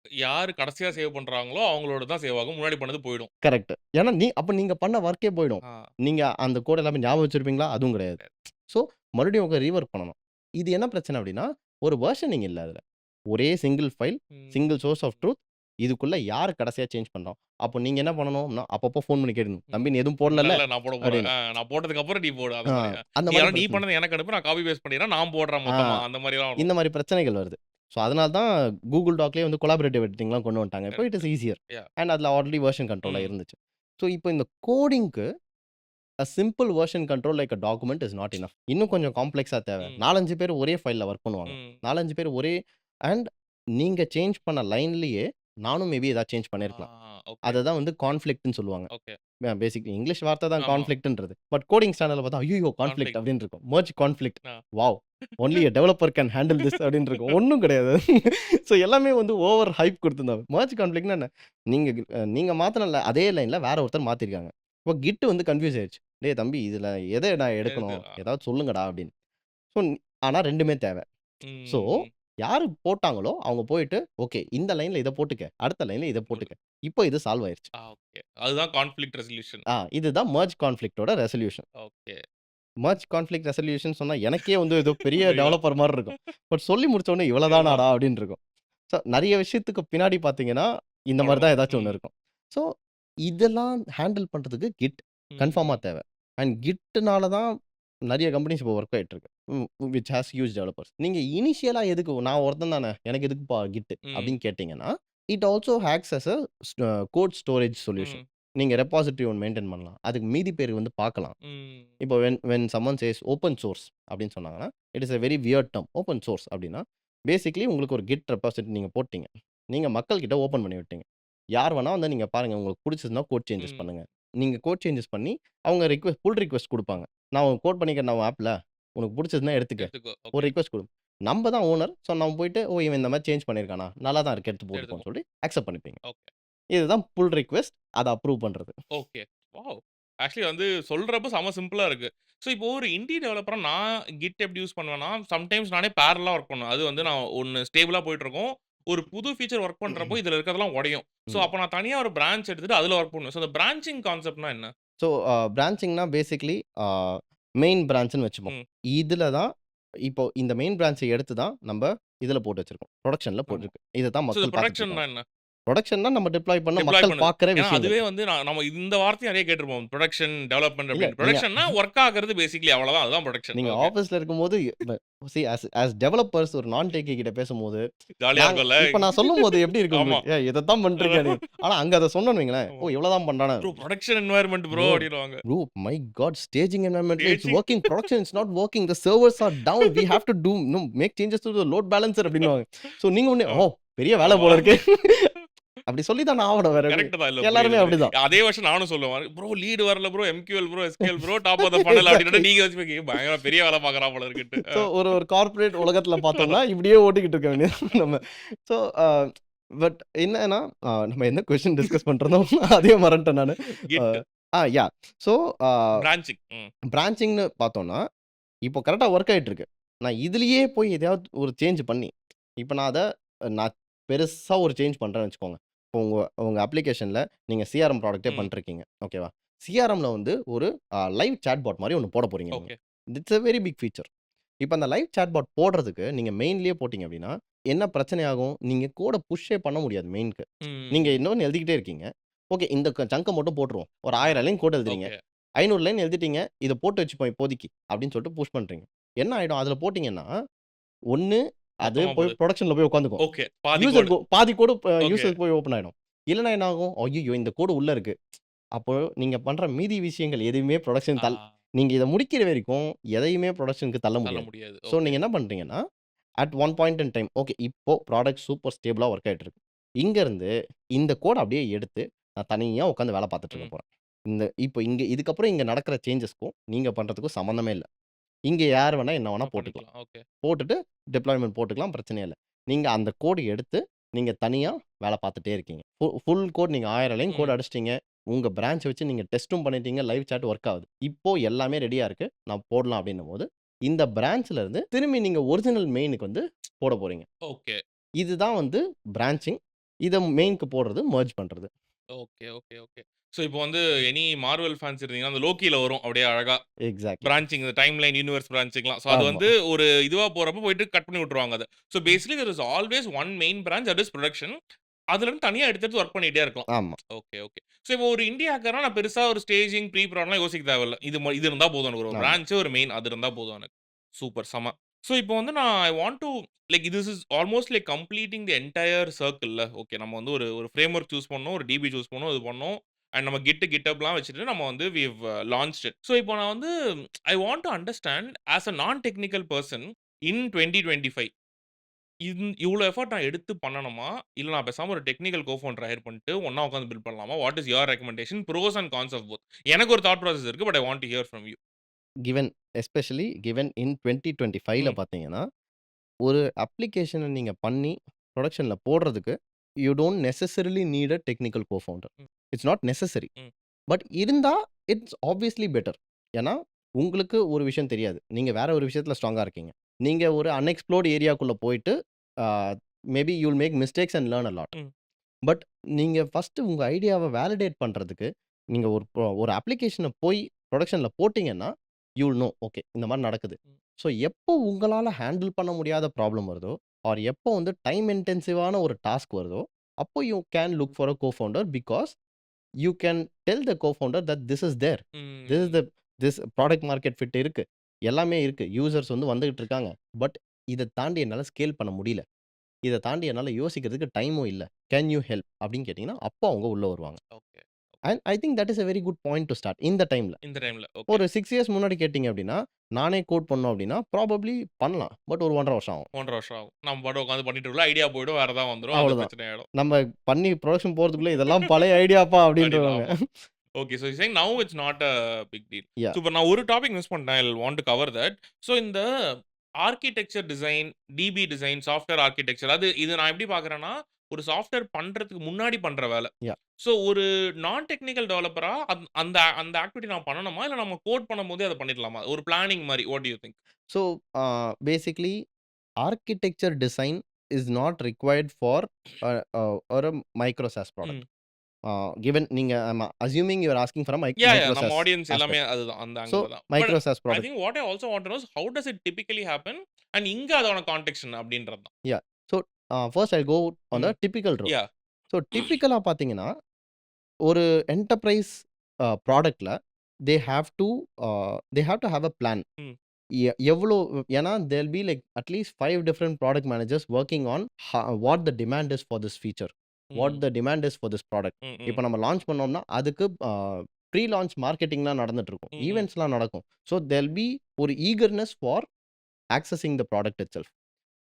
யாரு கடைசியா சேவ் பண்றாங்களோ, அவங்களோடது தான் சேவ் ஆகும். முன்னாடி பண்ணது போயிடும். கரெக்ட். ஏன்னா அப்ப நீங்க பண்ண வொர்க்கே போயிடும். ஆ. நீங்க அந்த கோட் எல்லாமே ஞாபகம் வச்சிருப்பீங்களா? அதுவும் கிடையாது. ஸோ மறுபடியும் உங்க ரீவொர்க் பண்ணணும். இது என்ன பிரச்சனை அப்டின்னா, ஒரு வெர்ஷனிங் இல்ல அதுல. ஒரே single file, hmm. Single source of truth. இதுக்குள்ள யார் கடைசியா சேஞ்ச் பண்றோம்? அப்போ நீங்க என்ன பண்ணணும்னா, அப்பப்போ ஃபோன் பண்ணி கேட்கணும். ம். "தம்பி நீ எதுவும் இல்ல, போடலல்ல?" இல்ல நான் போட போறேன். அப்படின்னு. நான் போட்டதுக்கு அப்புறம் நீ போடு. அந்த ஆ மாரி. அந்த நீ மாரி ஆனா நீ பிரச்சனை. பண்ணத எனக்கு அனுப்பு. நான் காப்பி பேஸ்ட் பண்ணிடுறேன். நான் போடுறேன் ஆ. மொத்தமா. அந்த மாரி தான் வரும். இந்த மாரி பிரச்சனைகள் வருது. ஸோ, அதனால தான் Google Docலயே வந்து கொலாபரேட்டிவ் எடிட்டிங்லாம் கொண்டு வந்துட்டாங்க. இப்போ it correct. Is easier. Yeah! And அதில ஆல்ரெடி வெர்ஷன் கண்ட்ரோலா ம். இருந்துச்சு. ஸோ, இப்போ இந்த கோடிங்க்கு simple version control like document is not enough. இன்னும் கொஞ்சம் காம்ப்ளெக்ஸா தேவை. ம். 4, 5 பேர் ஒரே ஃபைல்ல வொர்க் பண்ணுவாங்க. ம். 4, 5 பேர் ஒரே அண்ட் நீங்க சேஞ்ச் பண்ண லைன்லயே நானும் மேபி ஏதாவது சேஞ்ச் ஆ. பண்ணியிருக்கலாம். ஓகே. அத தான் வந்து கான்ஃப்ளிக்ட்ன்னு சொல்லுவாங்க. ஓகே. பேசிக் இங்கிலீஷ் வார்த்தை தான் ஆமா. கான்ஃப்ளிக்ட்ன்றது. பட் கோடிங் ஸ்டாண்டர்ட்ல பார்த்தா, "ஐய்யயோ! Conflict" conflict. அப்படின்னு இருக்கும். Merge conflict. Ah. Wow! Only a developer can handle this அப்படின்னு இருக்கும். ஒண்ணும் கிடையாது. ஸோ எல்லாமே வந்து ஓவர் ஹைப் குடுத்திருந்தாங்க. மெர்ஜ் கான்ஃப்ளிக்ட்னா என்ன? நீங்க நீங்க மாத்துன அதே லைன்ல வேற ஒருத்தர் மாத்திருக்காங்க. இப்போ கிட் வந்து கன்ஃப்யூஸ் ஆயிருச்சு. "டேய் தம்பி இதுல எத நான் எது? எடுக்கணும்? ஏதாவது சொல்லுங்கடா" அப்படின்னு. ஸோ ஆனா 2மே தேவை. ஸோ ம். யாரு போட்டாங்களோ அவங்க போயிட்டு, "ஓகே இந்த லைன்ல இத போட்டுக்க. அடுத்த லைன்ல இத போட்டுக்க." இப்போ இது சால்வ் ஆயிருச்சு. ஓகே. அதுதான் கான்ஃப்ளிக்ட் ரெசல்யூஷன். இதுதான் மெர்ஜ் கான்ஃப்ளிக்ட்டோட resolution. Okay. Merge conflict resolution சொன்னா எனக்கே வந்து ஏதோ பெரிய அதேதான். டெவலப்பர் மாரி இருக்கும். பட் சொல்லி முடிச்ச உடனே இவ்வளதான். இவ்வளதானாடா அப்படின்னு இருக்கும். ஸோ நெறைய விஷயத்துக்கு பின்னாடி பார்த்தீங்கன்னா, இந்த மாரி தான் அவ்வளோதான். ஏதாச்சும் ஒண்ணு ம். இருக்கும். ஸோ இதெல்லாம் ஹேண்டில் பண்றதுக்கு கிட் கன்ஃபார்மா ம். தேவை. அண்ட் கிட்னால தான் நெறைய கம்பெனிஸ் இப்போ ஒர்க் ஆயிட்டு இருக்கு. Which has huge developers. நீங்க இனிஷியலா எதுக்கு நான் ஒருத்தன் தானே, எனக்கு எதுக்குப்பா கிட் ம். அப்படின்னு கேட்டீங்கன்னா, it also acts as a code storage solution. ம். நீங்க ரெபாசிட்டரி ஒண்ணு மெயின்டெயின் பண்ணலாம். அதுக்கு மீதி பேர் வந்து பார்க்கலாம். ம். இப்போ when someone says open source அப்படின்னு சொன்னாங்கன்னா, it is a very weird term. Open source அப்படின்னா, பேசிக்கலி உங்களுக்கு ஒரு கிட் ரெபாசிட்டரி நீங்க போட்டீங்க. நீங்க மக்கள் கிட்ட ஓப்பன் பண்ணி விட்டீங்க. யார் வேணா வந்து நீங்க பாருங்க. உங்களுக்கு புடிச்சதுன்னா கோட் சேஞ்சஸ் ம். பண்ணுங்க. நீங்க கோட் சேஞ்சஸ் பண்ணி அவங்க புல் ரிக்வெஸ்ட் குடுப்பாங்க. நான் கோட் பண்ணிக்கிறேன் உன் ஆப்ல. உனக்கு புடிச்சதுன்னா எடுத்துக்க. எடுத்துக்கோ. ஒரு ஓகே. ரிக்வெஸ்ட் குடு. நம்ப தான் ஓனர். ஸோ நம்ம போயிட்டு, ஓ! இவன் இந்த மாரி சேஞ்ச் பண்ணியிருக்கானா? நல்லா தான் இருக்கு. எடுத்து போட்டுக்கோன்னு எடுத்துப்போம். சொல்லி அக்செப்ட் பண்ணிப்பீங்க. ஓகே. இதுதான் புல் ரிக்வெஸ்ட். அத அப்ரூவ் பண்றது. ஓகே. வாவ்! ஆக்சுவலி வந்து சொல்றப்ப செம சிம்பிளா இருக்கு. ஸோ இப்போ ஒரு இண்டீ டெவலப்பரா நான் கிட் எப்படி யூஸ் பண்ணுவேன்னா, சம்டைம்ஸ் நானே பேரலலா ஒர்க் பண்ணுவேன். அது வந்து நான் ஒண்ணு ஸ்டேபிளா போயிட்டுருக்கும். ஒரு புது ஃபீச்சர் ஒர்க் பண்றப்போ இதுல இருக்கிறதெல்லாம் உடையும். ஸோ ம். அப்ப நான் தனியா ஒரு பிரான்ச் எடுத்துட்டு அதுல ஒர்க் பண்ணுவேன். ஸோ இந்த பிரான்ச்சிங் கான்செப்ட்னா என்ன? ஸோ பிரான்ச்சிங்னா பேசிக்கலி மெயின் பிரான்ச்ன்னு வச்சுப்போம். ம். இதுல தான் இப்போ இந்த மெயின் பிரான்ச்ச எடுத்து தான் நம்ப இதுல போட்டு வச்சிருக்கோம். புரொடக்ஷன்ல ஆமா. போட்டுருக்கு. இத தான் ஸோ இந்த மக்கள் பார்த்துட்டு புரொடக்ஷன்னா இருக்காங்க. என்ன? புரொடக்ஷன்னா நம்ம டிப்ளாய் பண்ண டிப்ளாய் மக்கள் பண்ணுது. பார்க்கிற ஏன்னா விஷயங்கள். அதுவே வந்து நம்ம இந்த வார்த்தைய நெறைய கேட்டுருப்போம். புரொடக்ஷன், டெவலப்மென்ட் இல்ல அப்படின்னு. நீங்க புரொடக்ஷன்னா ஒர்க் ஆகுறது பேசிக்கலி அவ்வளவுதான். அதுதான் புரொடக்ஷன். நீங்க ஓகே. ஆஃபீஸ்ல இருக்கும்போது ஆஸ் டெவலப்பர்ஸ் ஒரு நான் டெக்கி கிட்ட பேசும்போது, ஜாலியா நாங்க இருக்கும்ல. இப்ப நான் சொல்லும்போது எப்படி இருக்கு ஆமா. உங்களுக்கு? "ஏய் இதத்தான் பண்றீங்க நீ." ஆனா அங்க அத சொன்னோம்னு வைங்களேன், ஆமா. "ஓ! இவ்வளவுதான் பண்றானா?" Bro production environment bro "bro, அப்படின்னுவாங்க. ப்ரோ மை காட் ஸ்டேஜிங் என்வைரன்மென்ட்ல it's staging working. Production is not working. The servers are down. We have to make changes to the load balancer." அப்படின்னுவாங்க. சோ நீங்க உடனே, ஆ. "ஓ! பெரிய வேலை ஆமா. போல இருக்கு." அப்படி சொல்லி தான் ஆவணும். வேற எப்படி? கரெக்ட் தான். இல்ல புரியுது, எல்லாருமே புரியுது. அப்படிதான். அதே வருஷம் நானும் சொல்லுவேன். ப்ரோ லீட் வரல bro. MQL bro, SQL bro, top of the funnel அப்படின்னா எக்ஸாக்ட்லி. நீங்க யோசிப்பீங்க, பயங்கர பெரிய வேலை பார்க்குறான் போல இருக்குன்ட்டு. ஸோ ஒரு கார்ப்பரேட் உலகத்துல பார்த்தோம்னா, இப்படியே ஓட்டிக்கிட்டு இருக்க வேண்டியது நம்ம. ஸோ பட் என்னன்னா, நம்ம என்ன கொஸ்டின் டிஸ்கஸ் பண்றோமோ அதையே மறந்துட்டேன் நானு. A kid, yeah! So a branching. ம். பிரான்ச்சிங்ன்னு பார்த்தோம்னா, இப்போ கரெக்ட்டா ஒர்க் ஆயிட்டு இருக்கு. நான் இதுலயே போய் எதையாவது ஒரு சேஞ்ச் பண்ணி, இப்ப நான் பெருசா ஒரு சேஞ்ச் பண்றேன்னு வச்சுக்கோங்க. இப்போ உங்க உங்க அப்ளிகேஷன்ல நீங்க சிஆர்எம் ப்ராடக்ட்டே ம். பண்ணிட்டுருக்கீங்க. ஓகேவா? சிஆர்எம்ல வந்து ஒரு லைவ் சாட் பாட் மாரி ஒண்ணு போட போறீங்க நீங்க. Okay. It's a very big feature. இப்ப அந்த லைவ் சாட் பாட் போடுறதுக்கு நீங்க மெயின்லயே போட்டீங்க அப்டின்னா, என்ன பிரச்சனை ஆகும்? நீங்க கோட புஷ்ஷே பண்ண முடியாது மெயின்க்கு. நீங்க ம். இன்னொன்னு எழுதிக்கிட்டே இருக்கீங்க. ஓகே இந்த சங்க்க மட்டும் போட்டுருவோம். ஒரு 1000 லைன் கோட் எழுதுறீங்க. ஓகே. 500 லைன் எழுதிட்டீங்க. இத போட்டு வச்சுப்போம் இப்போதைக்கு அப்டின்னு சொல்லிட்டு புஷ் பண்றீங்க. என்ன ஆயிடும்? அதுல போட்டீங்கன்னா, ஒண்ணு அது மொத்தமா போய் போது. புரொடக்ஷன்ல போய் உட்காந்துக்கும். ஓகே. பாதி கோடு. பாதி கோடு ஓகே. யூசருக்கு போய் ஓப்பன் ஆயிடும். இல்லன்னா என்ன ஆகும்? ஐய்யய்யோ! இந்த கோடு உள்ள இருக்கு. அப்போ நீங்க பண்ற மீதி விஷயங்கள் எதுவுமே புரொடக்ஷன் ஆ நீங்க இத முடிக்கிற வரைக்கும் எதையுமே புரொடக்ஷனுக்கு தள்ள தள்ள முடியாது. முடியாது. So okay. நீங்க என்ன பண்றீங்கன்னா, at one point in time okay இப்போ ப்ராடக்ட் சூப்பர் ஸ்டேபிளா ஒர்க் ஆயிட்டு இருக்கு. இங்கருந்து இந்த கோட அப்படியே எடுத்து நான் தனியா உட்கார்ந்து வேலை பார்த்துட்டு இருக்க ம். போறேன். இப்போ இதுக்கப்புறம் இங்க நடக்கிற சேஞ்சஸ்க்கும், நீங்க பண்றதுக்கும் சம்மந்தமே இல்ல. இங்க யார் வேணா என்ன வேணா போட்டுக்கலாம். பண்ணிக்கலாம். ஓகே. போட்டுட்டு டிப்ளாய்மென்ட் போட்டுக்கலாம். பிரச்சனையே இல்ல. நீங்க அந்த கோடு எடுத்து, நீங்க தனியா வேல பார்த்துட்டே இருக்கீங்க. ஃபுல் கோட் நீங்க 1000 லைன் கோட் ம். அடிச்சிட்டீங்க. உங்க பிரான்ச் வச்சு நீங்க டெஸ்ட்டும் பண்ணிட்டீங்க. லைவ் சாட் ஒர்க் ஆகுது. இப்போ எல்லாமே ரெடியா இருக்கு. நான் போடலாம் அப்டின்னும்போது, இந்த பிரான்ச்ல இருந்து திரும்பி நீங்க ஒரிஜினல் மெயினுக்கு வந்து போட போறீங்க. ஓகே. இதுதான் வந்து பிரான்ச்சிங். இத மெயின்க்கு போடுறது, மெர்ஜ் பண்றது. Okay, okay, okay. ஸோ இப்போ வந்து எனி மார்வெல் ஃபேன்ஸ் இருந்தீங்கன்னா, அந்த லோக்கில வரும் அப்படியே அழகா. எக்ஸாக்ட்லி. பிரான்ச்சிங் இந்த டைம்லைன் யூனிவர்ஸ் பிரான்ச்சிங்லாம். ஸோ அது ஆமா, வந்து ஒரு இதுவா போறப்போ போயிட்டு கட் பண்ணி விட்டுருவாங்க அத. So basically there is always one main branch that is production. அதுலருந்து தனியா எடுத்து எடுத்து ஒர்க் பண்ணிட்டே இருக்கலாம். ஆமா. Okay, okay. ஸோ இப்போ ஒரு இண்டியா ஹேக்கர்னா நான் பெருசா ஒரு ஸ்டேஜிங், ப்ரீ ப்ரான்லாம் யோசிக்க தேவையில்ல. இது இருந்தா போதும் எனக்கு. ஒரு ஆமா. பிரான்ச், ஒரு மெயின் அது இருந்தா போதும் எனக்கு. சூப்பர் செம. ஸோ இப்போ வந்து நான் I want to like this is almost like completing the entire சர்க்கிள்ல. ஓகே நம்ம வந்து ஒரு ஒரு ஃப்ரேம் ஒர்க் சூஸ் பண்ணோம். ஒரு டிபி சூஸ் பண்ணோம். இது பண்ணோம். அண்ட் நம்ம கிட்டப்லாம் வச்சுட்டு நம்ம வந்து we have launched it. So இப்போ நான் வந்து I want to understand as a non technical person in 2025 இவ்ளோ எஃபோர்ட் நான் எடுத்து பண்ணணுமா? இல்ல நான் பேசாம ஒரு டெக்னிக்கல் கோ-ஃபவுண்டர் ஹையர் பண்ணிட்டு ஒண்ணா உட்கார்ந்து பில்ட் பண்ணலாமா? What is your recommendation? Pros and cons of both. எனக்கு ஒரு தாட் ப்ராசஸ் இருக்கு. But I want to hear from you. Given in 2025ல ம், பார்த்தீங்கன்னா ஒரு அப்ளிகேஷன நீங்க பண்ணி புரொடக்ஷன்ல போடுறதுக்கு, you don't necessarily need a technical co-founder. Hmm, it's not necessary. Hmm. But இருந்தா இட்ஸ் ஆப்வியஸ்லி பெட்டர். ஏன்னா, உங்களுக்கு ஒரு விஷயம் தெரியாது. நீங்க வேற ஒரு விஷயத்துல ஸ்ட்ராங்கா இருக்கீங்க. நீங்க ஒரு அன்எக்ஸ்ப்ளோர்ட் ஏரியாக்குள்ள போயிட்டு, ah maybe you will make mistakes and learn a lot. Hmm. But நீங்க ஃபர்ஸ்ட்டு உங்க ஐடியாவ வேலிடேட் பண்றதுக்கு, நீங்க ஒரு அப்ளிகேஷன போய் புரொடக்ஷன்ல போட்டீங்கன்னா, யூ வில் நோ ஓகே இந்த மாரி நடக்குது. ம். ஸோ எப்போ உங்களால ஹேண்டில் பண்ண முடியாத ப்ராப்ளம் வருதோ, ஆர் எப்போ வந்து டைம் இன்டென்சிவான ஒரு டாஸ்க் வருதோ, அப்போ you can look for a co-founder because you can tell the co-founder that this is there. This is hmm. The this product market fit இருக்கு. எல்லாமே இருக்கு. யூசர்ஸ் வந்து வந்துகிட்டு இருக்காங்க. பட் இத தாண்டி என்னால ஸ்கேல் பண்ண முடியல. இத தாண்டி என்னால யோசிக்கிறதுக்கு டைமும் இல்ல. Can you help? அப்படின்னு கேட்டீங்கன்னா, அப்போ அவங்க உள்ள வருவாங்க. Okay. And I think that is a very good point to start இந்த டைம்ல. இந்த டைம்ல. ஓகே. ஒரு 6 இயர்ஸ் முன்னாடி கேட்டீங்க அப்படின்னா, நானே கோட் பண்ணணும் அப்படின்னா, ப்ராபப்ளி பண்ணலாம். பட் ஒரு 1 1/2 வருஷம் ஆகும். 1 1/2 வருஷம் ஆகும். நம்ம பாட்டுக்கு உட்காந்து பண்ணிட்டு இருக்கலாம். ஐடியா போயிடும். வேற ஏதாவது வந்துரும். அது அவ்வளோதான். பிரச்சனை ஆயிடும். நம்ம பண்ணி புரொடக்ஷன் போறதுக்குள்ள இதெல்லாம் பழைய ஐடியாப்பா அப்படின்னு அப்படின்ருவாங்க. ஆமா. Okay. So saying now it's not a big deal. So yeah! இப்ப நான் ஒரு டாபிக் மிஸ் பண்ணிட்டேன். I want to cover that. So இந்த architecture design, DB design, software architecture இது நான் எப்படி பார்க்குறேன்னா, ஒரு சாஃப்ட்வேர் பண்றதுக்கு முன்னாடி பண்ற வேல. யாஹ்! ஸோ ஒரு நான் டெக்னிக்கல் டெவலப்பரா அந்த அந்த ஆக்டிவிட்டி நான் பண்ணணுமா? இல்ல நம்ம கோட் பண்ணும்போதே அத பண்ணிடலாமா? ஒரு பிளானிங் மாரி. What do you think? So basically architecture design is not required for a a ஒரு micro SaaS product. Hmm. Given நீங்க assuming you are asking for yeah. Micro நம்ம சாஸ் ஆடியன்ஸ் எல்லாமே ஆஸ்பெக்ட். அதுதான். அந்த ஸோ ஆங்கிள்ல தான். But micro SaaS I product. Think what I also want to know is how does it typically happen? And இங்க அதோட context என்ன அப்படின்றது தான். Yeah! So first Jal go on the hmm. Typical role. Yeah. So டிப்பிக்கலா பார்த்தீங்கன்னா, ஒரு enterprise ப்ராடக்ட்ல they have to they have to have a plan. Hmm. எவ்வளோ ஏன்னா there will be like at least 5 different product managers working on what the demand is for this feature. What hmm. The demand is for this product. Hmm. இப்போ ம். நம்ம launch பண்ணோம்னா, அதுக்கு pre launch மார்க்கெட்டிங்லாம் நடந்துட்டு இருக்கும். ம். ம். ஈவென்ட்ஸ்லாம் நடக்கும். ஸோ தேர் பி ஒரு eagerness for accessing the product itself.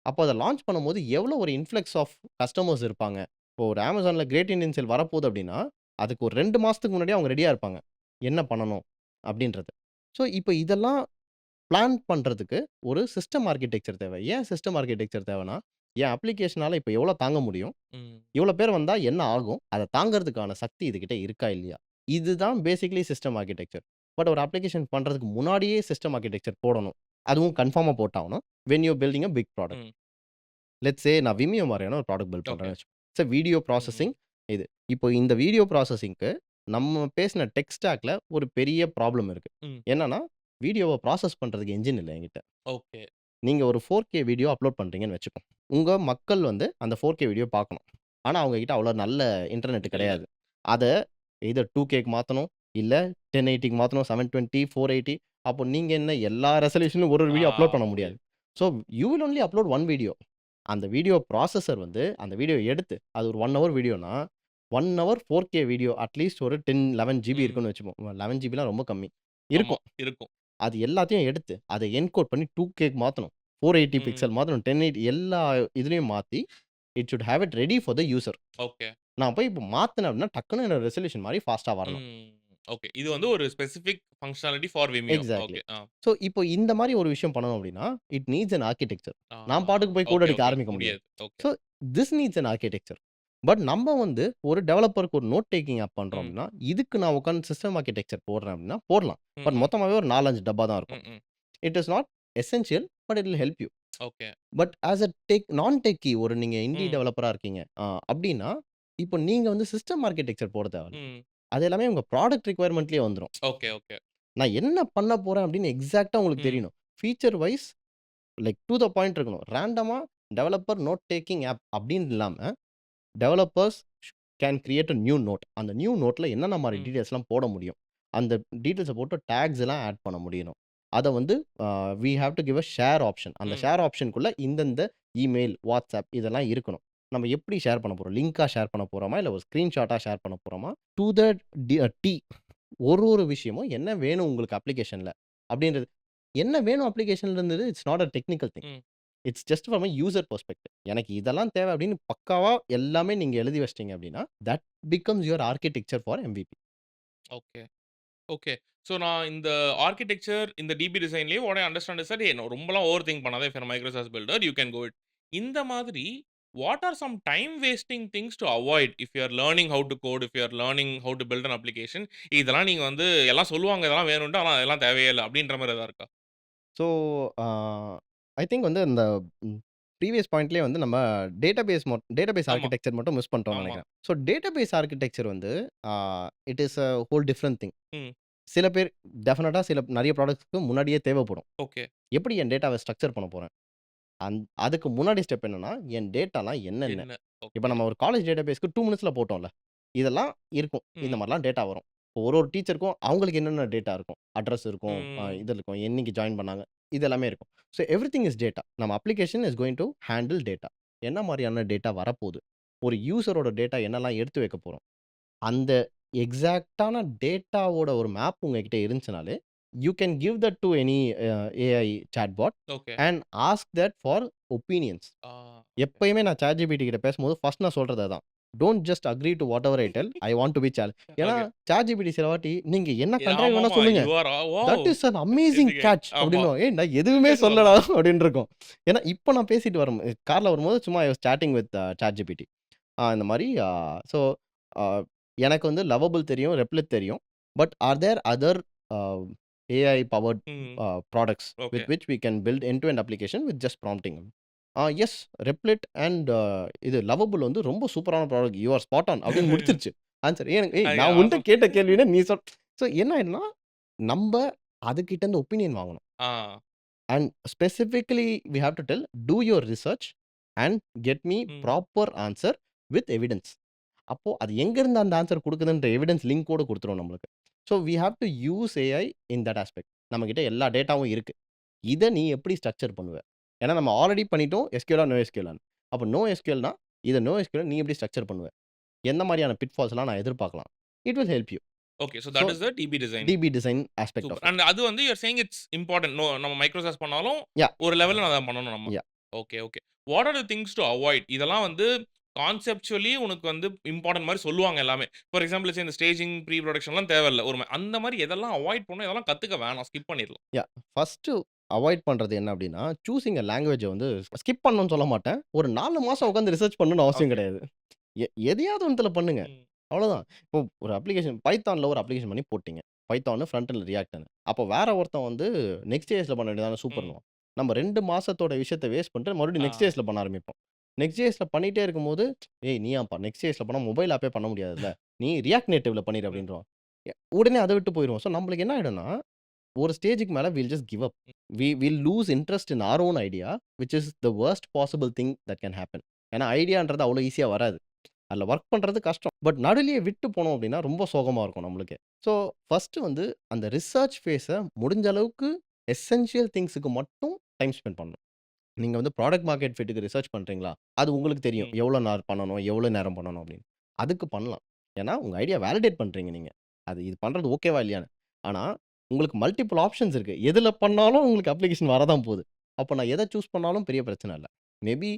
அப்போ அத லான்ச் பண்ணும்போது எவ்வளோ ஒரு இன்ஃப்ளக்ஸ் ஆஃப் கஸ்டமர்ஸ் இருப்பாங்க. இப்போ ஒரு Amazonல கிரேட் இண்டியன் சேல் வரப்போகுது அப்படின்னா, அதுக்கு ஒரு 2 மாசத்துக்கு முன்னாடியே அவங்க ரெடியா இருப்பாங்க. என்ன பண்ணணும் அப்படின்றது. ஸோ இப்போ இதெல்லாம் பிளான் பண்றதுக்கு ஒரு சிஸ்டம் ஆர்க்கிடெக்சர் தேவை. ஏன் சிஸ்டம் ஆர்க்கிடெக்சர் தேவைன்னா, என் அப்ளிகேஷனால இப்ப எவ்வளோ தாங்க முடியும்? ம். இவ்வளோ பேர் வந்தா என்ன ஆகும்? அத தாங்கறதுக்கான சக்தி இதுகிட்ட இருக்கா? இல்லையா? இதுதான் பேசிக்கலி சிஸ்டம் ஆர்க்கிடெக்சர். பட் ஒரு அப்ளிகேஷன் பண்றதுக்கு முன்னாடியே சிஸ்டம் ஆர்க்கிடெக்சர் போடணும். அதுவும் கன்ஃபார்மா போட்டாகணும். When you are building a big product. Hmm. Let's say நான் Vimeo மாரியான ஒரு ப்ராடக்ட் பில்ட் ஓகே. பண்றேன்னு வச்சுக்கோங்க. இட்ஸ் வீடியோ ம். ம். ப்ராசஸிங் இது. இப்போ இந்த வீடியோ ப்ராசஸிங்க்கு நம்ம பேசின டெக் ஸ்டாக்ல ஒரு பெரிய ப்ராப்ளம் இருக்கு. ம். என்னன்னா, வீடியோவ ப்ராசஸ் பண்றதுக்கு என்ஜின் இல்ல என்கிட்ட. ஓகே. நீங்க ஒரு 4K வீடியோ அப்லோட் பண்றீங்கன்னு வச்சுப்போம். உங்க மக்கள் வந்து அந்த 4K வீடியோ பார்க்கணும். ஆனா, அவங்க கிட்ட அவ்வளோ நல்ல இன்டர்நெட் இல்ல. கிடையாது. அத எய்தர் 2Kக்கு மாத்தணும், இல்ல 1080க்கு மாத்தணும், 720, 480. அப்போ நீங்க என்ன எல்லா ரெசல்யூஷன்லயும் ஒரு வீடியோ அப்லோட் பண்ண முடியாது. புரியுது. So you will only upload 1 video. அந்த வீடியோ ப்ராசஸர் வந்து அந்த வீடியோ எடுத்து, அது ஒரு 1 ஹவர் வீடியோனா, 1 ஹவர் 4K வீடியோ அட்லீஸ்ட் ஒரு 10, 11 ஜிபி ம். இருக்குன்னு வச்சுப்போம். 11 ஜிபிலாம் ரொம்ப கம்மி. ஆமா. இருக்கும். இருக்கும். அது எல்லாத்தையும் எடுத்து, அத என்கோட் பண்ணி 2Kக்கு மாத்தணும். 480 பிக்சல் ம். மாத்தணும். 1080 எல்லா இதுலயும் மாத்தி, it should have it ready for the user. Okay. நான் போய் இப்ப மாத்துனேன் அப்படின்னா, டக்குனு என்னோட ரெசல்யூஷன் மாறி ஃபாஸ்ட்டா வரணும். ம். ஓகே. இது வந்து ஒரு specific functionality for Vimeo. Exactly. Okay. Ah. So இப்போ இந்த மாரி ஒரு விஷயம் பண்ணணும் அப்படின்னா, it needs an architecture. Ah. நான் பாட்டுக்கு போய் கோட் ஓகே, அடிக்க ஓகே. ஆரம்பிக்க முடியாது. முடியாது. Okay. So this needs an architecture. But நம்ம வந்து ஒரு டெவலப்பருக்கு ஒரு நோட் டேக்கிங் ஆப் பண்றோம் ம். அப்படின்னா, இதுக்கு நான் உட்கார்ந்து சிஸ்டம் ஆர்க்கிடெக்சர் போடுறேன் அப்படின்னா போடலாம். ம். பட் ம். மொத்தமாவே ஒரு 4, 5 டப்பா தான் இருக்கும். ம். ம். It is not essential but it will help you. Okay. But as a non techie ஒரு நீங்க இண்டி ம். டெவலப்பரா இருக்கீங்க. அப்டின்னா, இப்போ நீங்க வந்து சிஸ்டம் ஆர்க்கிடெக்சர் போட தேவையில்ல. ம். அது எல்லாமே உங்க ப்ராடக்ட் ரிக்வயர்மென்ட்லயே வந்துரும். Okay, okay. நான் என்ன பண்ண போறேன் அப்டின்னு எக்ஸாக்ட்டா உங்களுக்கு ம். தெரியணும். Feature wise like to the point இருக்கணும். ரேண்டமா டெவலப்பர் நோட் டேக்கிங் ஆப் அப்டின்னு இல்லாம, developers can create a new note. அந்த நியூ நோட்ல என்னென்ன மாரி ம். டீட்டெயில்ஸ்லாம் போட முடியும். அந்த டீட்டெயில்ஸ போட்டு டாக்ஸ் எல்லாம் ஆட் பண்ண முடியணும். அத வந்து we have to give a share option. அந்த ம். ஷேர் ஆப்ஷனுக்குள்ள இந்தந்த இமெயில், WhatsApp இதெல்லாம் இருக்கணும். நம்ம எப்படி ஷேர் பண்ண போறோம்? லிங்க்கா ஷேர் பண்ண போறோமா? இல்ல ஒரு ஸ்கிரீன்ஷாட்டா ஷேர் பண்ண போறோமா? டூ த டி ஒரு விஷயமும் என்ன வேணும் உங்களுக்கு அப்ளிகேஷன்ல அப்படின்றது. என்ன வேணும் அப்ளிகேஷன்ல இருந்தது it's not a technical thing. Hmm. It's just from a user perspective. எனக்கு இதெல்லாம் தேவை அப்படின்னு பக்காவா எல்லாமே நீங்க எழுதி வச்சிட்டீங்க அப்படின்னா, that becomes your architecture for MVP. Okay. Okay. So நான் இந்த ஆர்க்கிடெக்சர், இந்த டிபி டிசைன்லயே what I understand is that ரொம்பலாம் ஓவர் திங்க் பண்ணாத. If you are Microsoft builder, you can go it. இந்த மாதிரி what are some time wasting things to avoid if you are learning how to code, if you are learning how to build an application. இதெல்லாம் நீங்க வந்து எல்லாம் சொல்லுவாங்க, இதெல்லாம் வேணும்ன்ட்டு. ஆனா அதெல்லாம் தேவையே இல்ல. அப்படின்ற மாரி எதா இருக்கா? ஸோ அ ஐ திங்க் வந்து இந்த ப்ரீவியஸ் பாயிண்ட்லயே வந்து நம்ம டேட்டாபேஸ் ஆமா, ஆர்க்கிடெக்சர் மட்டும் மிஸ் பண்ணிட்டோம்னு ஆமா. நெனைக்கிறேன். ஸோ டேட்டாபேஸ் ஆர்க்கிடெக்சர் வந்து அ it is a whole different thing. ம். சில பேர் டெஃபினட்டா நெறைய ப்ராடக்ட்ஸ்க்கு முன்னாடியே தேவைப்படும். ஓகே. எப்படி என் டேட்டாவ ஸ்ட்ரக்சர் பண்ண போறேன்? அதுக்கு முன்னாடி ஸ்டெப் என்னன்னா, என் டேட்டாலாம் என்னென்ன? என்ன? இப்ப ஓகே. நம்ம ஒரு காலேஜ் டேட்டாபேஸ்க்கு 2 மினிட்ஸ்ல போட்டோம்ல. இதெல்லாம் இருக்கும். இந்த ம். மாரிலாம் டேட்டா வரும். ஒரு டீச்சருக்கும் அவங்களுக்கு என்னென்ன டேட்டா இருக்கும். அட்ரஸ் இருக்கும், ம். இது இருக்கும், என்னைக்கு ஜாயின் பண்ணாங்க. இது எல்லாமே இருக்கும். So everything is data. நம்ம application is going to handle data. என்ன மாரியான டேட்டா வரப்போது? ஒரு யூசரோட டேட்டா என்னலாம் எடுத்து வைக்க போறோம்? அந்த எக்ஸாக்ட்டான டேட்டாவோட ஒரு மேப் உங்ககிட்ட இருந்துச்சுனாலே, you can give that to any AI chatbot okay. And ask that for opinions. Ah. Okay. எப்பயுமே நான் ChatGPT கிட்ட பேசும்போது ஃபர்ஸ்ட் நான் சொல்றது அதான். Don't just agree to whatever I tell. I want to be ஏன்னா ஓகே. ChatGPT சில வாட்டி நீங்க என்ன கண்ட்ராவி வேணா ஆமாமா. சொல்லுங்க. You are wow! That is an amazing இதுக்கு கேட்ச் ஆமா. அப்படின்னுவாங்க. ஏய் நான் எதுவுமே சொல்லடா அப்படின்னு இருக்கும். ஏன்னா இப்ப நான் பேசிட்டு கார்ல வரும்போது சும்மா I was chatting with ChatGPT. இந்த மாரி ஸோ அ எனக்கு வந்து லவபிள் தெரியும், ரெப்லிட் தெரியும். But are there other uh AI powered hmm. Products okay. With which we can build end to end application with just prompting. Yes Replit and இது Lovable வந்து ரொம்ப சூப்பரான product. You are spot on அப்படின்னு முடிச்சிருச்சு answer. ஏய் அது நான் உன்ட்ட ஆசம். கேட்ட கேள்வினா நீ ஸோ என்ன ஆயிடும்னா, நம்ப அதுகிட்ட இருந்து ஒப்பீனியன் வாங்கணும். Ah. And specifically we have to tell to your research and get me hmm. Proper answer with evidence. அப்போ அது எங்கேருந்து அந்த ஆன்சர் குடுக்குதுன்ற எவிடன்ஸ் லிங்க் கூட குடுத்துரும் நம்மளுக்கு. So we have to use AI in that aspect. நம்மகிட்ட எல்லா டேட்டாவும் இருக்கு. இத நீ எப்படி ஸ்ட்ரக்சர் பண்ணுவ? ஏன்னா நம்ம ஆல்ரெடி பண்ணிட்டோம் எஸ்கியூஎல் நோ எஸ்கியூஎல். அப்போ நோ எஸ்கியூஎல்னா இத நோ எஸ்கியூஎல் நீ எப்படி ஸ்ட்ரக்சர் பண்ணுவ? எந்த மாரியான பிட்ஃபால்ஸ்லாம் நான் எதிர்பார்க்கலாம்? It will help you. Okay. So so that is the DB design. DB design aspect super. Of it. And அது வந்து you are saying it's important. நம்ம மைக்ரோசாஃப்ட் பண்ணாலும் யாஹ்! ஒரு லெவல்ல அத பண்ணணும் நம்ம. Yeah! Okay, okay. What are the things to avoid? இதெல்லாம் வந்து கான்செப்சுவலி உனக்கு வந்து இம்பார்டன்ட் மாரி சொல்லுவாங்க எல்லாமே. ஃபார் எக்ஸாம்பிள் இந்த ஸ்டேஜிங், ப்ரீ புரொடக்ஷன்லாம் தேவையில்ல. அந்த மாரி எதெல்லாம் அவாய்ட் பண்ணணும், எதெல்லாம் கத்துக்க வேணாம். ஸ்கிப் பண்ணிரலாம். யாஹ்! ஃபர்ஸ்ட்டு அவாய்ட் பண்றது என்ன அப்டின்னா, சூசிங் எ லாங்குவேஜ வந்து ஸ்கிப் பண்ணணும்னு சொல்ல மாட்டேன். ஒரு 4 மாசம் உட்கார்ந்து ரிசர்ச் பண்ணணும்னு அவசியம் ஓகே. கிடையாது. எதையாவது ஒண்ணுத்துல பண்ணுங்க. ம். அவ்வளோதான். இப்போ ஒரு அப்ளிகேஷன் பைத்தான்ல ஒரு அப்ளிகேஷன் பண்ணி போட்டீங்க. பைத்தான் ஃப்ரண்ட் அண்ட் ரியாக்ட்ன்னு. அப்போ வேற ஒருத்தன் வந்து நெக்ஸ்ட்.jsல பண்ண வேண்டியது தானே ம். சூப்பர்ன்னுவான். நம்ம 2 மாசத்தோட விஷயத்த வேஸ்ட் பண்ணிட்டு மறுபடியும் ஆ. நெக்ஸ்ட்.jsல பண்ண ஆரம்பிப்போம். நெக்ஸ்ட்.jsல பண்ணிட்டே இருக்கும்போது, "ஏய் நீயாப்பா நெக்ஸ்ட்.jsல பண்ணா மொபைல் ஆப்பே பண்ண முடியாதுல்ல. நீ ரியாக்ட் நேட்டிவ்ல பண்ணிரு" ம். அப்படின்ருவான். உடனே அத விட்டு போயிருவோம். ஸோ நம்மளுக்கு என்ன ஆயிடும்னா, ஒரு ஸ்டேஜ்க்கு மேல will just give up. Will lose interest in our own idea which is the worst possible thing that can happen. ஏன்னா ஐடியான்றது அவ்வளோ ஈஸியா வராது. அதில வொர்க் பண்றது கஷ்டம். பட் நடுவுலயே விட்டு போனோம் அப்டின்னா, ரொம்ப சோகமா இருக்கும் நம்மளுக்கே. ஸோ ஃபர்ஸ்ட்டு வந்து அந்த ரிசர்ச் ஃபேஸ முடிஞ்ச அளவுக்கு எசென்ஷியல் திங்ஸ்‌க்கு மட்டும் டைம் ஸ்பெண்ட் பண்ணணும். நீங்க வந்து ப்ராடக்ட் மார்க்கெட் ஃபிட்‌க்கு ரிசர்ச் பண்றீங்களா? அது உங்களுக்கு தெரியும். ம். எவ்வளோ நாள் பண்ணணும்? எவ்வளோ நேரம் பண்ணணும்? அப்டின்னு. அதுக்கு பண்ணலாம். ஏன்னா, உங்க ஐடியா வேலிடேட் பண்றீங்க நீங்க. இது பண்றது ஓகேவா? இல்லையான்னு. ஆனா, உங்களுக்கு மல்டிபிள் ஆப்ஷன்ஸ் இருக்கு. எதுல பண்ணாலும் உங்களுக்கு அப்ளிகேஷன் வரதான் போது. அப்ப நான் எத சூஸ் பண்ணாலும் பெரிய பிரச்சனை இல்ல. மேபி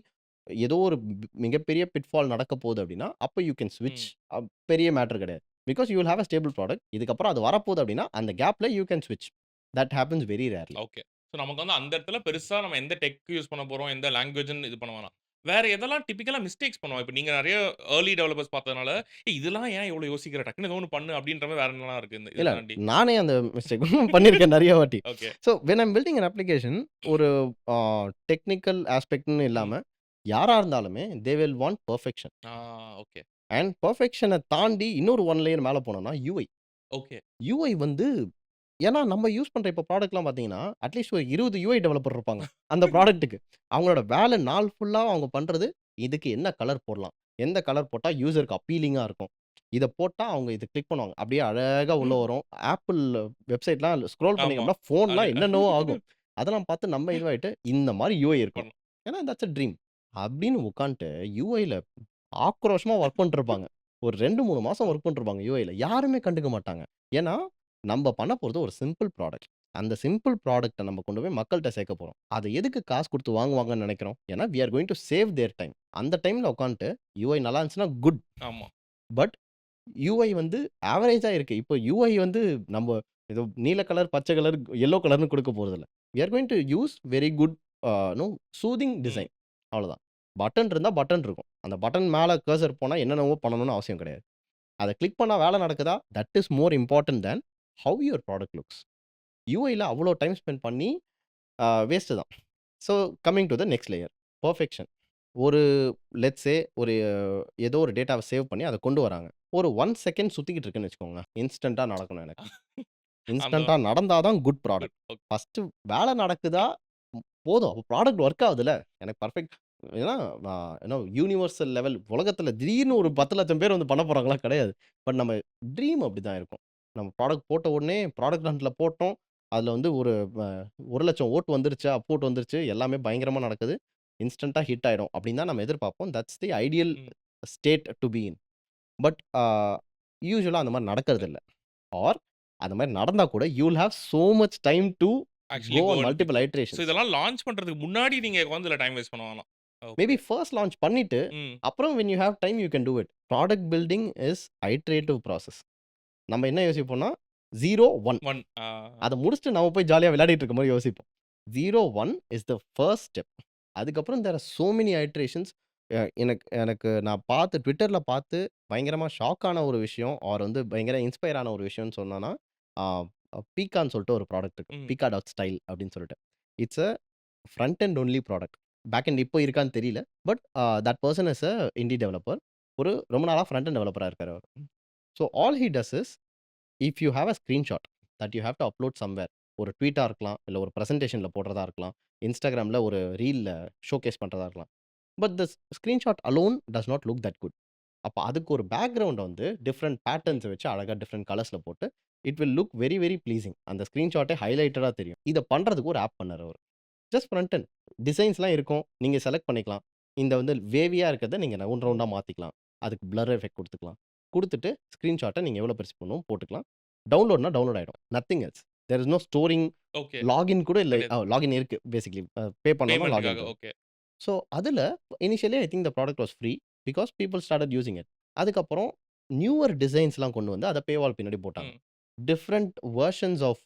ஏதோ ஒரு மிகப்பெரிய பிட்ஃபால் நடக்க போகுது அப்டின்னா, அப்ப யூ கேன் ஸ்விட்ச். ம். பெரிய மேட்டர் கிடையாது. Because you will have a stable product. இதுக்கப்புறம் அது வரப்போகுது அப்டின்னா, அந்த கேப்ல யூ கேன் ஸ்விட்ச். That happens very rarely. Okay. So நமக்கு வந்து அந்த இடத்துல பெருசா நம்ம எந்த டெக் யூஸ் பண்ண போறோம், எந்த லாங்குவேஜ்ன்னு இது பண்ண வேணாம். வேற எதெல்லாம் டிபிக்கலா மிஸ்டேக்ஸ் பண்ணுவோம். இப்ப நீங்க நெறைய ஏர்லி டெவலப்பர்ஸ் பார்த்ததுனால, இதெல்லாம் ஏன் இவ்வளோ யோசிக்கிற? டக்குனு ஏதோ ஒண்ணு பண்ணு அப்படின்ற மாரி வேற என்னலாம் இருக்கு இத இல்ல. தாண்டி? நானே அந்த மிஸ்டேக் பண்ணியிருக்கேன் நெறைய வாட்டி. Okay. So when I am building an application ஒரு அ டெக்னிக்கல் ஆஸ்பெக்ட்ன்னு ம். இல்லாம, யாரா இருந்தாலுமே they will want perfection. Ah. Okay. And பெர்ஃபெக்ஷன தாண்டி இன்னொரு 1 லேயர் மேல போனோம்னா யுஐ. ஓகே. யுஐ வந்து ஏன்னா நம்ம யூஸ் பண்ற இப்ப ப்ராடக்ட்லாம் பார்த்தீங்கன்னா, அட்லீஸ்ட் ஒரு 20 யுஐ டெவலப்பர் இருப்பாங்க. அந்த ப்ராடக்ட்‌டுக்கு. அவங்களோட வேலை நாள் ஃபுல்லா அவங்க பண்றது, இதுக்கு என்ன கலர் போடலாம்? எந்த கலர் போட்டா யூசருக்கு அப்பீலிங்கா இருக்கும்? இத போட்டா அவங்க இத கிளிக் பண்ணுவாங்க. அப்படியே அழகா உள்ள வரும். Apple வெப்சைட்லாம் ஸ்க்ரோல் பண்ணீங்க ஆமா. அப்படின்னா, ஃபோன்லாம் அது என்னென்னவோ ஆகும். அதெல்லாம் பார்த்து நம்ம இதுவாயிட்டு, இந்த மாரி யுஐ இருக்கணும். பண்ணணும். ஏன்னா தட்ஸ் அ ட்ரீம். அப்படின்னு உட்காந்துட்டு யுஐல ஆக்ரோஷமா வொர்க் பண்ணிட்டுருப்பாங்க. ஒரு 2, 3 மாசம் வொர்க் பண்ணிட்டுருப்பாங்க யுஐல. யாருமே கண்டுக்க மாட்டாங்க. ஏன்னா, நம்ப பண்ண போறது ஒரு சிம்பிள் ப்ராடக்ட். அந்த சிம்பிள் ப்ராடக்ட்ட நம்ம கொண்டு போய் மக்கள்ட்ட சேர்க்க போறோம். அத எதுக்கு காசு குடுத்து வாங்குவாங்கன்னு நெனைக்கிறோம்? ஏன்னா, we are going to save their time. அந்த டைம்ல உட்காந்துட்டு யுஐ நல்லா இருந்துச்சுன்னா குட். ஆமா. பட் யுஐ வந்து ஆவரேஜா இருக்கு. இப்போ யுஐ வந்து நம்ப ஏதோ நீல கலர், பச்சை கலர், எல்லோ கலர்ன்னு குடுக்க போறதில்ல. We are going to use very good no soothing hmm. Design. அவ்வளோதான். பட்டன் இருந்தா பட்டன் இருக்கும். அந்த பட்டன் மேல கர்சர் போனா என்னென்னவோ பண்ணணும்னு அவசியம் கிடையாது. அத கிளிக் பண்ணா வேலை நடக்குதா? That is more important than how your product looks. யுஐல அவ்ளோ டைம் ஸ்பெண்ட் பண்ணி வேஸ்ட்டு தான். So coming to the next layer. Perfection. ஒரு லெட்ஸ் சே ஒரு ஏதோ ஒரு டேட்டாவ சேவ் பண்ணி அத கொண்டு வராங்க. ஒரு 1 செகண்ட் சுத்திக்கிட்டு இருக்குன்னு வச்சுக்கோங்களேன். இன்ஸ்டன்ட்டா நடக்கணும் எனக்கு. அந்த இன்ஸ்டன்ட்டா நடந்தா தான் good good. Product. Okay. First வேலை நடக்குதா? போதும். அப்ப ப்ராடக்ட் ஒர்க் ஆகுதுல்ல. எனக்கு பெர்ஃபெக்ட் ஏன்னா யூனிவர்சல் லெவல் உலகத்துல திடீர்னு ஒரு 10,00,000 பேர் வந்து பண்ண போறாங்களா? கிடையாது. பட் நம்ம ட்ரீம் அப்படிதான் இருக்கும். நம்ம ப்ராடக்ட் போட்ட உடனே ப்ராடக்ட் ஹண்ட்ல போட்டோம். அதுல வந்து ஒரு 1,00,000 ஓட்டு வந்துருச்சா, அப்வோட் வந்துருச்சு. எல்லாமே பயங்கரமா நடக்குது. இன்ஸ்டன்ட்டா ஹிட் ஆயிடும் அப்படின்னு தான் நம்ம எதிர்பார்ப்போம். That's the ideal hmm. State to be in. But யூசுவலா அந்த மாரி நடக்கறதில்ல. ஆர் அந்த மாரி நடந்தா கூட you will have so much time to actually go go on and pitch multiple it. So iterations. இதெல்லாம் லான்ச் பண்றதுக்கு முன்னாடி நீங்க உட்காந்து இதுல டைம் வேஸ்ட் பண்ண வேணாம். Maybe okay. ஃபர்ஸ்ட் லான்ச் பண்ணிட்டு, ம். அப்புறம் when you have time you can do it. Product building is iterative process. நம்ம என்ன யோசிப்போம்னா 0, 1 1 அத முடிச்சுட்டு நம்ம போய் ஜாலியா விளையாடிட்டு இருக்க மாரி யோசிப்போம். 0, 1 இஸ் த ஃபர்ஸ்ட் ஸ்டெப். அதுக்கப்புறம் there are so many iterations. எனக்கு எனக்கு நான் பார்த்து ட்விட்டர்ல பார்த்து பயங்கரமா ஷாக் ஆன ஒரு விஷயம், ஆர் வந்து பயங்கர இன்ஸ்பயர் ஆன ஒரு விஷயம்னு சொன்னோம்னா, ஆ பீக்கான்னு சொல்லிட்டு ஒரு ப்ராடக்ட் இருக்கு. ம். பீக்கா டாட் ஸ்டைல் அப்படின்னு சொல்லிட்டு. It's a front end only product. Back end இப்போ இருக்கான்னு தெரியல. But that person is a indie developer. ஒரு ரொம்ப நாளா ஃப்ரண்ட் எண்ட் டெவலப்பரா இருக்காரு அவரு. So all he does is if you have a screenshot that you have to upload somewhere. ஒரு ட்வீட்டா இருக்கலாம், இல்ல ஒரு பிரசன்டேஷன்ல போடுறதா இருக்கலாம், Instagramல ஒரு ரீல்ல ஷோகேஸ் பண்றதா இருக்கலாம். But the screenshot alone does not look that good. அப்ப அதுக்கு ஒரு பேக்கிரவுண்ட வந்து டிஃபரெண்ட் ம். பேட்டர்ன்ஸ வச்சு அழகா டிஃபரெண்ட் கலர்ஸ்ல போட்டு, it will look very very pleasing. அந்த ஸ்கிரீன்ஷாட்டே ஹைலைட்டடா தெரியும். இத பண்றதுக்கு ஒரு ஆப் பண்ணாரு அவரு. Just front end. டிசைன்ஸ்லாம் இருக்கும். நீங்க செலக்ட் பண்ணிக்கலாம். இந்த வந்து வேவியா இருக்கிறத நீங்க ரவுண்ட் ம். ரவுண்டா மாத்திக்கலாம். அதுக்கு பிளர் எஃபெக்ட் குடுத்துக்கலாம். குடுத்துட்டு ஸ்கிரீன்ஷாட்ட நீங்க எவ்வளோ பெருசு பண்ணணுமோ போட்டுக்கலாம். டவுன்லோட்னா டவுன்லோட் ஆயிடும். Nothing else. There is no storing. Okay. Login கூட இல்ல. கிடையாது. லாகின் இருக்கு பேசிக்கலி. பே பண்ணோம்னா லாகின் பேமெண்ட்டுக்காக. இருக்கும். ஓகே. ஸோ அதுல initially I think the product was free because people started using it. அதுக்கப்புறம் நியூவர் டிசைன்ஸ்லாம் கொண்டு வந்து அத பேவால் பின்னாடி போட்டாங்க. Hmm. Different versions of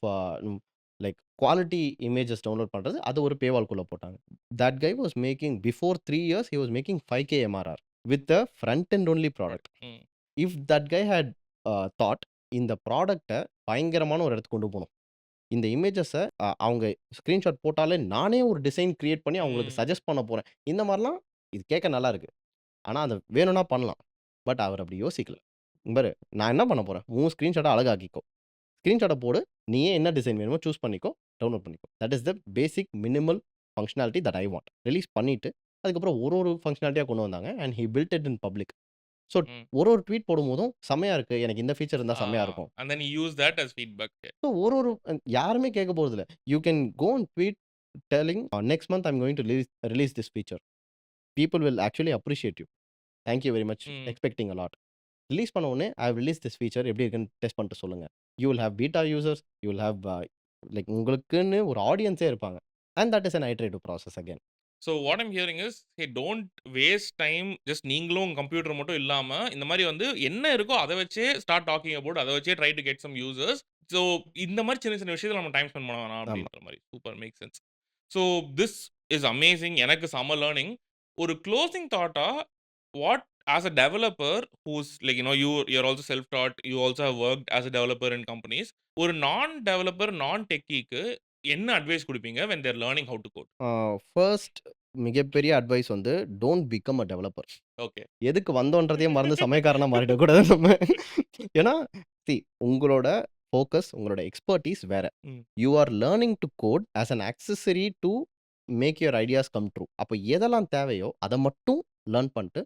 like quality images download பண்றது அது ஒரு பேவால்க்குள்ள போட்டாங்க. That guy was making before 3 years he was making 5K MRR with a front end only product. Product. Hmm. If that guy had thought இந்த ப்ராடக்ட்ட பயங்கரமான ஒரு இடத்துக்கு கொண்டு போணும். இந்த இமேஜஸ அவங்க ஸ்கிரீன்ஷாட் போட்டாலே நானே ஒரு டிசைன் கிரியேட் பண்ணி அவங்களுக்கு ம். சஜெஸ்ட் பண்ண போறேன். இந்த மாரிலாம் இது கேட்க நல்லா இருக்கு. ஆனா, அத வேணும்னா பண்ணலாம். பட் அவர் அப்படி யோசிக்கல. இங்க பாரு நான் என்ன பண்ண போறேன்? உன் ஸ்கிரீன்ஷாட்ட அழகாக்கிக்கோ. ஸ்கிரீன்ஷாட்ட போடு. நீயே என்ன டிசைன் வேணுமோ சூஸ் பண்ணிக்கோ. டவுன்லோட் பண்ணிக்கோ. That is the basic minimal functionality that I want. Release பண்ணிட்டு, அதுக்கப்புறம் ஒரு ஒரு பங்ஷனாலிட்டியா கொண்டு வந்தாங்க. And he build it in public. So ம். ஒரு ஒரு ட்வீட் போடும்போதும் செம்மையா இருக்கு. எனக்கு இந்த ஃபீச்சர் இருந்தா ஆ. செம்மையா இருக்கும். And then you use that as feedback. So ஒரு ஒரு யாருமே கேட்க போறதில்ல. You can go and tweet telling next month I am going to release this feature. People will actually appreciate you. Thank you very much. Hmm. Expecting a lot. Release பண்ண உடனே I have release this feature எப்படி இருக்குன்னு test பண்ணிட்டு சொல்லுங்க. You will have beta users. You will have like உங்களுக்குன்னு ஒரு ஆடியன்ஸே இருப்பாங்க. And that is an iterative process again. So what I'm hearing is hey don't waste time. Just நீங்களும் உங்க computer மட்டும் இல்லாம, இந்த மாரி வந்து என்ன இருக்கோ அத வச்சே ஸ்டார்ட் டாக்கிங் அபௌட் அத வச்சே try to get some users. So இந்த மாரி சின்ன சின்ன விஷயத்துல நம்ம டைம் ஸ்பெண்ட் பண்ண வேணாம் ஆமா. அப்படின்ற மாரி. Super make sense. So this is amazing. எனக்கு செம்ம லேர்னிங். ஒரு க்ளோசிங் தாட்டா what as a developer who's like you are also self taught. You also have worked as a developer in companies. ஒரு நான் டெவலப்பர், நான் டெக்கிக்கு என்ன advice குடுப்பீங்க when they are learning how to code? First மிகப்பெரிய advice வந்து don't become a developer. Okay. எதுக்கு வந்தோன்றதையே மறந்து சமயக்காரனா மாறிடக்கூடாது நம்ம. ஏன்னா உங்களோட ஃபோக்கஸ், உங்களோட எக்ஸ்பெர்டீஸ் வேற. ம். You are learning to code as an accessory to make your ideas come true. அப்ப எதெல்லாம் தேவையோ அத மட்டும் லேர்ன் பண்ணிட்டு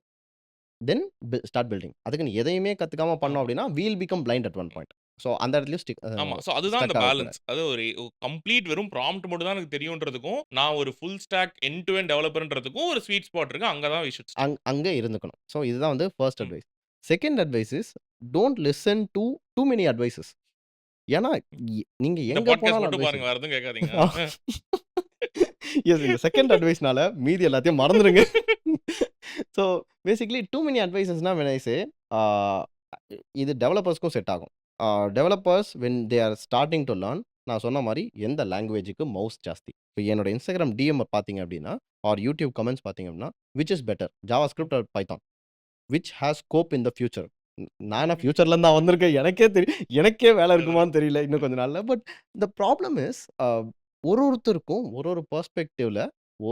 தென் ஸ்டார்ட் பில்டிங். அதுக்கு நீ எதையுமே கத்துக்காம பண்ணோம் ஆமா. அப்படின்னா, we will become blind at one hmm. Point. So அந்த இடத்துலயும் ஆமா. ஸோ அதுதான் அந்த ஸ்டக் ஆகக்கூடாது. பேலன்ஸ். அது ஒரு கம்ப்ளீட் வெறும் ப்ராம்ப்ட் மட்டும் தான் எனக்கு தெரியுன்றதுக்கும், நான் ஒரு full stack end to end டெவலப்பர்ன்றதுக்கும் ஒரு ஸ்வீட் ஸ்பாட் இருக்கு. அங்க தான் வி ஷுட் ஸ்டிக். அங்க இருந்துக்கணும். ஸோ இதுதான் வந்து first hmm. Advice. Second advice is don't listen to too many advices. ஏன்னா நீங்க இந்த எங்க பாட்காஸ்ட் போனாலும் மட்டும் அட்வைஸ் பாருங்க. வேற எதுவும் கேட்காதீங்க. எஸ் இந்த செகண்ட் அட்வைஸ்னால மீதி எல்லாத்தையும் மறந்துருங்க. ஸோ பேசிக்கலி டூ மெனி அட்வைசஸ்னா வென் ஐ சே இது டெவலப்பர்ஸ்க்கும் செட் ஆகும். Developers when they are starting to learn நான் சொன்ன மாரி எந்த லாங்குவேஜுக்கு மவுஸ் ஜாஸ்தி. இப்போ என்னோட Instagram DM பார்த்தீங்க அப்படின்னா, ஆர் YouTube கமெண்ட்ஸ் பார்த்தீங்க அப்படின்னா, which is better JavaScript or Python? Which has scope in the future? நானா ஃபியூச்சர்ல இருந்து தான் வந்திருக்கேன். எனக்கே வேலை இருக்குமான்னு தெரியல இன்னும் கொஞ்ச நாள்ல. பட் த ப்ராப்ளம் இஸ் ஒருத்தருக்கும் ஒரு பெர்ஸ்பெக்டிவ்ல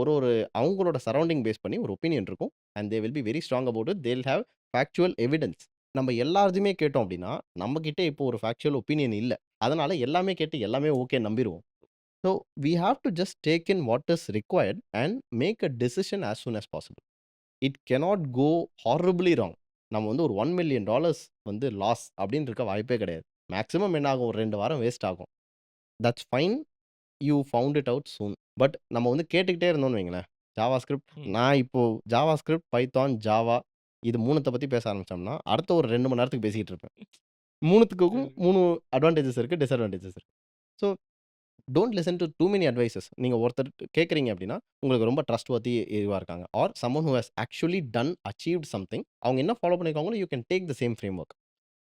ஒரு அவங்களோட சரவுண்டிங் பேஸ் பண்ணி ஒரு ஒப்பீனியன் இருக்கும். And they will be very strong about it. They will have factual evidence. நம்ம எல்லாத்தையுமே கேட்டோம் அப்படின்னா, நம்ம கிட்ட இப்போ ஒரு ஃபேக்சுவல் ஒப்பீனியன் இல்ல. அதனால எல்லாமே கேட்டு எல்லாமே ஓகே நம்பிருவோம். So we have to just take in what is required and make a decision as soon as possible. It cannot go horribly wrong. நம்ம வந்து ஒரு $1,000,000 வந்து லாஸ் அப்படின்னு இருக்க வாய்ப்பே கிடையாது. மேக்ஸிமம் என்ன ஆகும்? ஒரு 2 வாரம் வேஸ்ட் ஆகும். That's fine. You found it out soon. But நம்ம வந்து கேட்டுக்கிட்டே இருந்தோம்னு வைங்களேன். ஜாவாஸ்கிரிப்ட் ம். நான் இப்போ ஜாவாஸ்கிரிப்ட், பைத்தான், ஜாவா இது 3த்த பத்தி பேச ஆரம்பிச்சோம்னா, அடுத்த ஒரு 2 மணி நேரத்துக்கு பேசிக்கிட்டு இருப்பேன். 3த்துக்கும் சரி. 3 அட்வான்டேஜஸ் இருக்கு, டிஸ்அட்வான்டேஜஸ் இருக்கு. So don't listen to too many advices. நீங்க ஒருத்தர் கேட்குறீங்க அப்படின்னா, உங்களுக்கு ரொம்ப ட்ரஸ்ட்வொர்த்தி இதுவா இருக்காங்க. Or someone who has actually achieved something. அவங்க என்ன ஃபாலோ பண்ணியிருக்காங்களோ, you can take the same framework.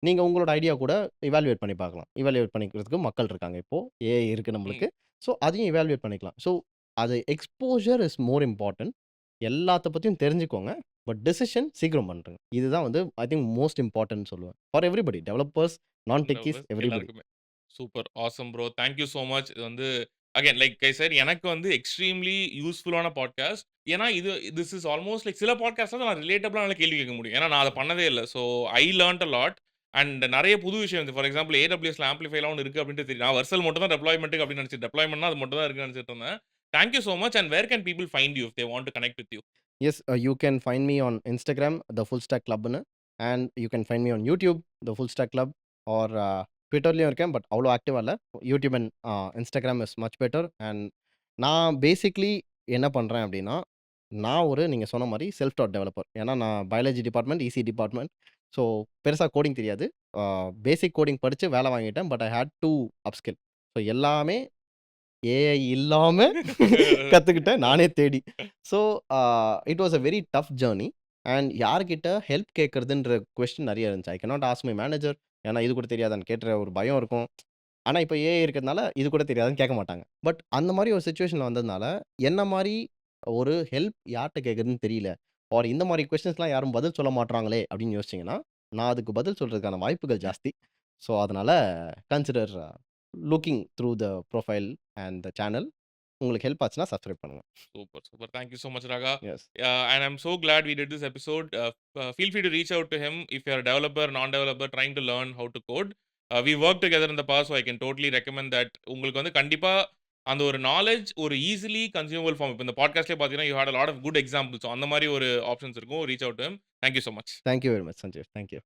நீங்க உங்களோட ஐடியா கூட இவாலுவேட் பண்ணி பார்க்கலாம். இவாலுவேட் பண்ணிக்கிறதுக்கு மக்கள் இருக்காங்க இப்போ. ஏஐ இருக்கு ம். நம்மளுக்கு. ஸோ அதையும் இவாலுவேட் பண்ணிக்கலாம். ஸோ அது எக்ஸ்போஷர் இஸ் மோர் இம்பார்ட்டன்ட். எல்லாத்த பத்தியும் தெரிஞ்சுக்கோங்க. பட் டெசிஷன் சீக்கிரம் பண்றேங்க. இதுதான் வந்து ஐ திங்க் மோஸ்ட் இம்பார்ட்டன்ட்னு சொல்லுவேன். For everybody. டெவலப்பர்ஸ், நான் டெக்கீஸ் லவ்வர்ஸ் எவரிபடி. எல்லாருக்குமே. Super. Awesome bro. Thank you so much. இது வந்து அகைன் லைக் ஐ செட் எனக்கு வந்து எக்ஸ்ட்ரீம்லி யூஸ்ஃபுல்லான பாட்காஸ்ட். ஏன்னா திஸ் இஸ் ஆல்மோஸ்ட் லைக் சில பாட்காஸ்ட்ல நான் ரிலேட்டபிளா கேள்வி கேட்க முடியும். ஏன்னா நான் அத பண்ணதே இல்ல. So I learned a lot. And நெறைய புது விஷயம் இருக்கு. ஃபார் எக்ஸாம்பிள் AWSல ஆம்பிளிஃபைலாம் ஒண்ணு இருக்கு அப்டின்ட்டு தெரியும். நான் வெர்சல் மட்டும் தான் டெப்ளாய்மென்ட்க்கு அப்டின்னு நெனச்சுட்டு டெப்ளாய்மென்ட்னா அது மட்டும் தான் இருக்குன்னு நெனச்சுட்டு இருந்தேன். Thank you so much. And where can people find you if they want to connect with you? Yes, you can find me on Instagram, the Full Stack Club ன்னு. and you can find me on YouTube, the Full Stack Club, or Twitterலயும் இருக்கேன். But அவ்வளோ ஆக்டிவா இல்ல. YouTube and Instagram is much better. and நான் basically என்ன பண்றேன் அப்படின்னா, நான் ஒரு நீங்க சொன்ன மாரி செல்ஃப் டாட் டெவலப்பர். ஏன்னா நான் biology department, EC department. So பெருசா கோடிங் தெரியாது. பேசிக் கோடிங் படிச்சு வேலை வாங்கிட்டேன். But I had to upskill. So எல்லாமே ஏஐ இல்லாம கத்துக்கிட்டேன் நானே தேடி. So it was a very tough journey. And யார்கிட்ட ஹெல்ப் கேட்கறதுன்ற கொஸ்டின் நெறைய இருந்துச்சு. I cannot ask my manager. ஏன்னா இது கூட தெரியாதான்னு கேட்டுற ஒரு பயம் இருக்கும். ஆனா இப்ப ஏஐ இருக்கிறதுனால இது கூட தெரியாதுன்னு கேட்க மாட்டாங்க. பட் அந்த மாரி ஒரு சிச்சுவேஷன்ல வந்ததுனால, என்ன மாரி ஒரு ஹெல்ப் யார்ட்ட கேட்கறதுன்னு தெரியல. ஆர் இந்த மாரி கொஸ்டின்ஸ்லாம் யாரும் பதில் சொல்ல மாட்றாங்களே அப்படின்னு யோசிச்சீங்கன்னா, நான் அதுக்கு பதில் சொல்றதுக்கான வாய்ப்புகள் ஜாஸ்தி. ஸோ அதனால consider looking through the profile and the channel. உங்களுக்கு ஹெல்ப் ஆச்சுன்னா சப்ஸ்கிரைப் பண்ணுங்க. Super, super. Thank you so much Raga. Yes. And I'm so glad we did this episode. Feel free to reach out to him if you're a developer, non-developer trying to learn how to code. We worked together in the past, so I can totally recommend that. உங்களுக்கு வந்து கண்டிப்பா அந்த ஒரு knowledge ஒரு easily consumable form. இப்ப இந்த பாட்காஸ்ட்லயே பார்த்தீங்கன்னா, you had a lot of good examples. So அந்த மாரி ஒரு ஆப்ஷன்ஸ் இருக்கும். Reach out to him. Thank you so much. Thank you very much Sanjeev. Thank you.